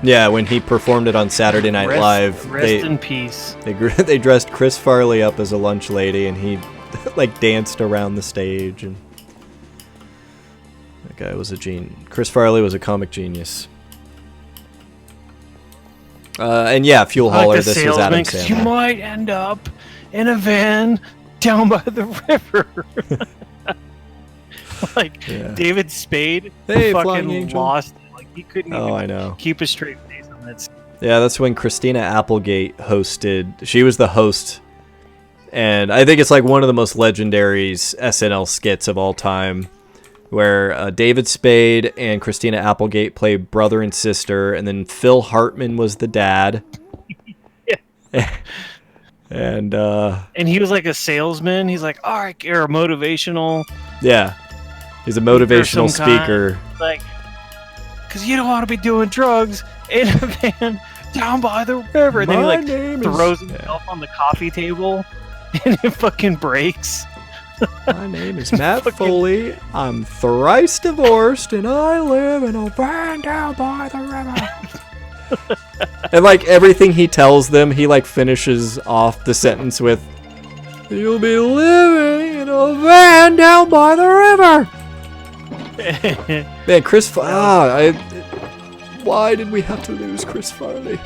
Yeah, when he performed it on Saturday Night Live, rest in peace. They dressed Chris Farley up as a lunch lady, and he like danced around the stage. And that guy was a genius. Chris Farley was a comic genius. And yeah, Fuel Hauler. Like this was Adam Sandler. You might end up in a van down by the river. Like David Spade, fucking lost. Like he couldn't even keep a straight face on that. Yeah, that's when Christina Applegate hosted. She was the host, and I think it's like one of the most legendary SNL skits of all time, where David Spade and Christina Applegate play brother and sister, and then Phil Hartman was the dad. Yeah. And he was like a salesman. He's like, all right, you're a motivational. Yeah, he's a motivational speaker. Like, because you don't want to be doing drugs in a van down by the river. And then he like throws himself on the coffee table, and it fucking breaks. My name is Matt Foley. I'm thrice divorced, and I live in a van down by the river. And like everything he tells them, he like finishes off the sentence with, "You'll be living in a van down by the river." Man, Chris why did we have to lose Chris Farley?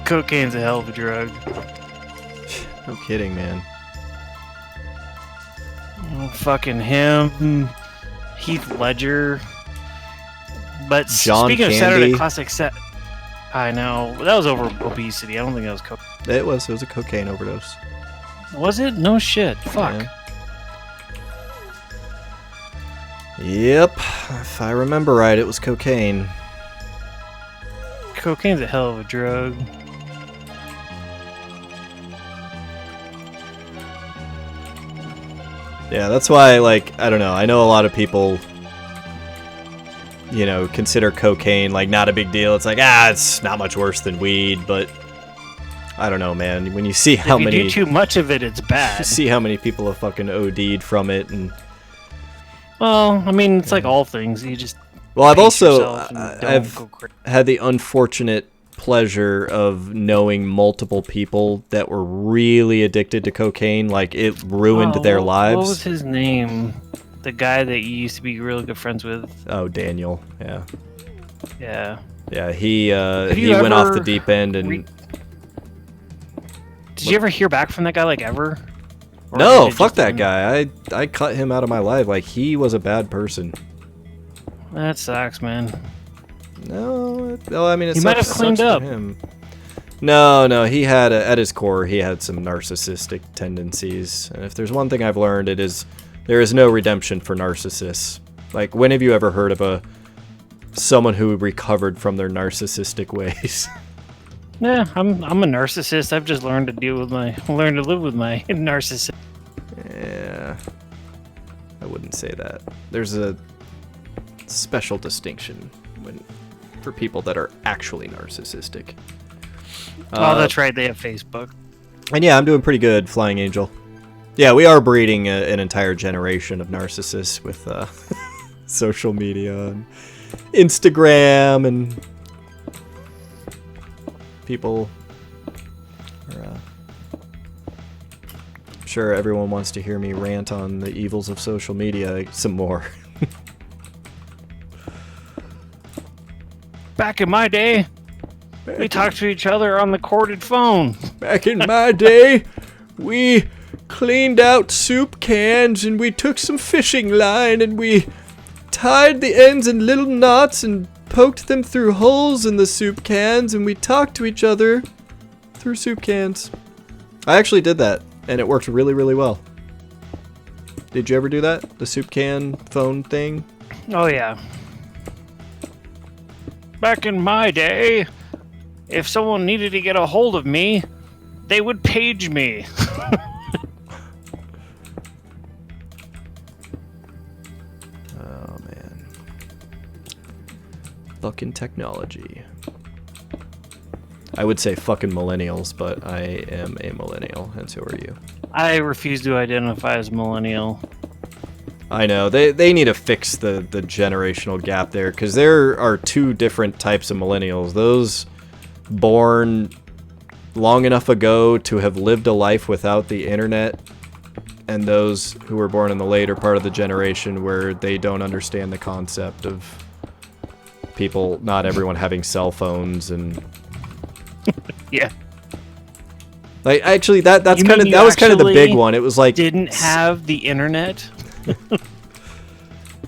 Cocaine's a hell of a drug. No kidding, man. Oh, fucking him, Heath Ledger. But John speaking Candy. of Saturday Classic Set, I know that was over obesity. I don't think that was cocaine. It was a cocaine overdose. Was it? No shit. Fuck. Yeah. Yep, if I remember right, it was cocaine. Cocaine's a hell of a drug. Yeah, that's why, like, I don't know. I know a lot of people, consider cocaine, like, not a big deal. It's like, it's not much worse than weed, but I don't know, man. When you see If how you many do too much of it, it's bad. see how many people have fucking OD'd from it, and Well, I mean, it's like all things. You just well, I've pace also yourself and don't I've go crazy. had the unfortunate pleasure of knowing multiple people that were really addicted to cocaine. Like it ruined their lives. What was his name? The guy that you used to be really good friends with. Oh, Daniel. Yeah. Yeah. Yeah, he you went off the ever deep end and Did you ever hear back from that guy, like, ever? Or no, did it fuck just that end? guy. I cut him out of my life. Like he was a bad person. That sucks, man. No, I mean it He might have sucks cleaned for up. him. No, he had at his core he had some narcissistic tendencies. And if there's one thing I've learned, it is there is no redemption for narcissists. Like when have you ever heard of someone who recovered from their narcissistic ways? Yeah, I'm a narcissist. I've just learned to learn to live with my narcissist. Yeah, I wouldn't say that. There's a special distinction for people that are actually narcissistic. Oh, that's right. They have Facebook. And yeah, I'm doing pretty good, Flying Angel. Yeah, we are breeding an entire generation of narcissists with social media and Instagram, and people are, I'm sure everyone wants to hear me rant on the evils of social media some more. Back in my day, we talked to each other on the corded phone. Back in my day, we cleaned out soup cans and we took some fishing line and we tied the ends in little knots and poked them through holes in the soup cans, and we talked to each other through soup cans. I actually did that, and it worked really, really well. Did you ever do that? The soup can phone thing? Oh, yeah. Back in my day, if someone needed to get a hold of me, they would page me. Oh, man. Fucking technology. I would say fucking millennials, but I am a millennial, and so are you. I refuse to identify as millennial. I know. They need to fix the generational gap there, because there are two different types of millennials. Those born long enough ago to have lived a life without the internet, and those who were born in the later part of the generation where they don't understand the concept of people, not everyone having cell phones and... Yeah. Like, actually, that was kind of the big one. It was like... Didn't have the internet?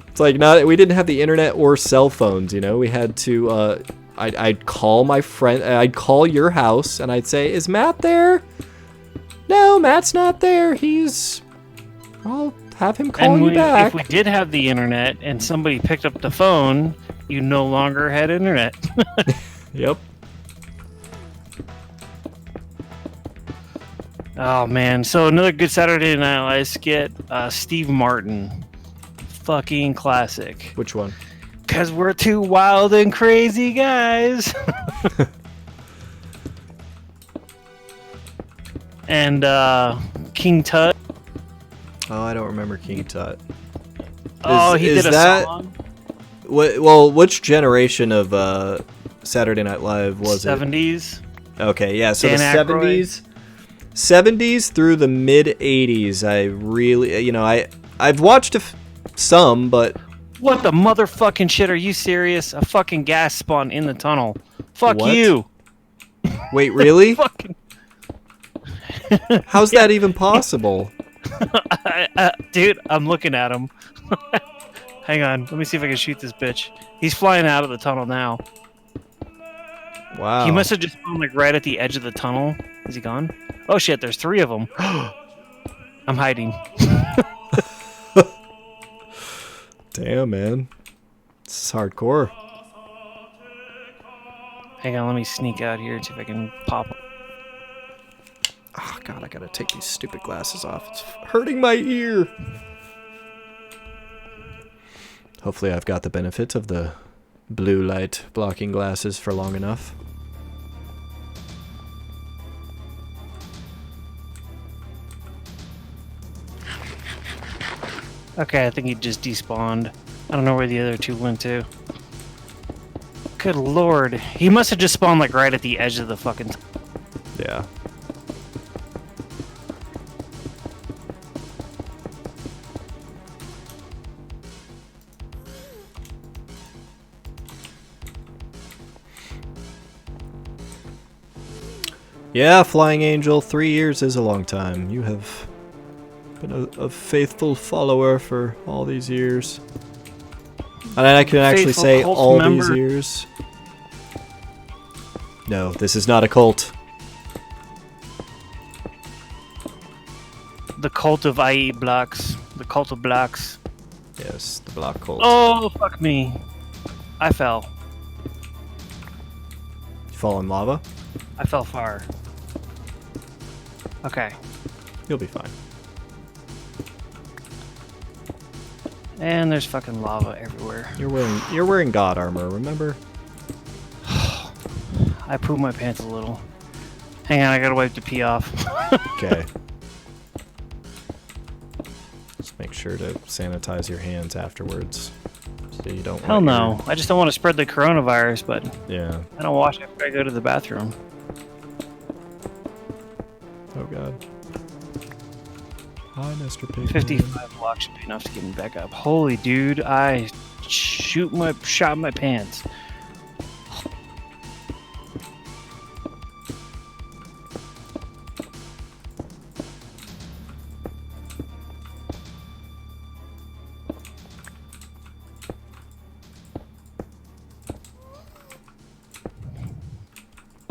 It's like we didn't have the internet or cell phones, you know. We had to I'd call my friend, I'd call your house and I'd say, "Is Matt there?" "No, Matt's not there. I'll have him call you back." If we did have the internet and somebody picked up the phone, you no longer had internet. Yep. Oh man, so another good Saturday Night Live skit, Steve Martin. Fucking classic. Which one? Cause we're two wild and crazy guys. And King Tut. Oh, I don't remember King Tut. Oh, he did a song. Well, which generation of Saturday Night Live was 70s. it? Okay, yeah, so Dan the Aykroyd. 70s through the mid 80s. I really, I've watched some, but What the motherfucking shit? Are you serious? A fucking gas spawn in the tunnel. Fuck What? you. wait, really? Fucking. How's that even possible? Dude, I'm looking at him. Hang on, let me see if I can shoot this bitch. He's flying out of the tunnel now. Wow. He must have just spawned like right at the edge of the tunnel. Is he gone? Oh shit, there's 3 of them. I'm hiding. Damn, man. This is hardcore. Hang on, let me sneak out here and see if I can pop. Oh, God, I gotta take these stupid glasses off. It's hurting my ear. Hopefully I've got the benefit of the blue light blocking glasses for long enough. Okay, I think he just despawned. I don't know where the other two went to. Good lord. He must have just spawned like right at the edge of the fucking... Yeah. Yeah, Flying Angel, 3 years is a long time. You have been a faithful follower for all these years. And I can actually Faithful say cult all member. these years. No, this is not a cult. The cult of IE blocks. The cult of blocks. Yes, the block cult. Oh, fuck me. I fell. You fall in lava? I fell far. Okay. You'll be fine. And there's fucking lava everywhere. You're wearing god armor, remember? I pooped my pants a little. Hang on, I gotta wipe the pee off. Okay. Just make sure to sanitize your hands afterwards, so you don't. Hell wet no. I just don't want to spread the coronavirus, but Yeah. I don't wash after I go to the bathroom. Oh god. Hi, Mr. Pig. 55 blocks should be enough to get me back up. Holy dude, I shot my pants.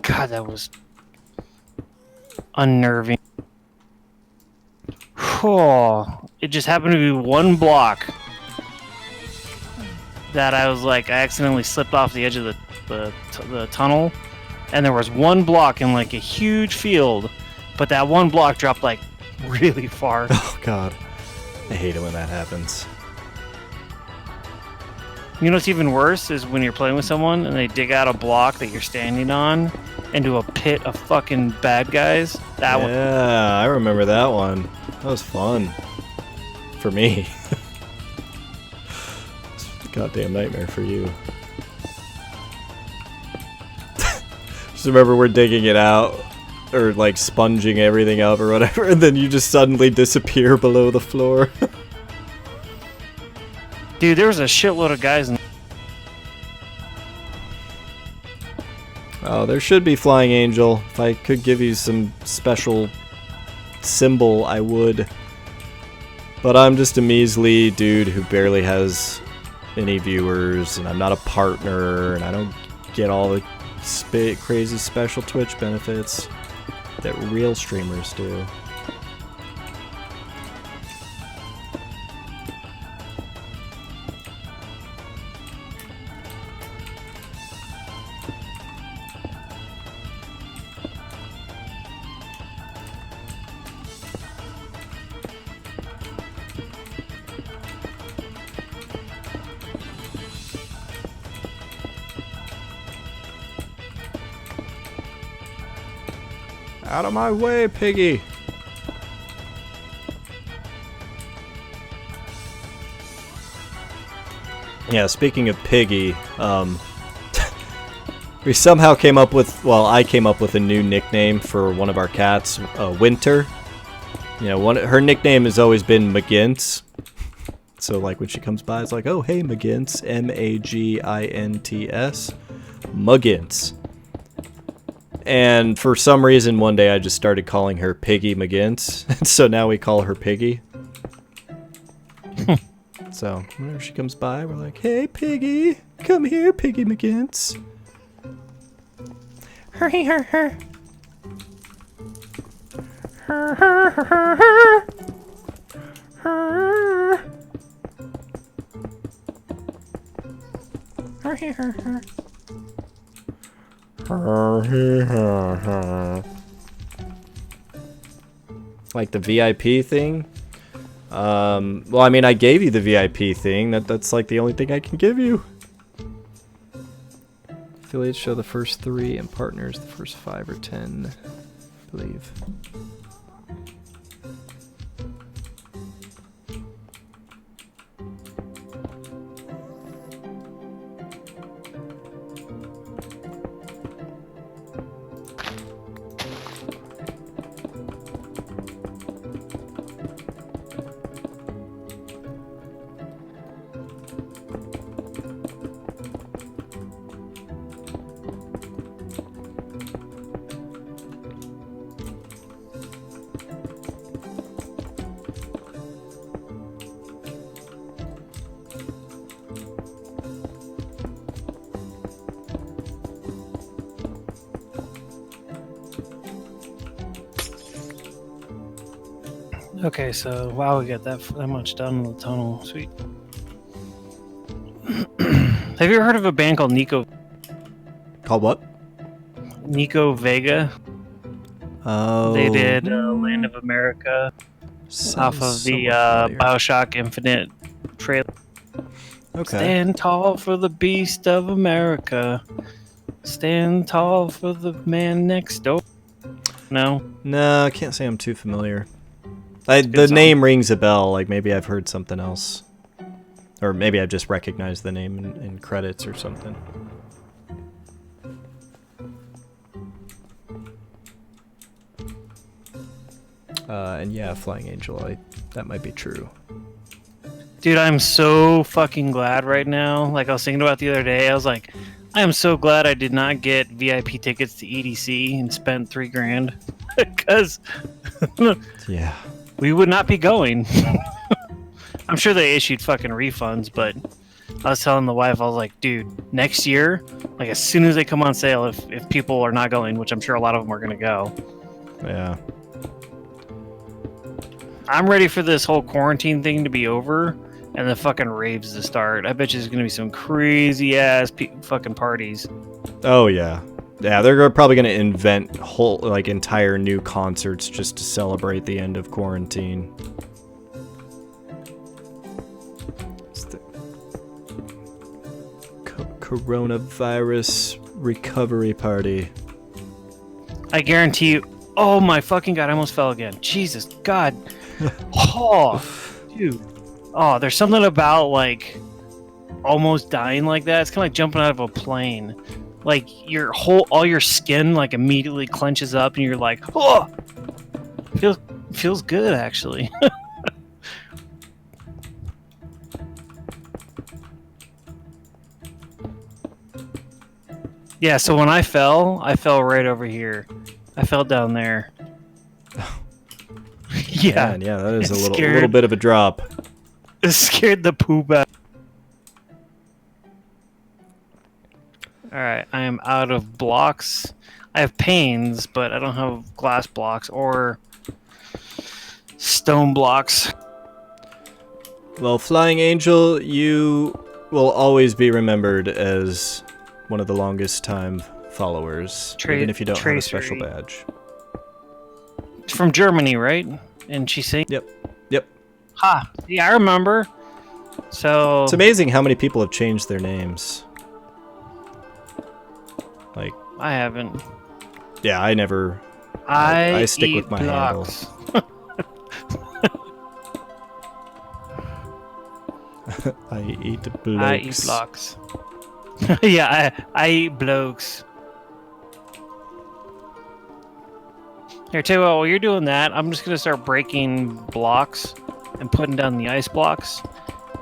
God, that was unnerving. Oh, it just happened to be one block that I was like, I accidentally slipped off the edge of the tunnel, and there was one block in like a huge field, but that one block dropped like really far. Oh god. I hate it when that happens. You know what's even worse is when you're playing with someone and they dig out a block that you're standing on into a pit of fucking bad guys. That one. Yeah, I remember that one. That was fun. For me. It's a goddamn nightmare for you. Just remember we're digging it out, or like sponging everything up or whatever, and then you just suddenly disappear below the floor. Dude, there was a shitload of guys in. Oh, there should be Flying Angel. If I could give you some special symbol, I would. But I'm just a measly dude who barely has any viewers, and I'm not a partner, and I don't get all the crazy special Twitch benefits that real streamers do. Out of my way, piggy! Yeah, speaking of piggy, we somehow came up with, well, I came up with a new nickname for one of our cats, Winter. You know, her nickname has always been McGints. So, like, when she comes by, it's like, oh, hey, McGints, M-A-G-I-N-T-S, McGints. And for some reason, one day I just started calling her Piggy McGints. And so now we call her Piggy. So whenever she comes by, we're like, hey, Piggy. Come here, Piggy McGints. Hurry, her, her. Her, her, her, her, her. Her. Hurry, her, her. Like the VIP thing? Well, I mean, I gave you the VIP thing. That's like the only thing I can give you. Affiliates show the first 3 and partners the first 5 or 10, I believe. Okay, so wow, we got that much done in the tunnel. Sweet. Have you ever heard of a band called Called what? Nico Vega? Oh. They did Land of America off of the Bioshock Infinite trailer. Okay. Stand tall for the beast of America. Stand tall for the man next door. No? No, I can't say I'm too familiar. a The good name rings a bell. Like maybe I've heard something else. Or maybe I've just recognized the name in credits or something. And yeah, Flying Angel, that might be true. Dude, I'm so fucking glad right now. Like I was thinking about the other day, I was like, I am so glad I did not get VIP tickets to EDC and spend $3,000 because Yeah. we would not be going. I'm sure they issued fucking refunds, but I was telling the wife, I was like, dude, next year, like as soon as they come on sale, if people are not going, which I'm sure a lot of them are gonna go, Yeah. I'm ready for this whole quarantine thing to be over and the fucking raves to start. I bet you there's gonna be some crazy ass fucking parties. Oh yeah. Yeah, they're probably going to invent whole entire new concerts just to celebrate the end of quarantine. It's the coronavirus recovery party. I guarantee you. Oh my fucking god! I almost fell again. Jesus God. Oh, dude. Oh, there's something about like almost dying like that. It's kind of like jumping out of a plane. Like all your skin like immediately clenches up, and you're like, oh, feels good actually. Yeah. So when I fell right over here. I fell down there. Yeah. Man, yeah, that is a little scared, bit of a drop. It scared the poop out. Alright, I am out of blocks. I have panes, but I don't have glass blocks or stone blocks. Well, Flying Angel, you will always be remembered as one of the longest time followers, even if you don't have a special badge. It's from Germany, right? And she sings? Yep. Ha! Yeah, I remember. So it's amazing how many people have changed their names. Like I haven't. Yeah, I never. I stick with my blocks. handle. I eat blokes. I eat blocks. Yeah, I eat blokes. Here, tell you what, while you're doing that, I'm just gonna start breaking blocks and putting down the ice blocks,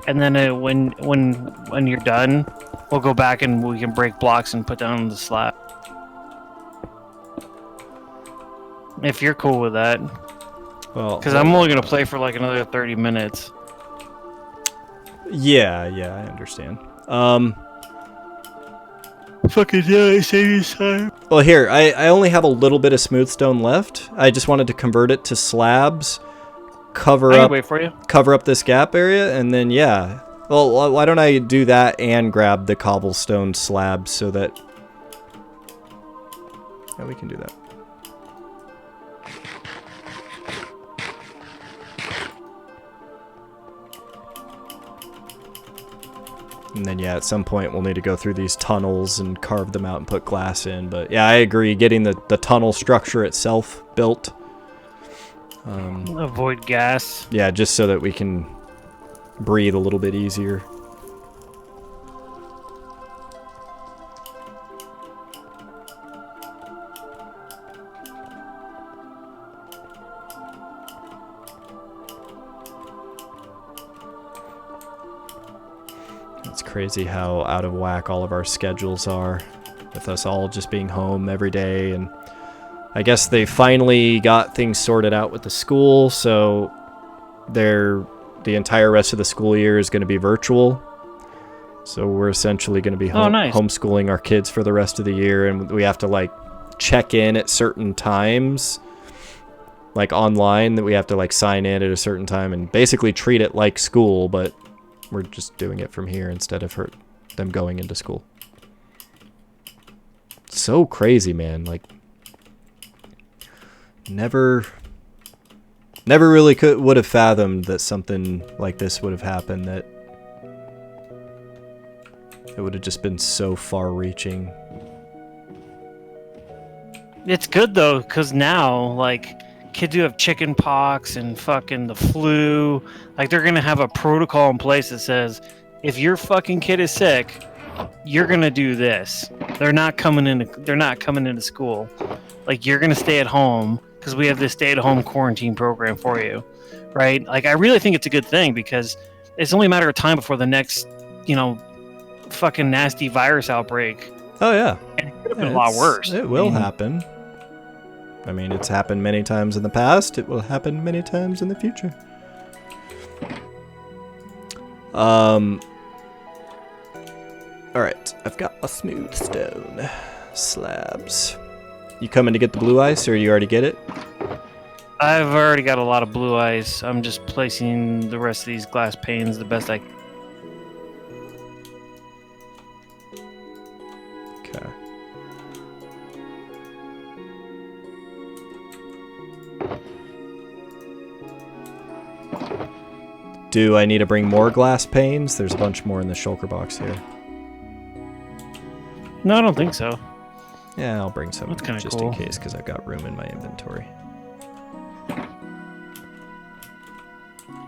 and then when you're done, we'll go back and we can break blocks and put down the slab. If you're cool with that. Well, because I'm only gonna play for like another 30 minutes. Yeah, I understand. Fucking yeah, I say this time. Well, here, I only have a little bit of smooth stone left. I just wanted to convert it to slabs, cover up this gap area, and then yeah. Well, why don't I do that and grab the cobblestone slabs so that yeah, we can do that. And then, yeah, at some point we'll need to go through these tunnels and carve them out and put glass in. But, yeah, I agree. Getting the tunnel structure itself built. Avoid gas. Yeah, just so that we can breathe a little bit easier. It's crazy how out of whack all of our schedules are, with us all just being home every day. And I guess they finally got things sorted out with the school, so the entire rest of the school year is going to be virtual. So we're essentially going to be homeschooling our kids for the rest of the year, and we have to like check in at certain times, like online that we have to like sign in at a certain time and basically treat it like school, but we're just doing it from here instead of them going into school. So crazy, man. Like never really would have fathomed that something like this would have happened, that it would have just been so far reaching. It's good though, because now, like, kids who have chicken pox and fucking the flu, like, they're gonna have a protocol in place that says, if your fucking kid is sick, you're gonna do this. They're not coming into school. Like, you're gonna stay at home because we have this stay-at-home quarantine program for you, right? Like, I really think it's a good thing because it's only a matter of time before the next, fucking nasty virus outbreak. Oh yeah, And it could have been a lot worse. It will happen. I mean, it's happened many times in the past. It will happen many times in the future. All right, I've got a smooth stone slabs. You coming to get the blue ice, or you already get it? I've already got a lot of blue ice. I'm just placing the rest of these glass panes the best I can. Okay. Do I need to bring more glass panes? There's a bunch more in the shulker box here. No, I don't think so. Yeah, I'll bring some That's kinda just cool. in case, because I've got room in my inventory.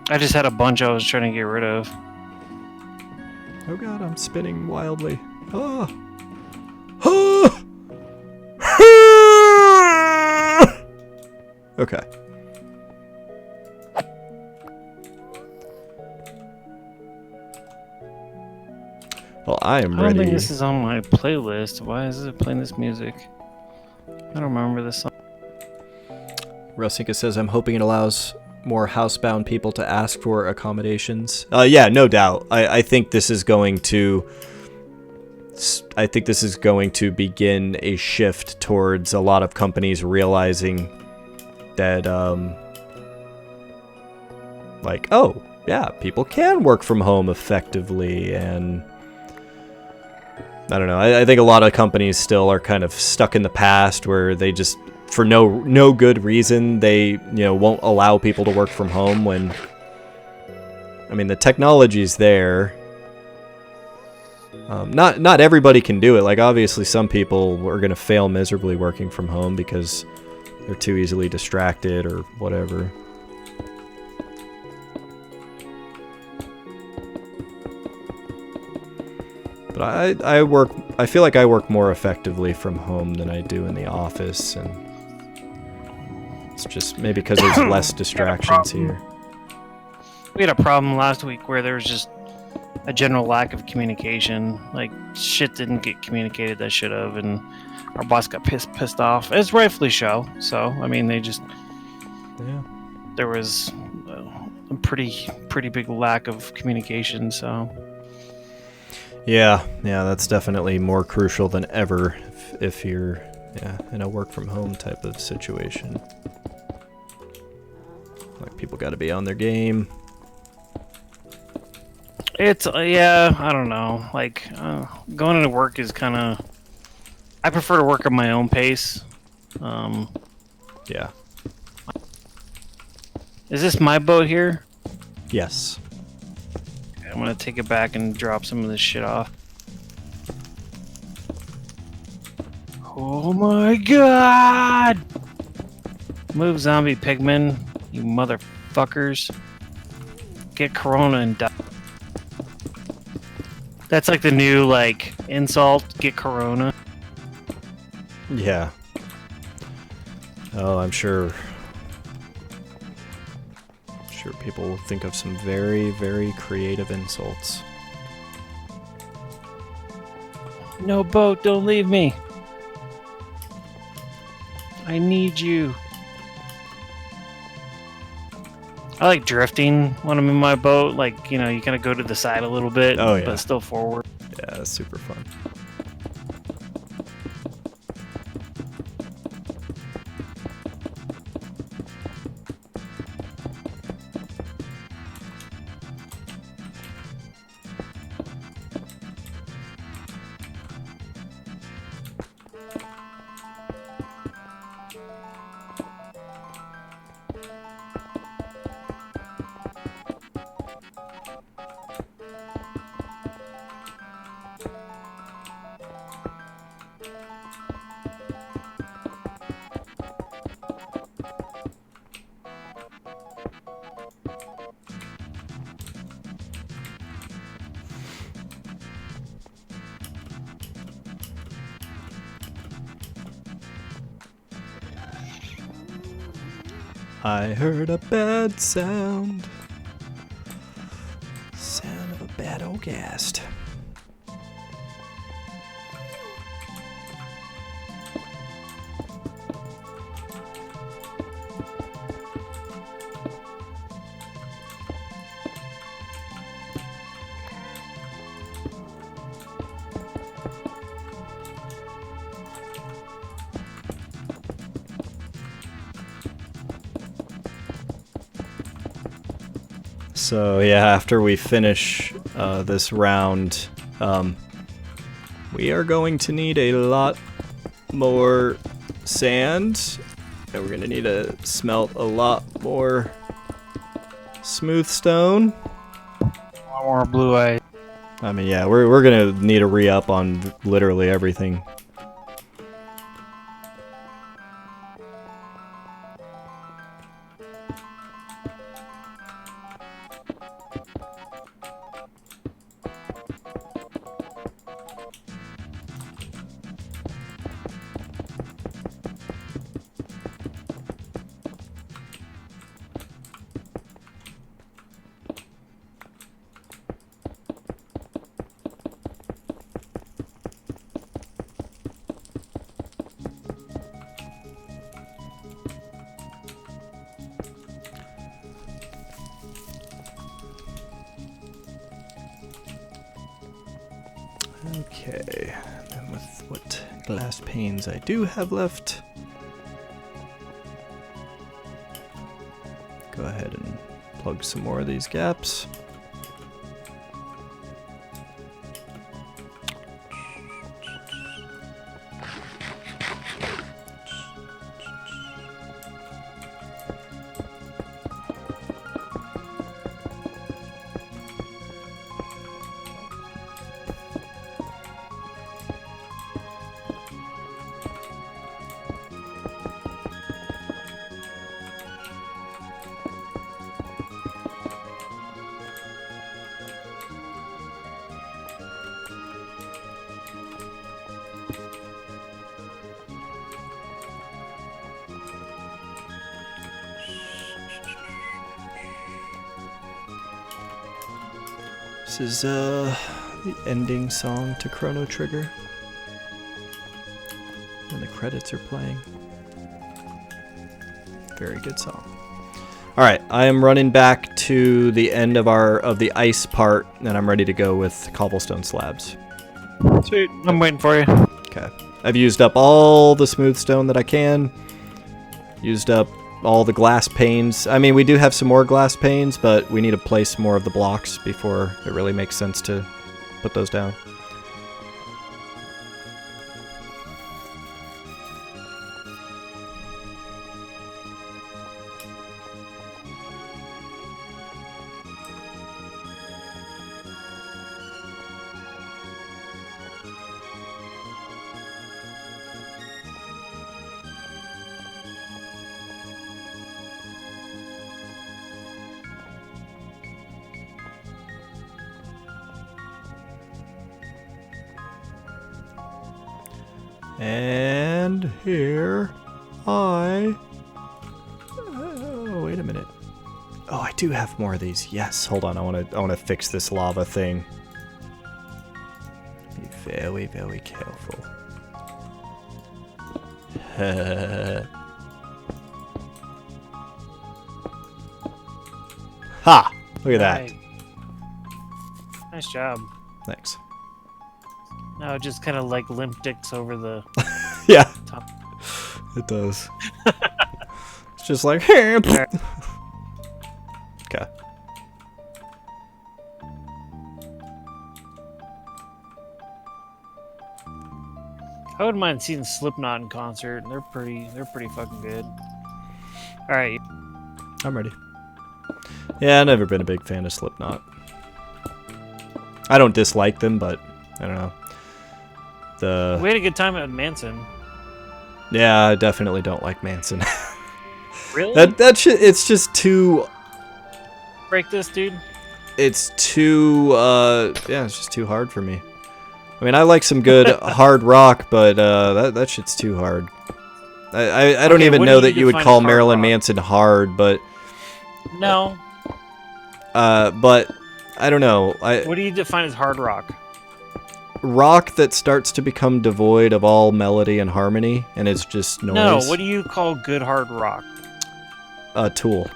I just had a bunch I was trying to get rid of. Oh god, I'm spinning wildly. Ah! Ah! Okay. Well, I am I don't ready. think this is on my playlist. Why is it playing this music? I don't remember this song. Rusinka says, I'm hoping it allows more housebound people to ask for accommodations. Yeah, no doubt. I think this is going to begin a shift towards a lot of companies realizing that like, oh yeah, people can work from home effectively. And I don't know, I think a lot of companies still are kind of stuck in the past where they just, for no good reason, they won't allow people to work from home when, I mean, the technology's there. Not everybody can do it. Like, obviously some people are going to fail miserably working from home because they're too easily distracted or whatever. But I feel like I work more effectively from home than I do in the office, and it's just maybe because there's less distractions here. We had a problem last week where there was just a general lack of communication. Like, shit didn't get communicated that should have, and our boss got pissed off. It's rightfully so. So, I mean, there was a pretty big lack of communication. So. Yeah, that's definitely more crucial than ever if you're in a work from home type of situation. Like, people got to be on their game. It's I don't know. Like, going into work is kind of. I prefer to work at my own pace. Yeah. Is this my boat here? Yes. I'm gonna take it back and drop some of this shit off. Oh my god! Move, zombie pigmen, you motherfuckers. Get corona and die. That's like the new, like, insult, get corona. Yeah. Oh, I'm sure people will think of some very, very creative insults. No boat, don't leave me. I need you. I like drifting when I'm in my boat. Like, you kind of go to the side a little bit, but still forward. Yeah, that's super fun. I heard a bad sound. Sound of a bad old ghast. So yeah, after we finish this round, we are going to need a lot more sand, and we're going to need to smelt a lot more smooth stone. A lot more blue eye. I mean, yeah, we're going to need a re-up on literally everything. Okay, and with what glass panes I do have left, go ahead and plug some more of these gaps. This is the ending song to Chrono Trigger when the credits are playing. Very good song. All right, I am running back to the end of the ice part, and I'm ready to go with cobblestone slabs. Sweet. I'm waiting for you. Okay. I've used up all the smooth stone that I can. Used up all the glass panes. I mean, we do have some more glass panes, but we need to place more of the blocks before it really makes sense to put those down. And here oh, wait a minute. Oh, I do have more of these. Yes, hold on. I want to fix this lava thing. Be very, very careful. Ha! Look at that. Right. Nice job. Thanks. No, it just kind of like limp dicks over the Yeah, top. it does. It's just like, hey. Okay. I wouldn't mind seeing Slipknot in concert. They're pretty fucking good. All right. I'm ready. Yeah, I've never been a big fan of Slipknot. I don't dislike them, but I don't know. We had a good time at Manson. Yeah, I definitely don't like Manson. Really? that shit, it's just too... Break this, dude. It's too, yeah, it's just too hard for me. I mean, I like some good hard rock, but that shit's too hard. I don't Okay, even what do know you that you would define call as hard Marilyn rock? Manson hard, but No. but I don't know. What do you define as hard rock? Rock that starts to become devoid of all melody and harmony, and it's just noise. No. What do you call good hard rock? Tool.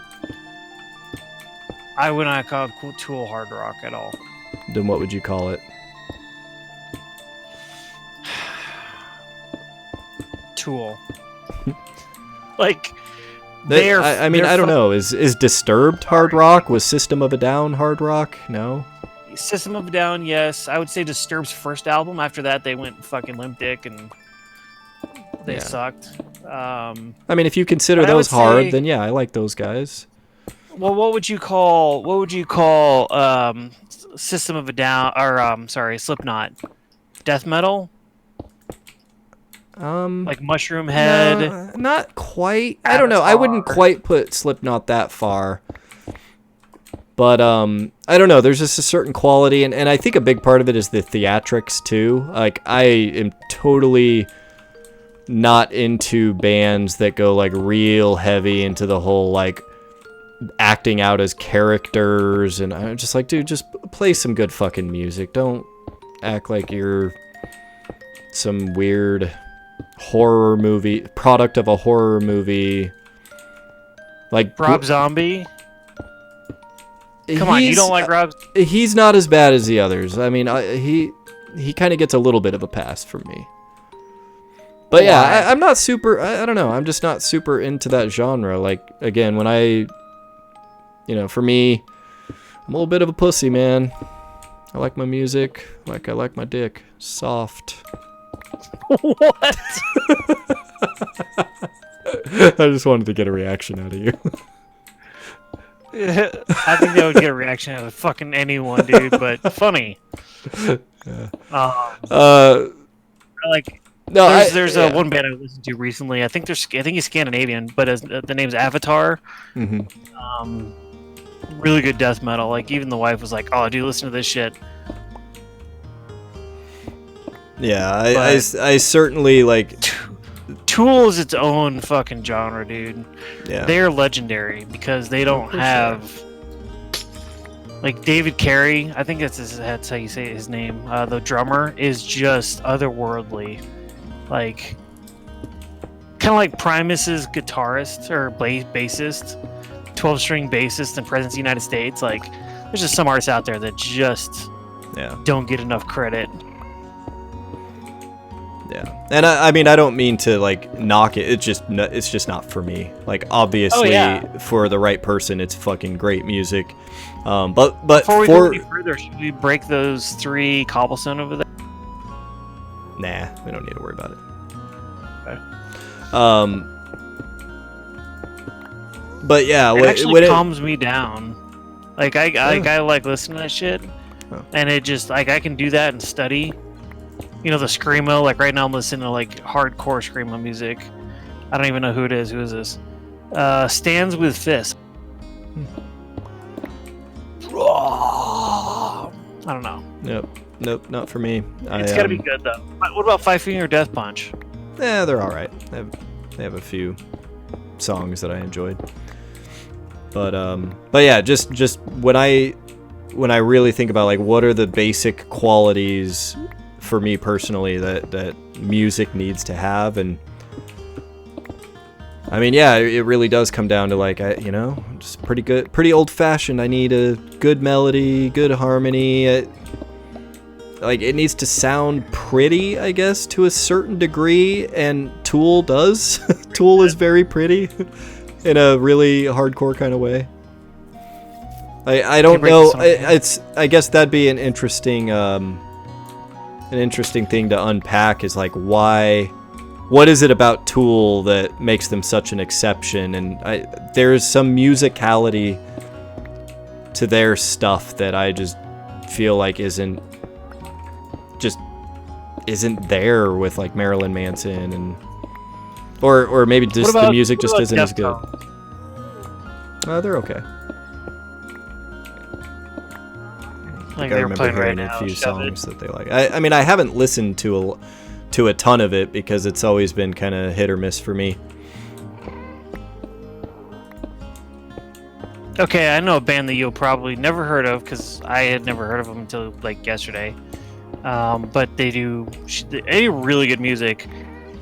I would not call Tool hard rock at all. Then what would you call it? Tool. Like, they're. I mean, they're I don't know. Is Disturbed hard rock? Was System of a Down hard rock? No. System of a Down, yes. I would say Disturbed's first album. After that, they went fucking limp dick and they Yeah. sucked. I mean, if you consider But I those would hard, say- then yeah, I like those guys. Well, what would you call System of a Down or Slipknot? Death metal? Like Mushroom Head? No, not quite. I don't know. I wouldn't Avatar. quite put Slipknot that far. But I don't know. There's just a certain quality, and I think a big part of it is the theatrics too. Like, I am totally not into bands that go like real heavy into the whole like acting out as characters, and I'm just like, dude, just play some good fucking music. Don't act like you're some weird horror movie product of a horror movie. Like Rob Zombie? Come on, you he's- don't like Rob? He's not as bad as the others. I mean, he kind of gets a little bit of a pass from me. But yeah, Why? I'm not super. I don't know. I'm just not super into that genre. Like, again, when for me, I'm a little bit of a pussy, man. I like my music like I like my dick, soft. What? I just wanted to get a reaction out of you. I think that would get a reaction out of fucking anyone, dude. But funny. Like, No, there's one band I listened to recently. I think he's Scandinavian, but the name's Avatar. Mm-hmm. Really good death metal. Like, even the wife was like, "Oh, dude, listen to this shit." Yeah, I certainly like. Tool is its own fucking genre, dude. Yeah. They're legendary because they don't for have like David Carey. I think that's how you say his name. The drummer is just otherworldly, like kind of like Primus's guitarist or bassist, 12-string bassist in Presidents of the United States. Like, there's just some artists out there that just don't get enough credit. Yeah, and I mean, I don't mean to like knock it. It's just not for me. Like, obviously, for the right person, it's fucking great music. But Before we go any further, should we break those 3 cobblestone over there? Nah, we don't need to worry about it. Okay. But yeah, It actually calms me down. Like, I like listening to that shit, and it just like I can do that and study. You know, the screamo. Like, right now I'm listening to like hardcore screamo music. I don't even know who it is. Who is this? Stands with Fist. I don't know. Nope, not for me. It's gotta be good though. What about Five Finger Death Punch? They're all right. They have a few songs that I enjoyed. But yeah, just when I really think about like what are the basic qualities for me personally that music needs to have, and I mean, yeah, it really does come down to like just pretty old fashioned. I need a good melody, good harmony. Like, it needs to sound pretty, I guess, to a certain degree, and Tool does. Tool is very pretty in a really hardcore kind of way. I don't know. I guess that'd be an interesting thing to unpack, is like, what is it about Tool that makes them such an exception? And there's some musicality to their stuff that I just feel like isn't there with like Marilyn Manson, and or maybe just the music just isn't as good. They're okay. Like, I they're remember playing right hearing now. a few songs that they like. I mean, I haven't listened to to a ton of it because it's always been kind of hit or miss for me. Okay, I know a band that you'll probably never heard of because I had never heard of them until like yesterday. But they do really good music.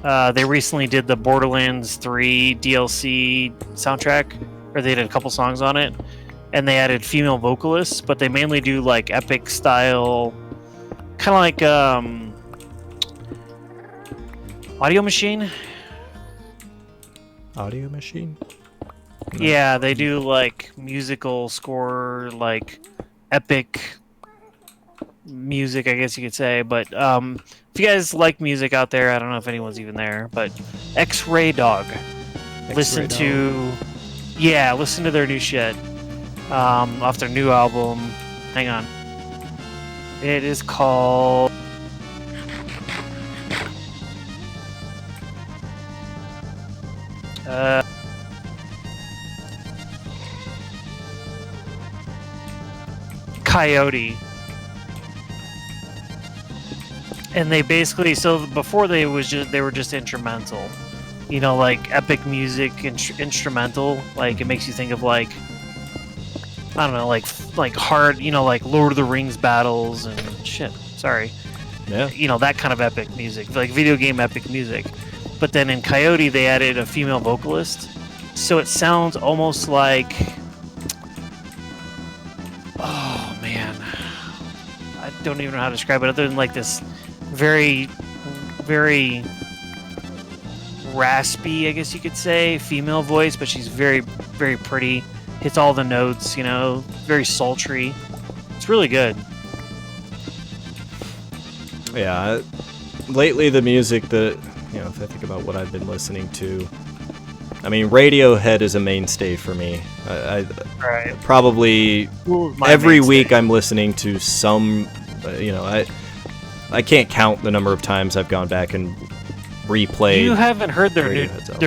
They recently did the Borderlands 3 DLC soundtrack, or they did a couple songs on it, and they added female vocalists, but they mainly do like epic style, kind of like Audio Machine. Audio Machine? No. Yeah, they do like musical score, like epic music, I guess you could say. But if you guys like music out there, I don't know if anyone's even there, but X-Ray Dog. Listen to their new shit off their new album. Hang on. It is called Coyote. And they basically, so before they were just instrumental, you know, like epic music instrumental, like it makes you think of like, I don't know, like hard, you know, like Lord of the Rings battles and shit. Sorry. Yeah. You know, that kind of epic music, like video game epic music. But then in Coyote, they added a female vocalist, so it sounds almost like, oh man, I don't even know how to describe it other than like this very, very raspy, I guess you could say, female voice, but she's very, very pretty. Hits all the notes, you know, very sultry. It's really good. Yeah, lately the music that, you know, if I think about what I've been listening to, I mean, Radiohead is a mainstay for me. I Right. probably My every mainstay. week I'm listening to some, you know, I can't count the number of times I've gone back and replayed. You haven't heard their Radiohead's album.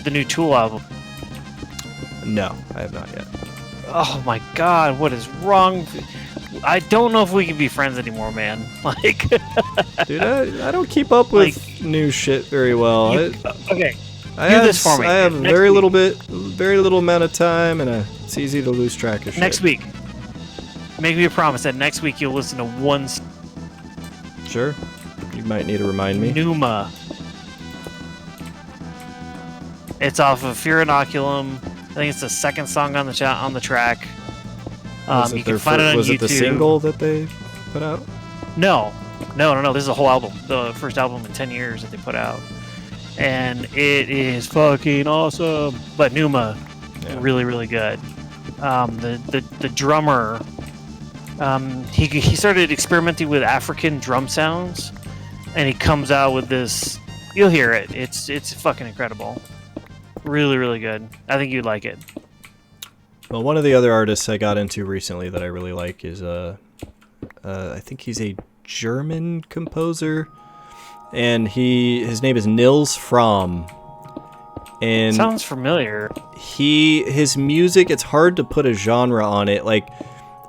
the new Tool album. No, I have not yet. Oh my god, what is wrong? I don't know if we can be friends anymore, man. Like, Dude, I don't keep up with new shit very well. okay, I do have, this for me. I have Next very week. very little amount of time, and it's easy to lose track of shit. Next week, make me a promise that next week you'll listen to one Sure. You might need to remind me. Numa. It's off of Fear Inoculum. I think it's the second song on the track. Was You it can find it on was YouTube. it the single that they put out? No. This is a whole album. The first album in 10 years that they put out. And it is fucking awesome. But Numa, really, really good. The drummer, he started experimenting with African drum sounds, and he comes out with this. You'll hear it. It's fucking incredible. Really, really good. I think you'd like it. Well, one of the other artists I got into recently that I really like is I think he's a German composer, and his name is Nils Fromm. And Sounds familiar. his music, it's hard to put a genre on it. Like,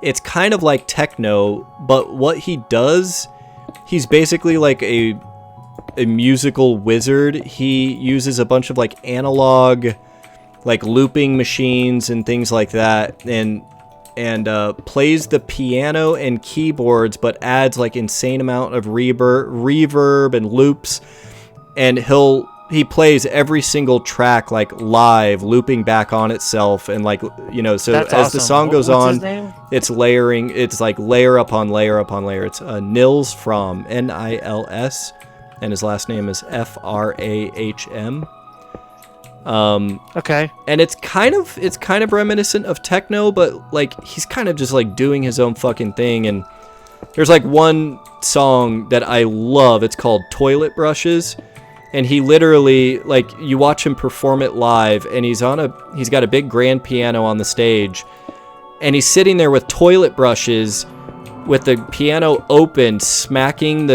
it's kind of like techno, but what he does, he's basically like a musical wizard. He uses a bunch of like analog, like looping machines and things like that, and plays the piano and keyboards, but adds like insane amount of reverb and loops, and he plays every single track like live, looping back on itself, and like, you know, so That's as awesome. the song goes What's on, his name? it's layering. It's like layer upon layer upon layer. It's Nils Fromm, Nils, and his last name is Frahm. Okay. And it's kind of reminiscent of techno, but like he's kind of just like doing his own fucking thing. And there's like one song that I love. It's called Toilet Brushes, and he literally, like, you watch him perform it live, and he's got a big grand piano on the stage, and he's sitting there with toilet brushes with the piano open, smacking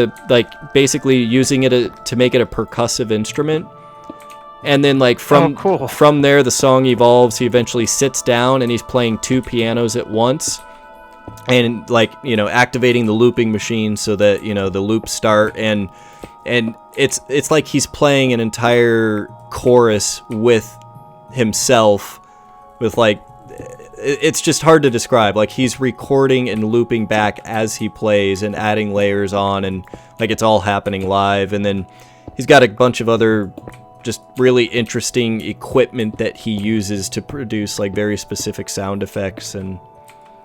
basically using it to make it a percussive instrument. And then like from there the song evolves. He eventually sits down and he's playing two pianos at once. and like, you know, activating the looping machine so that, you know, the loops start, and it's like he's playing an entire chorus with himself, with like, it's just hard to describe. Like, he's recording and looping back as he plays and adding layers on, and like it's all happening live. And then he's got a bunch of other just really interesting equipment that he uses to produce like very specific sound effects. And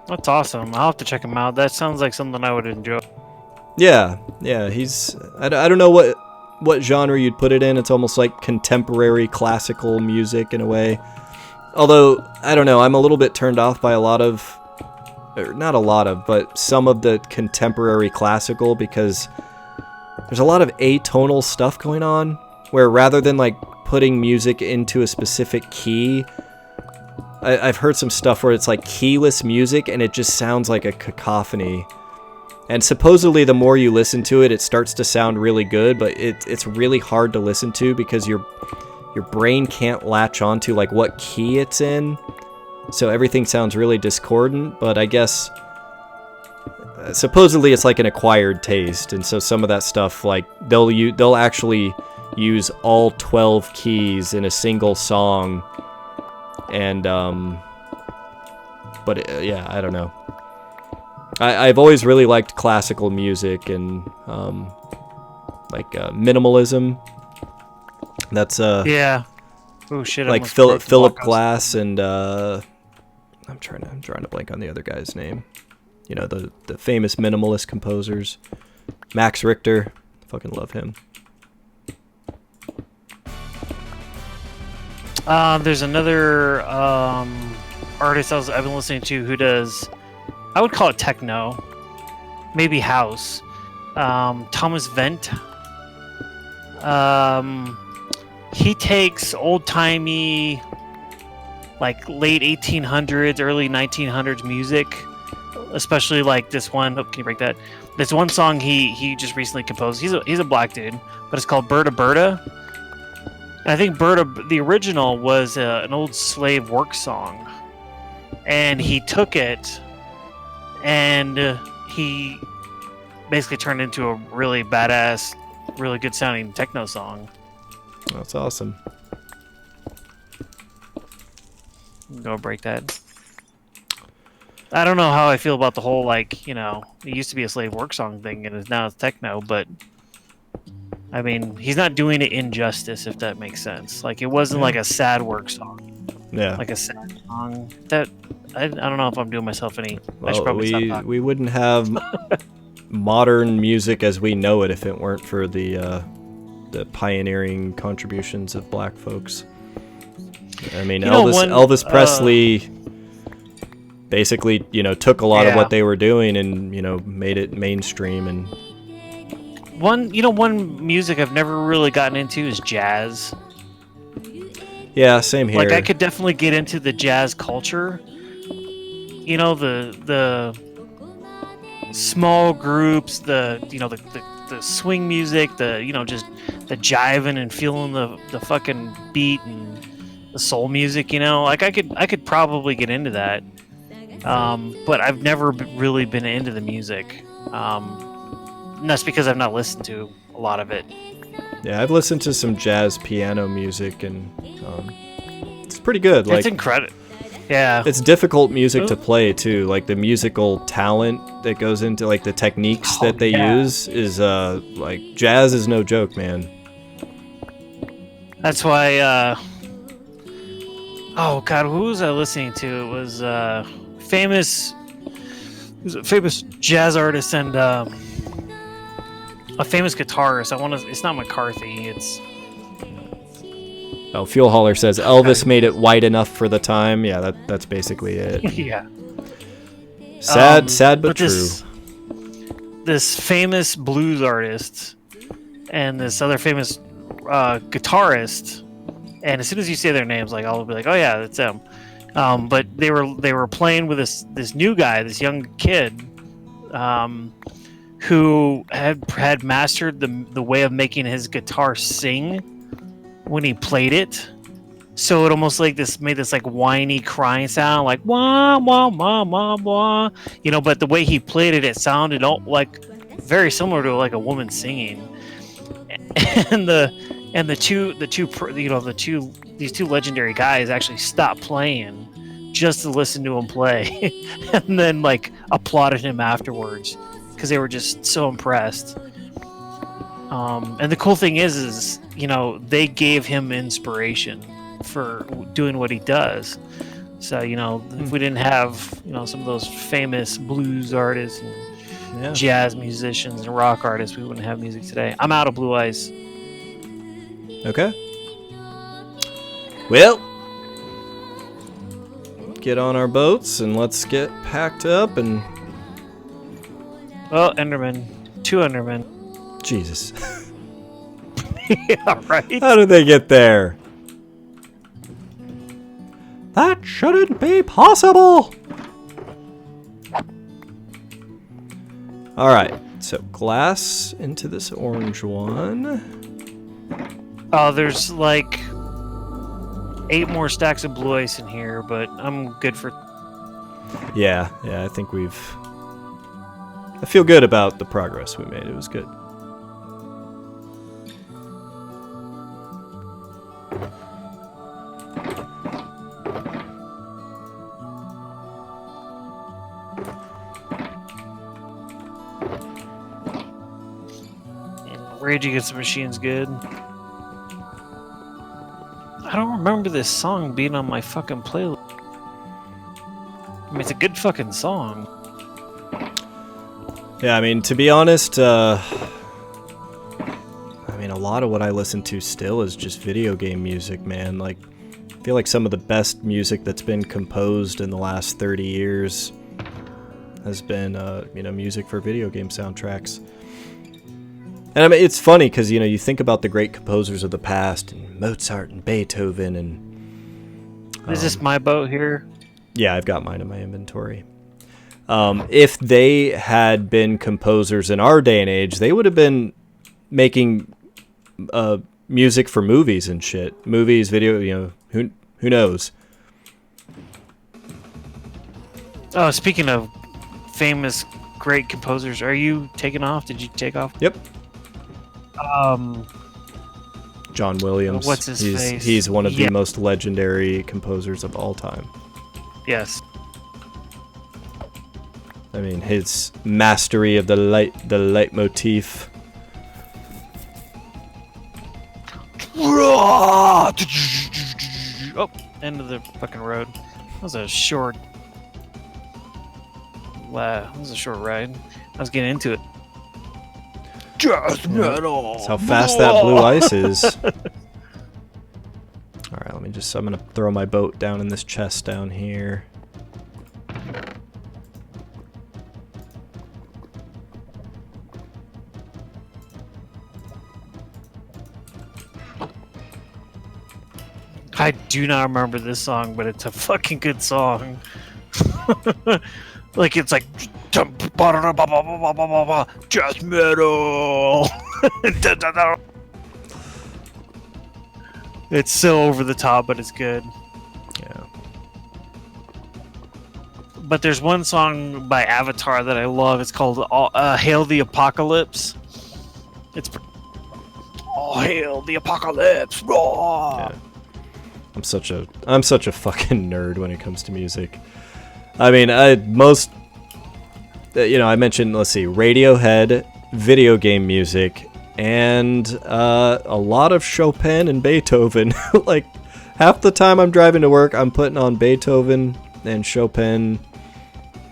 That's awesome. I'll have to check him out. That sounds like something I would enjoy. yeah, he's, I don't know what genre you'd put it in. It's almost like contemporary classical music in a way. Although, I don't know, I'm a little bit turned off by not a lot of, but some of the contemporary classical, because there's a lot of atonal stuff going on, where rather than like putting music into a specific key, I've heard some stuff where it's like keyless music and it just sounds like a cacophony. And supposedly the more you listen to it, it starts to sound really good, but it's really hard to listen to because your brain can't latch onto like what key it's in. So everything sounds really discordant, but I guess supposedly it's like an acquired taste. And so some of that stuff, like they'll actually use all 12 keys in a single song. And yeah, I don't know. I've always really liked classical music and minimalism. That's Yeah. Oh shit! I like almost broke the Philip blockhouse. Glass and I'm trying to blank on the other guy's name. You know, the famous minimalist composers. Max Richter, fucking love him. There's another artist I've been listening to who does, I would call it techno, maybe house. Thomas Vent. He takes old-timey, like late 1800s, early 1900s music, especially like this one. Oh, can you break that? This one song he just recently composed. He's a black dude, but it's called Berta Berta. And I think Berta, the original, was an old slave work song, and he took it and he basically turned it into a really badass, really good sounding techno song. That's awesome. Go break that. I don't know how I feel about the whole, like, you know, it used to be a slave work song thing and now it's techno, but I mean, he's not doing it injustice, if that makes sense. Like, it wasn't like a sad work song. Yeah. Like a sad song. That I don't know if I'm doing myself any. I should Well, probably stop talking. we wouldn't have modern music as we know it if it weren't for the pioneering contributions of black folks. I mean, Elvis Presley basically, you know, took a lot of what they were doing and, you know, made it mainstream. And one music I've never really gotten into is jazz. yeah, same here. Like, I could definitely get into the jazz culture. You know, the small groups, the swing music, just the jiving and feeling the fucking beat and the soul music, you know, like I could probably get into that. But I've never really been into the music. And that's because I've not listened to a lot of it. Yeah, I've listened to some jazz piano music and it's pretty good. Like, it's incredible. Yeah. It's difficult music to play too. Like, the musical talent that goes into like the techniques that they use is like, jazz is no joke, man. That's why oh god, who was I listening to? It was a famous jazz artist and a famous guitarist. It's not McCarthy, it's Oh, Fuel Hauler says Elvis made it white enough for the time. Yeah, that's basically it. yeah. Sad but true. This famous blues artist and this other famous guitarist, and as soon as you say their names, like, I'll be like, oh yeah, that's them. But they were playing with this new guy, this young kid, who had mastered the way of making his guitar sing when he played it. So it almost like this made this like whiny crying sound, like wah wah wah wah wah. You know, but the way he played it, it sounded like very similar to like a woman singing. And these two legendary guys actually stopped playing just to listen to him play, and then like applauded him afterwards because they were just so impressed. And the cool thing is you know, they gave him inspiration for doing what he does. So you know, if we didn't have, you know, some of those famous blues artists and jazz musicians and rock artists, we wouldn't have music today. I'm out of Blue Eyes. Okay. Well, get on our boats and let's get packed up and... Well, Enderman. 2 Endermen. Jesus. Yeah, right? How did they get there? That shouldn't be possible! Alright, so glass into this orange one. Oh, there's like 8 more stacks of blue ice in here, but I'm good for... Yeah, I think we've... I feel good about the progress we made. It was good. Rage Against the Machine's good. I don't remember this song being on my fucking playlist. I mean, it's a good fucking song. Yeah, I mean, to be honest, I mean, a lot of what I listen to still is just video game music, man. Like, I feel like some of the best music that's been composed in the last 30 years has been, you know, music for video game soundtracks. And I mean, it's funny because, you know, you think about the great composers of the past, and Mozart and Beethoven and... Is this my boat here? Yeah, I've got mine in my inventory. If they had been composers in our day and age, they would have been making music for movies and shit. Movies, video, you know, who knows? Oh, speaking of famous great composers, are you taking off? Did you take off? Yep. John Williams. What's his face? He's one of the most legendary composers of all time. Yes. I mean, his mastery of the leitmotif. Oh, end of the fucking road. That was a short. That was a short ride. I was getting into it. Just metal. That's how fast that blue ice is. All right, let me just. I'm gonna throw my boat down in this chest down here. I do not remember this song, but it's a fucking good song. Like, it's like just metal. It's so over the top, but it's good. Yeah. But there's one song by Avatar that I love. It's called "Hail the Apocalypse." It's "Oh, hail the apocalypse!" Raw. Yeah. I'm such a fucking nerd when it comes to music. I mean, you know, I mentioned, let's see, Radiohead, video game music, and a lot of Chopin and Beethoven. Like, half the time I'm driving to work, I'm putting on Beethoven and Chopin,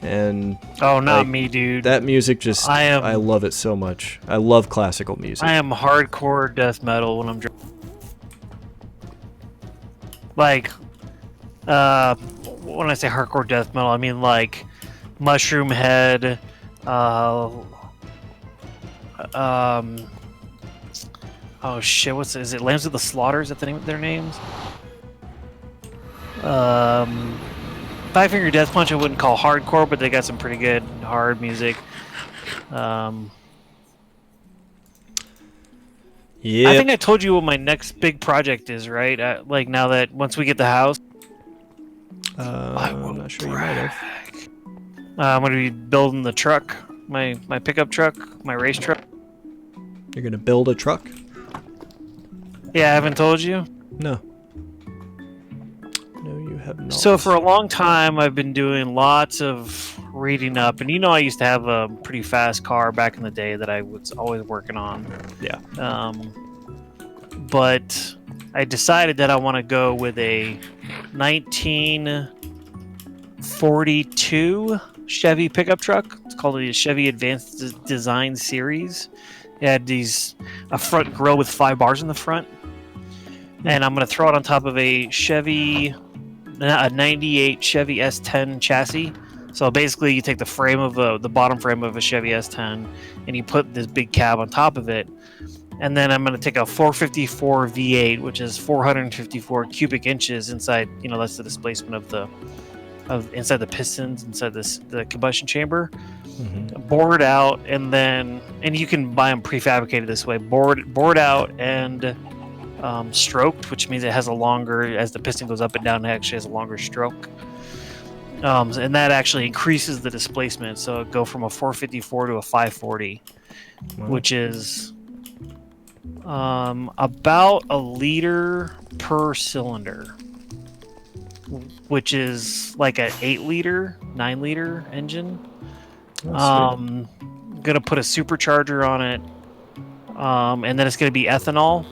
and... Oh, not me, dude. That music just... I love it so much. I love classical music. I am hardcore death metal when I'm driving. Like, when I say hardcore death metal, I mean like Mushroom Head, oh shit, is it Lambs of the Slaughter? Is that the name of their names? Five Finger Death Punch I wouldn't call hardcore, but they got some pretty good hard music. Yeah. I think I told you what my next big project is, right? Like now that once we get the house, I'm not sure you might have. I'm gonna be building the truck, my pickup truck, my race truck. You're gonna build a truck? Yeah, I haven't told you. No. No, you have not. So for a long time, I've been doing lots of reading up, and I used to have a pretty fast car back in the day that I was always working on. Yeah. But I decided that I want to go with a 1942 Chevy pickup truck. It's called the Chevy Advanced Design Series. It had a front grill with 5 bars in the front, and I'm going to throw it on top of a 98 Chevy S10 chassis. So basically, you take the frame of the bottom frame of a Chevy S10, and you put this big cab on top of it. And then I'm going to take a 454 V8, which is 454 cubic inches inside. That's the displacement of inside the pistons inside the combustion chamber. Mm-hmm. Bore it out, and you can buy them prefabricated this way. Bored out and stroked, which means it has a longer, as the piston goes up and down, it actually has a longer stroke. And that actually increases the displacement, so it go from a 454 to a 540, Wow. which is about a liter per cylinder, which is like an 8-liter, 9-liter engine. Oh, Gonna put a supercharger on it, and then it's gonna be ethanol,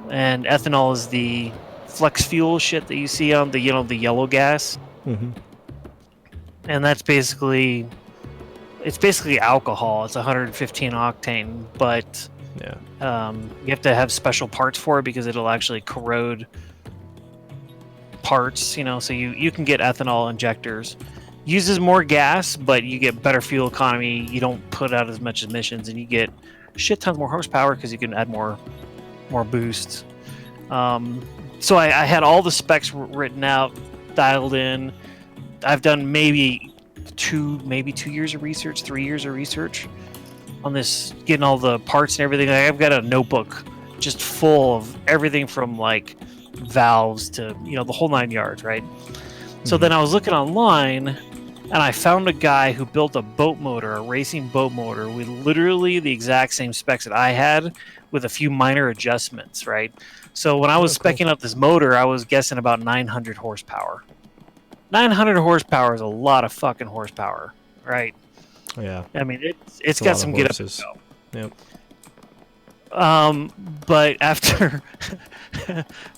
and ethanol is the flex fuel shit that you see on the the yellow gas. mm-hmm. And it's basically alcohol. It's 115 octane, but Yeah. you have to have special parts for it because it'll actually corrode parts. So you can get ethanol injectors. Uses more gas, but you get better fuel economy. You don't put out as much emissions, and you get shit tons more horsepower because you can add more boosts. So I had all the specs written out, dialed in. I've done maybe 2 years of research, 3 years of research on this, getting all the parts and everything. I've got a notebook just full of everything from like valves to the whole 9 yards, right? So then I was looking online, and I found a guy who built a racing boat motor with literally the exact same specs that I had, with a few minor adjustments, right? So when I was specking out this motor, I was guessing about 900 horsepower. 900 horsepower is a lot of fucking horsepower, right? Yeah. I mean, it's got some get up and Yep. go. But after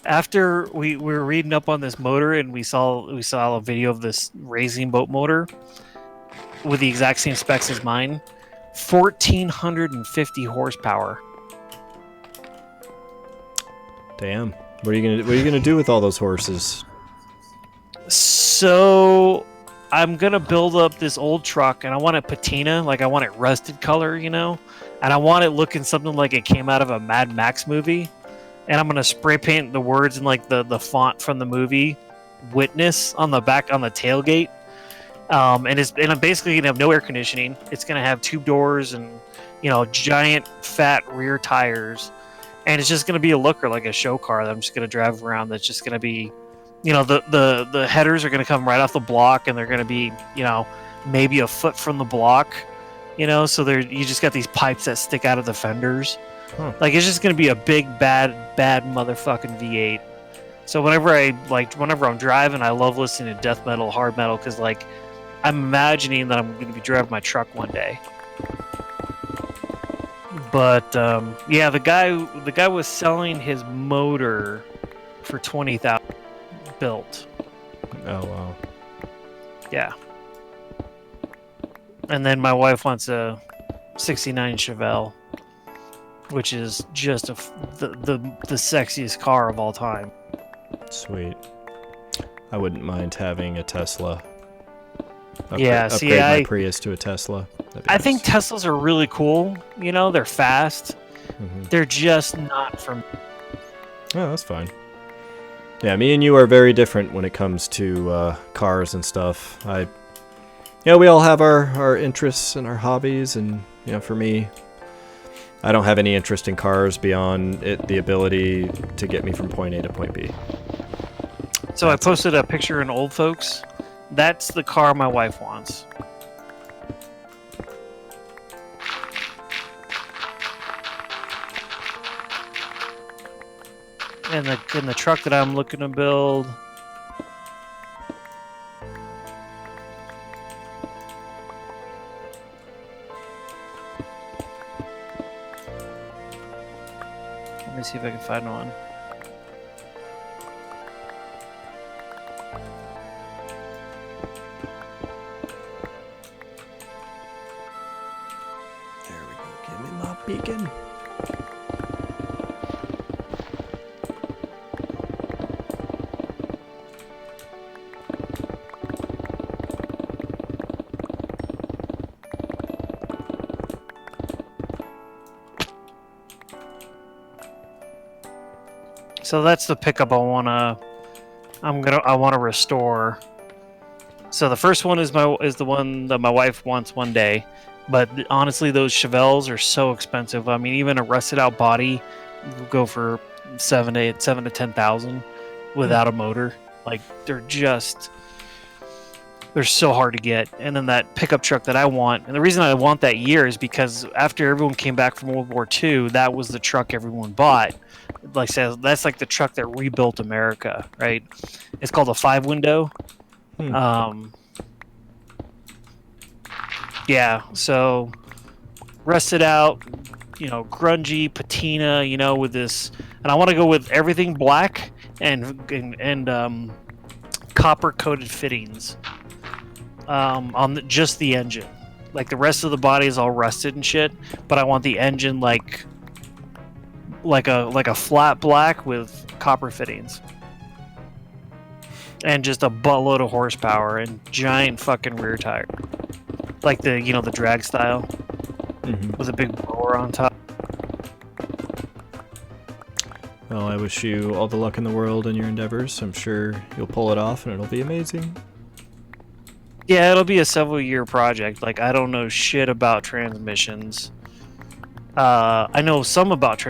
after we were reading up on this motor, and we saw a video of this racing boat motor with the exact same specs as mine, 1,450 horsepower. Damn. What are you gonna do with all those horses? So I'm gonna build up this old truck, and I want it patina, like I want it rusted color, and I want it looking something like it came out of a Mad Max movie. And I'm gonna spray paint the words in like the font from the movie "Witness" on the back, on the tailgate. And I'm basically gonna have no air conditioning. It's gonna have 2 doors and giant fat rear tires, and it's just gonna be a looker, like a show car that I'm just gonna drive around. That's just gonna be, the headers are gonna come right off the block, and they're gonna be maybe a foot from the block, so you just got these pipes that stick out of the fenders. Huh. Like, it's just gonna be a big bad motherfucking V8. So whenever I'm driving, I love listening to death metal, hard metal, because like I'm imagining that I'm gonna be driving my truck one day. But yeah, the guy was selling his motor for $20,000 built. Oh wow. Yeah. And then my wife wants a '69 Chevelle, which is just the sexiest car of all time. Sweet. I wouldn't mind having a Tesla. Upgrade my Prius to a Tesla. I think Teslas are really cool. They're fast. Mm-hmm. They're just not for me. Oh, that's fine. Yeah, me and you are very different when it comes to cars and stuff. We all have our interests and our hobbies, and for me, I don't have any interest in cars beyond the ability to get me from point A to point B. So I posted a picture in Old Folks. That's the car my wife wants. And the truck that I'm looking to build. Let me see if I can find one. There we go. Give me my beacon. So that's the pickup I wanna restore. So the first one is the one that my wife wants one day, but honestly, those Chevelles are so expensive. I mean, even a rusted out body will go for 7 to 10,000 without a motor. Like they're so hard to get. And then that pickup truck that I want, and the reason I want that year is because after everyone came back from World War II, that was the truck everyone bought. Like I said, that's like the truck that rebuilt America, right? It's called a 5-window. Yeah, so rusted out, grungy patina, with this, and I want to go with everything black and copper coated fittings on just the engine. Like the rest of the body is all rusted and shit, but I want the engine like a flat black with copper fittings. And just a buttload of horsepower and giant fucking rear tire. Like the drag style. Mm-hmm. With a big blower on top. Well, I wish you all the luck in the world in your endeavors. I'm sure you'll pull it off and it'll be amazing. Yeah, it'll be a several-year project. Like, I don't know shit about transmissions. I know some about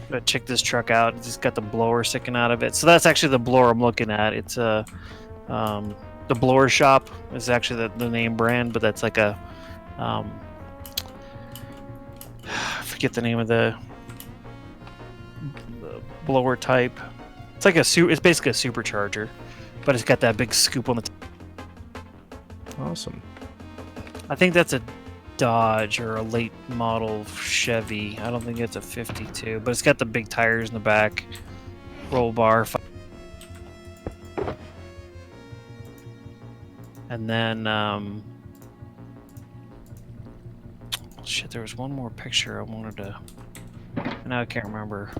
But check this truck out. It's just got the blower sticking out of it. So that's actually the blower I'm looking at. It's the Blower Shop is actually the name brand, but that's like a I forget the name of the blower type. It's like it's basically a supercharger, but it's got that big scoop on the Awesome. I think that's a Dodge or a late model Chevy. I don't think it's a 52, but it's got the big tires in the back, roll bar. And then, shit, there was one more picture I wanted to, now I can't remember.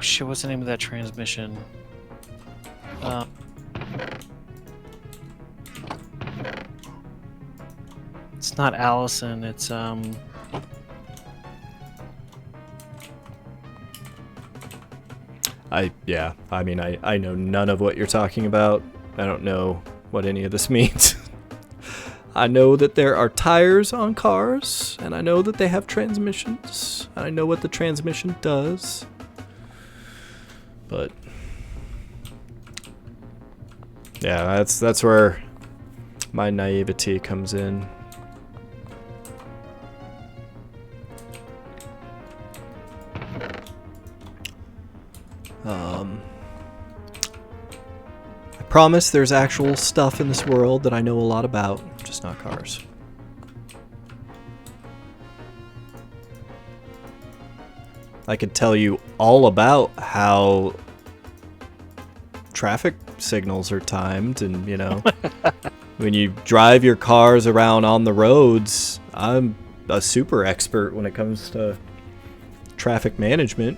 Shit, what's the name of that transmission? It's not Allison, it's I mean, I know none of what you're talking about. I don't know what any of this means. I know that there are tires on cars, and I know that they have transmissions, and I know what the transmission does. But yeah, that's where my naivety comes in. I promise there's actual stuff in this world that I know a lot about, just not cars. I could tell you all about how traffic signals are timed and, when you drive your cars around on the roads. I'm a super expert when it comes to traffic management,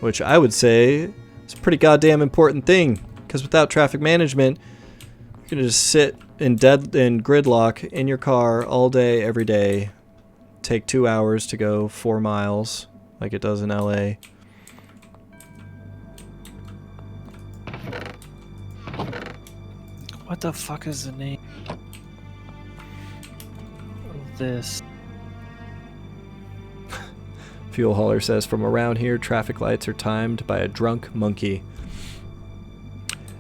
which I would say is a pretty goddamn important thing, because without traffic management, you're gonna just sit in gridlock in your car all day, every day, take 2 hours to go 4 miles like it does in LA. What the fuck is the name? this? Fuel hauler says, from around here, traffic lights are timed by a drunk monkey.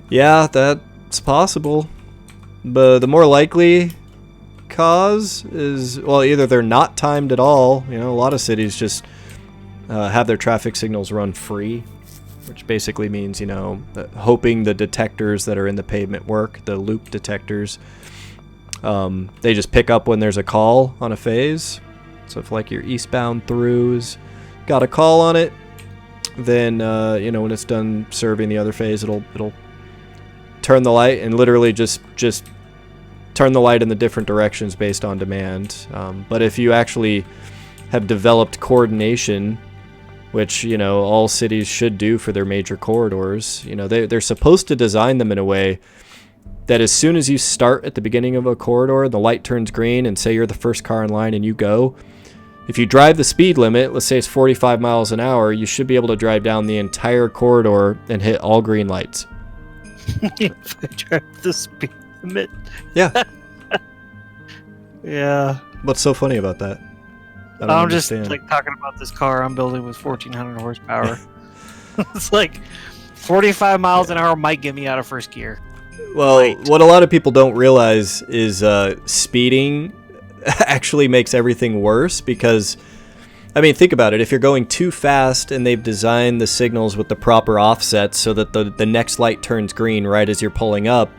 Yeah, that's possible. But the more likely cause is, well, either they're not timed at all. You know, a lot of cities just have their traffic signals run free, which basically means, you know, hoping the detectors that are in the pavement work, the loop detectors, they just pick up when there's a call on a phase. So if like your eastbound throughs got a call on it, then you know, when it's done serving the other phase, it'll turn the light and literally just turn the light in the different directions based on demand. But if you actually have developed coordination, which, you know, all cities should do for their major corridors, you know, they're supposed to design them in a way that as soon as you start at the beginning of a corridor, the light turns green, and say you're the first car in line and you go, if you drive the speed limit, let's say it's 45 miles an hour, you should be able to drive down the entire corridor and hit all green lights. If I drive the speed limit. Yeah. Yeah. What's so funny about that? I don't I'm just understand. like talking about this car I'm building with 1,400 horsepower. It's like 45 miles an hour might get me out of first gear. Well, Right. what a lot of people don't realize is speeding actually makes everything worse because, I mean, think about it. If you're going too fast and they've designed the signals with the proper offsets so that the next light turns green right as you're pulling up,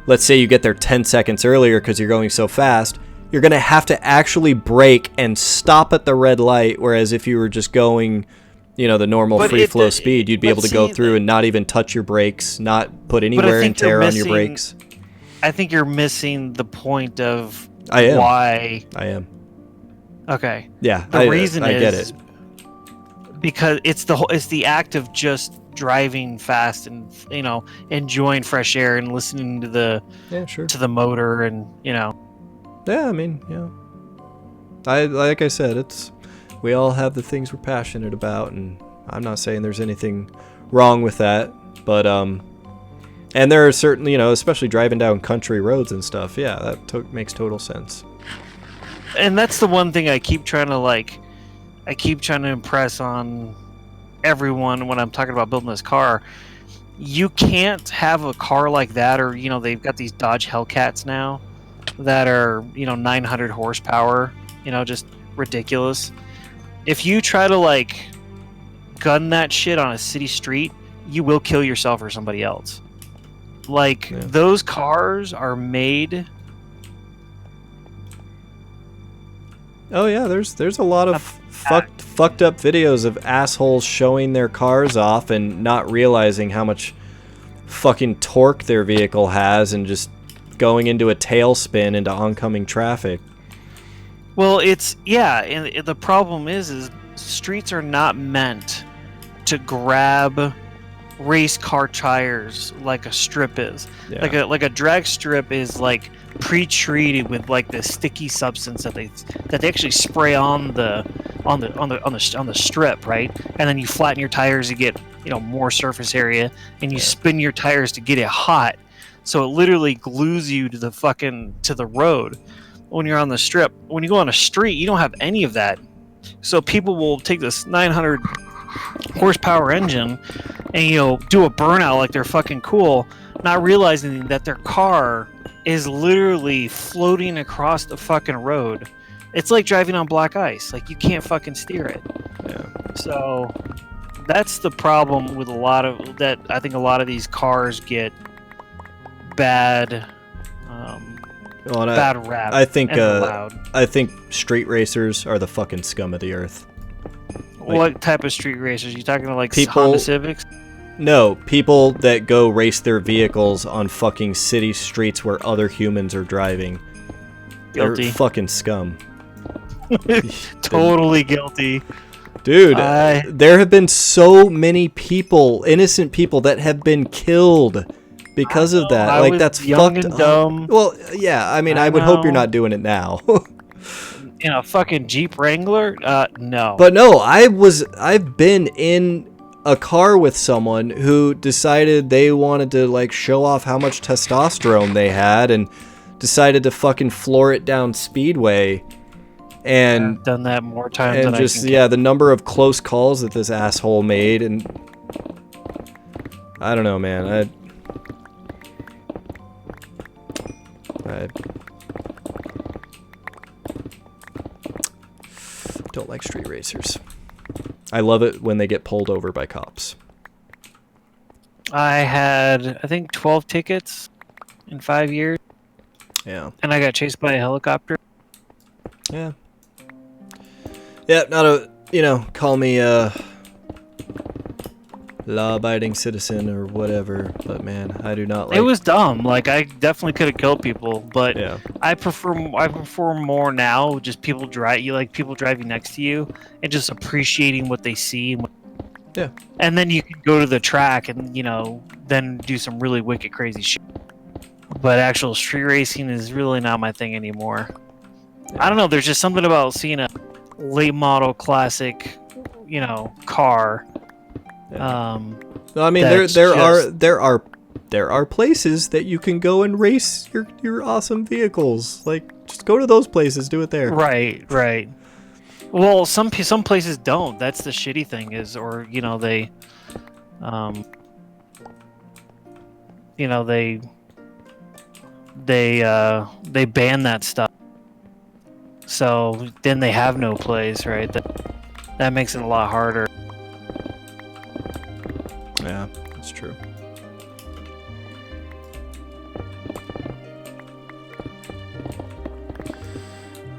let's say you get there 10 seconds earlier because you're going so fast, you're going to have to actually brake and stop at the red light, whereas if you were just going, you know, the normal But free flow it- speed, you'd be but able to go see, through and not even touch your brakes, not put any But I wear and think you're tear on your missing- brakes. I think you're missing the point of I am. why. I am. Okay. Yeah, The reason I is get it. because it's the act of just driving fast and, you know, enjoying fresh air and listening to Yeah, sure. the motor and, you know. Yeah, I mean, yeah. Like I said, we all have the things we're passionate about, and I'm not saying there's anything wrong with that, but and there are certain, you know, especially driving down country roads and stuff. Yeah, that makes total sense. And that's the one thing I keep trying to impress on everyone when I'm talking about building this car. You can't have a car like that, or, you know, they've got these Dodge Hellcats now that are, you know, 900 horsepower, you know, just ridiculous. If you try to like gun that shit on a city street, you will kill yourself or somebody else. Like, Yeah. those cars are made. Oh yeah, there's a lot of fucked up videos of assholes showing their cars off and not realizing how much fucking torque their vehicle has and just going into a tailspin into oncoming traffic. Well, and the problem is streets are not meant to grab race car tires like a strip is. Yeah. Like a drag strip is like pre-treated with like this sticky substance that they actually spray on the strip, right? And then you flatten your tires to get, you know, more surface area, and you spin your tires to get it hot. So it literally glues you to the road when you're on the strip. When you go on a street, you don't have any of that. So people will take this 900 horsepower engine and, you know, do a burnout like they're fucking cool, not realizing that their car is literally floating across the fucking road. It's like driving on black ice. Like, you can't fucking steer it. Yeah. So that's the problem with I think a lot of these cars get bad Well, and bad rap. I think and loud. I think street racers are the fucking scum of the earth. What type of street racers? You talking about, like, People- Honda Civics? No, people that go race their vehicles on fucking city streets where other humans are driving. Guilty. They're fucking scum. Totally guilty. Dude, there have been so many people, innocent people, that have been killed because of that. I Like, was that's young fucked and up. dumb. Well, yeah, I mean, I I would hope you're know. not doing it now. In a fucking Jeep Wrangler? No. But no, I've been in a car with someone who decided they wanted to, like, show off how much testosterone they had and decided to fucking floor it down Speedway And I've done that more times than just I can yeah, the number of close calls that this asshole made, and I don't know, man. I don't like street racers. I love it when they get pulled over by cops. I had, I think, 12 tickets in 5 years, Yeah. and I got chased by a helicopter. Yeah. Yeah, not a, call me a law-abiding citizen or whatever, but man, I do not like... It was dumb. Like, I definitely could have killed people, but Yeah. I prefer more now just people driving next to you and just appreciating what they see. Yeah. And then you can go to the track and, then do some really wicked, crazy shit. But actual street racing is really not my thing anymore. Yeah. I don't know. There's just something about seeing a late model classic, car. Yeah. No, I mean that's there are places that you can go and race your awesome vehicles. Like, just go to those places, do it there. Right. Well, some places don't. That's the shitty thing they ban that stuff. So then they have no place, right? That makes it a lot harder. Yeah, that's true.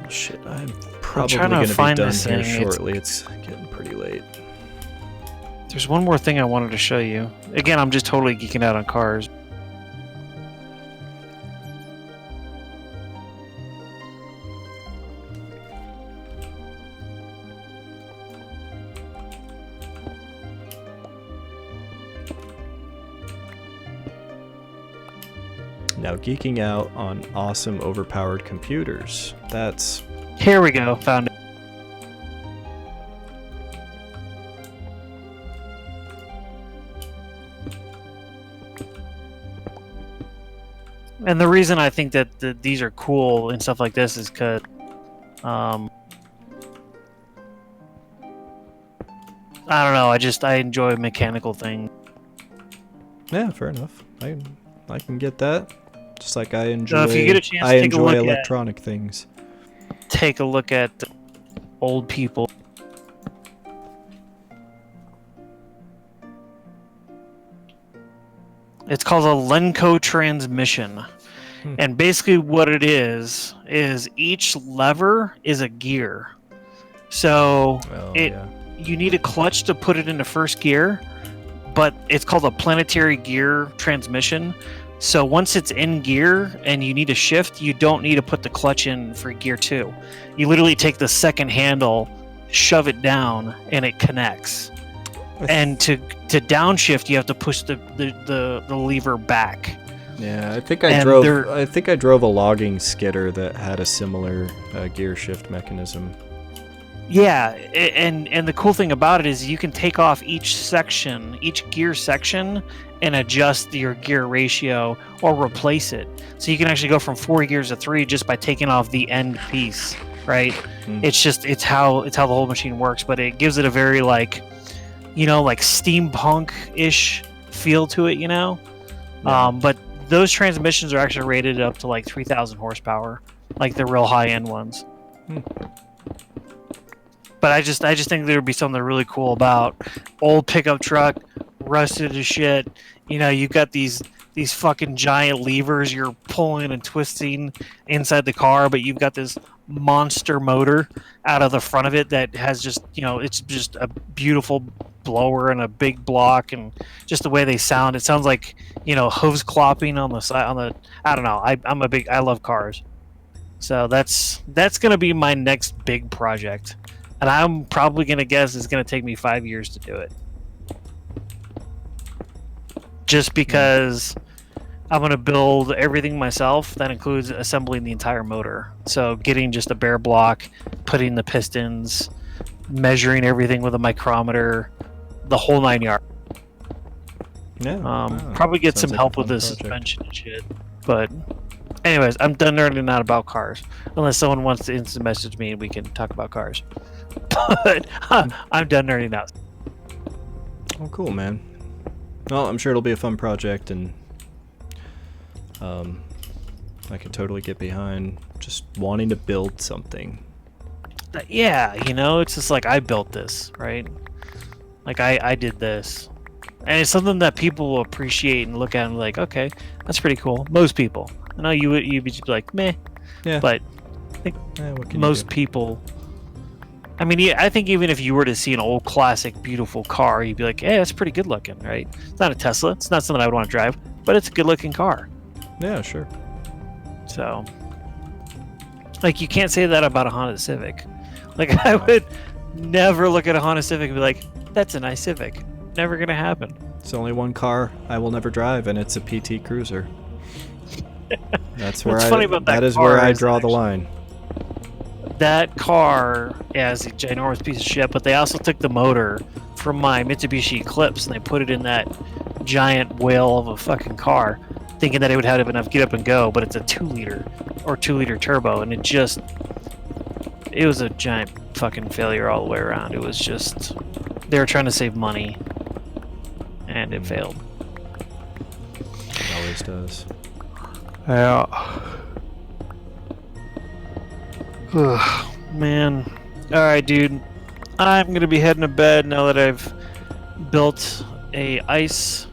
Oh, shit, I'm probably trying to going to be find done this here thing. shortly. It's getting pretty late. There's one more thing I wanted to show you. Again, I'm just totally geeking out on cars. Now, geeking out on awesome overpowered computers. That's... Here we go. Found it. And the reason I think that these are cool and stuff like this is because, I don't know. I enjoy mechanical things. Yeah, fair enough. I can get that. Just like I enjoy. if you get a chance, I take a enjoy look electronic things. Take a look at old people. It's called a Lenco transmission. And basically what it is each lever is a gear. So you need a clutch to put it into first gear, but it's called a planetary gear transmission. So once it's in gear and you need a shift, you don't need to put the clutch in for gear 2. You literally take the second handle, shove it down, and it connects. And to downshift, you have to push the lever back. Yeah, I think I drove a logging skidder that had a similar gear shift mechanism. Yeah, and the cool thing about it is you can take off each gear section, and adjust your gear ratio or replace it. So you can actually go from 4 gears to 3 just by taking off the end piece, right? It's how the whole machine works, but it gives it a very like steampunk-ish feel to it, Yeah. But those transmissions are actually rated up to like 3,000 horsepower, like the real high-end ones. But I just think there would be something really cool about old pickup truck, rusted as shit. You've got these fucking giant levers you're pulling and twisting inside the car, but you've got this monster motor out of the front of it that has just, it's just a beautiful blower and a big block, and just the way they sound. It sounds like, hooves clopping on the side. I don't know. I love cars. So that's going to be my next big project. And I'm probably going to guess it's going to take me 5 years to do it. Just because I'm going to build everything myself. That includes assembling the entire motor. So getting just a bare block, putting the pistons, measuring everything with a micrometer, the whole 9 yards. Yeah. Probably get Sounds some like a help with fun the project. suspension and shit. But Anyways, I'm done nerding out about cars. Unless someone wants to instant message me and we can talk about cars. But I'm done nerding out. Oh, cool, man. Well, I'm sure it'll be a fun project, and I can totally get behind just wanting to build something. Yeah, you know, it's just like I built this, right? Like I did this. And it's something that people will appreciate and look at and be like, okay, that's pretty cool. Most people. I know you'd be like, meh. Yeah. But I think What can most you do? people. I mean, yeah, I think even if you were to see an old classic, beautiful car, you'd be like, hey, that's pretty good looking, right? It's not a Tesla. It's not something I would want to drive, but it's a good looking car. Yeah, sure. So, like, you can't say that about a Honda Civic. Like, I would never look at a Honda Civic and be like, that's a nice Civic. Never gonna happen. It's only one car I will never drive, and it's a PT Cruiser. That's where What's I. funny about that That is car where I is draw the actually- line. That car, yeah, is a ginormous piece of shit, but they also took the motor from my Mitsubishi Eclipse and they put it in that giant whale of a fucking car, thinking that it would have enough get up and go, but it's a 2-liter or 2-liter turbo, and it was a giant fucking failure all the way around. It was just, they were trying to save money, and it failed. It always does. Yeah. Ugh, man. Alright, dude. I'm gonna be heading to bed now that I've built a ice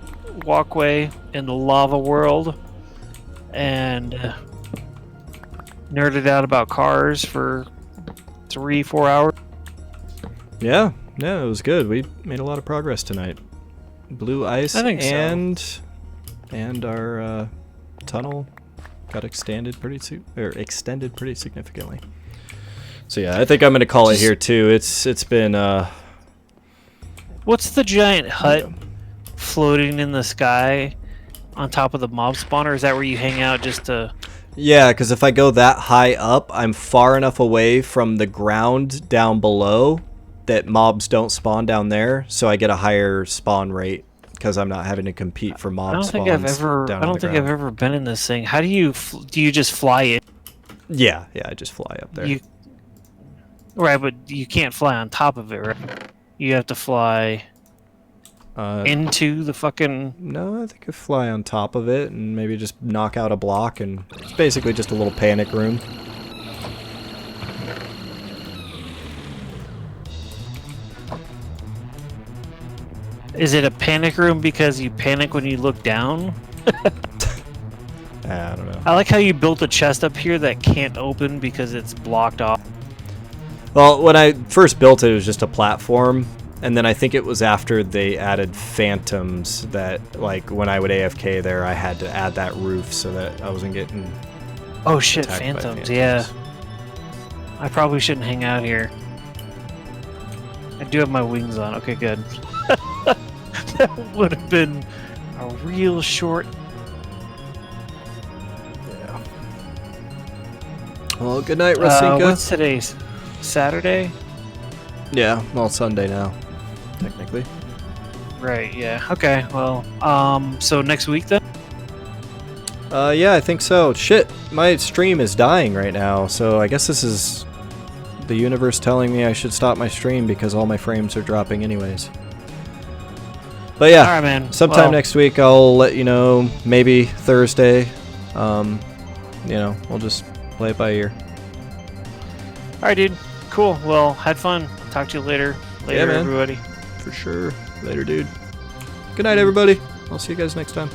walkway in the lava world and nerded out about cars for 3-4 hours. Yeah, it was good. We made a lot of progress tonight. Blue ice I think so. and our tunnel got extended pretty significantly. So yeah, I think I'm gonna call it here too. It's been What's the giant hut floating in the sky on top of the mob spawner? Is that where you hang out just to... Yeah, because if I go that high up, I'm far enough away from the ground down below that mobs don't spawn down there, so I get a higher spawn rate because I'm not having to compete for mob spawns. I don't think I've ever been in this thing. How do you just fly it? Yeah, I just fly up there. Right, but you can't fly on top of it, right? You have to fly into the fucking... No, I think I fly on top of it and maybe just knock out a block, and it's basically just a little panic room. Is it a panic room because you panic when you look down? I don't know. I like how you built a chest up here that can't open because it's blocked off. Well, when I first built it, it was just a platform, and then I think it was after they added phantoms that, like, when I would AFK there, I had to add that roof so that I wasn't getting Oh shit, attacked by phantoms, yeah. I probably shouldn't hang out here. I do have my wings on. Okay, good. That would have been a real short... Yeah. Well, good night, Rasinka. What's today's? Saturday? Yeah, well, Sunday now, technically. Right, yeah. Okay, well, so next week then? Yeah, I think so. Shit, my stream is dying right now, so I guess this is the universe telling me I should stop my stream because all my frames are dropping anyways. But yeah, Alright, man. sometime Well, next week I'll let you know, maybe Thursday. You know, we'll just play it by ear. Alright, dude. Cool. Well, had fun. Talk to you later. Later, Yeah, man. everybody. For sure. Later, dude. Good night, everybody. I'll see you guys next time.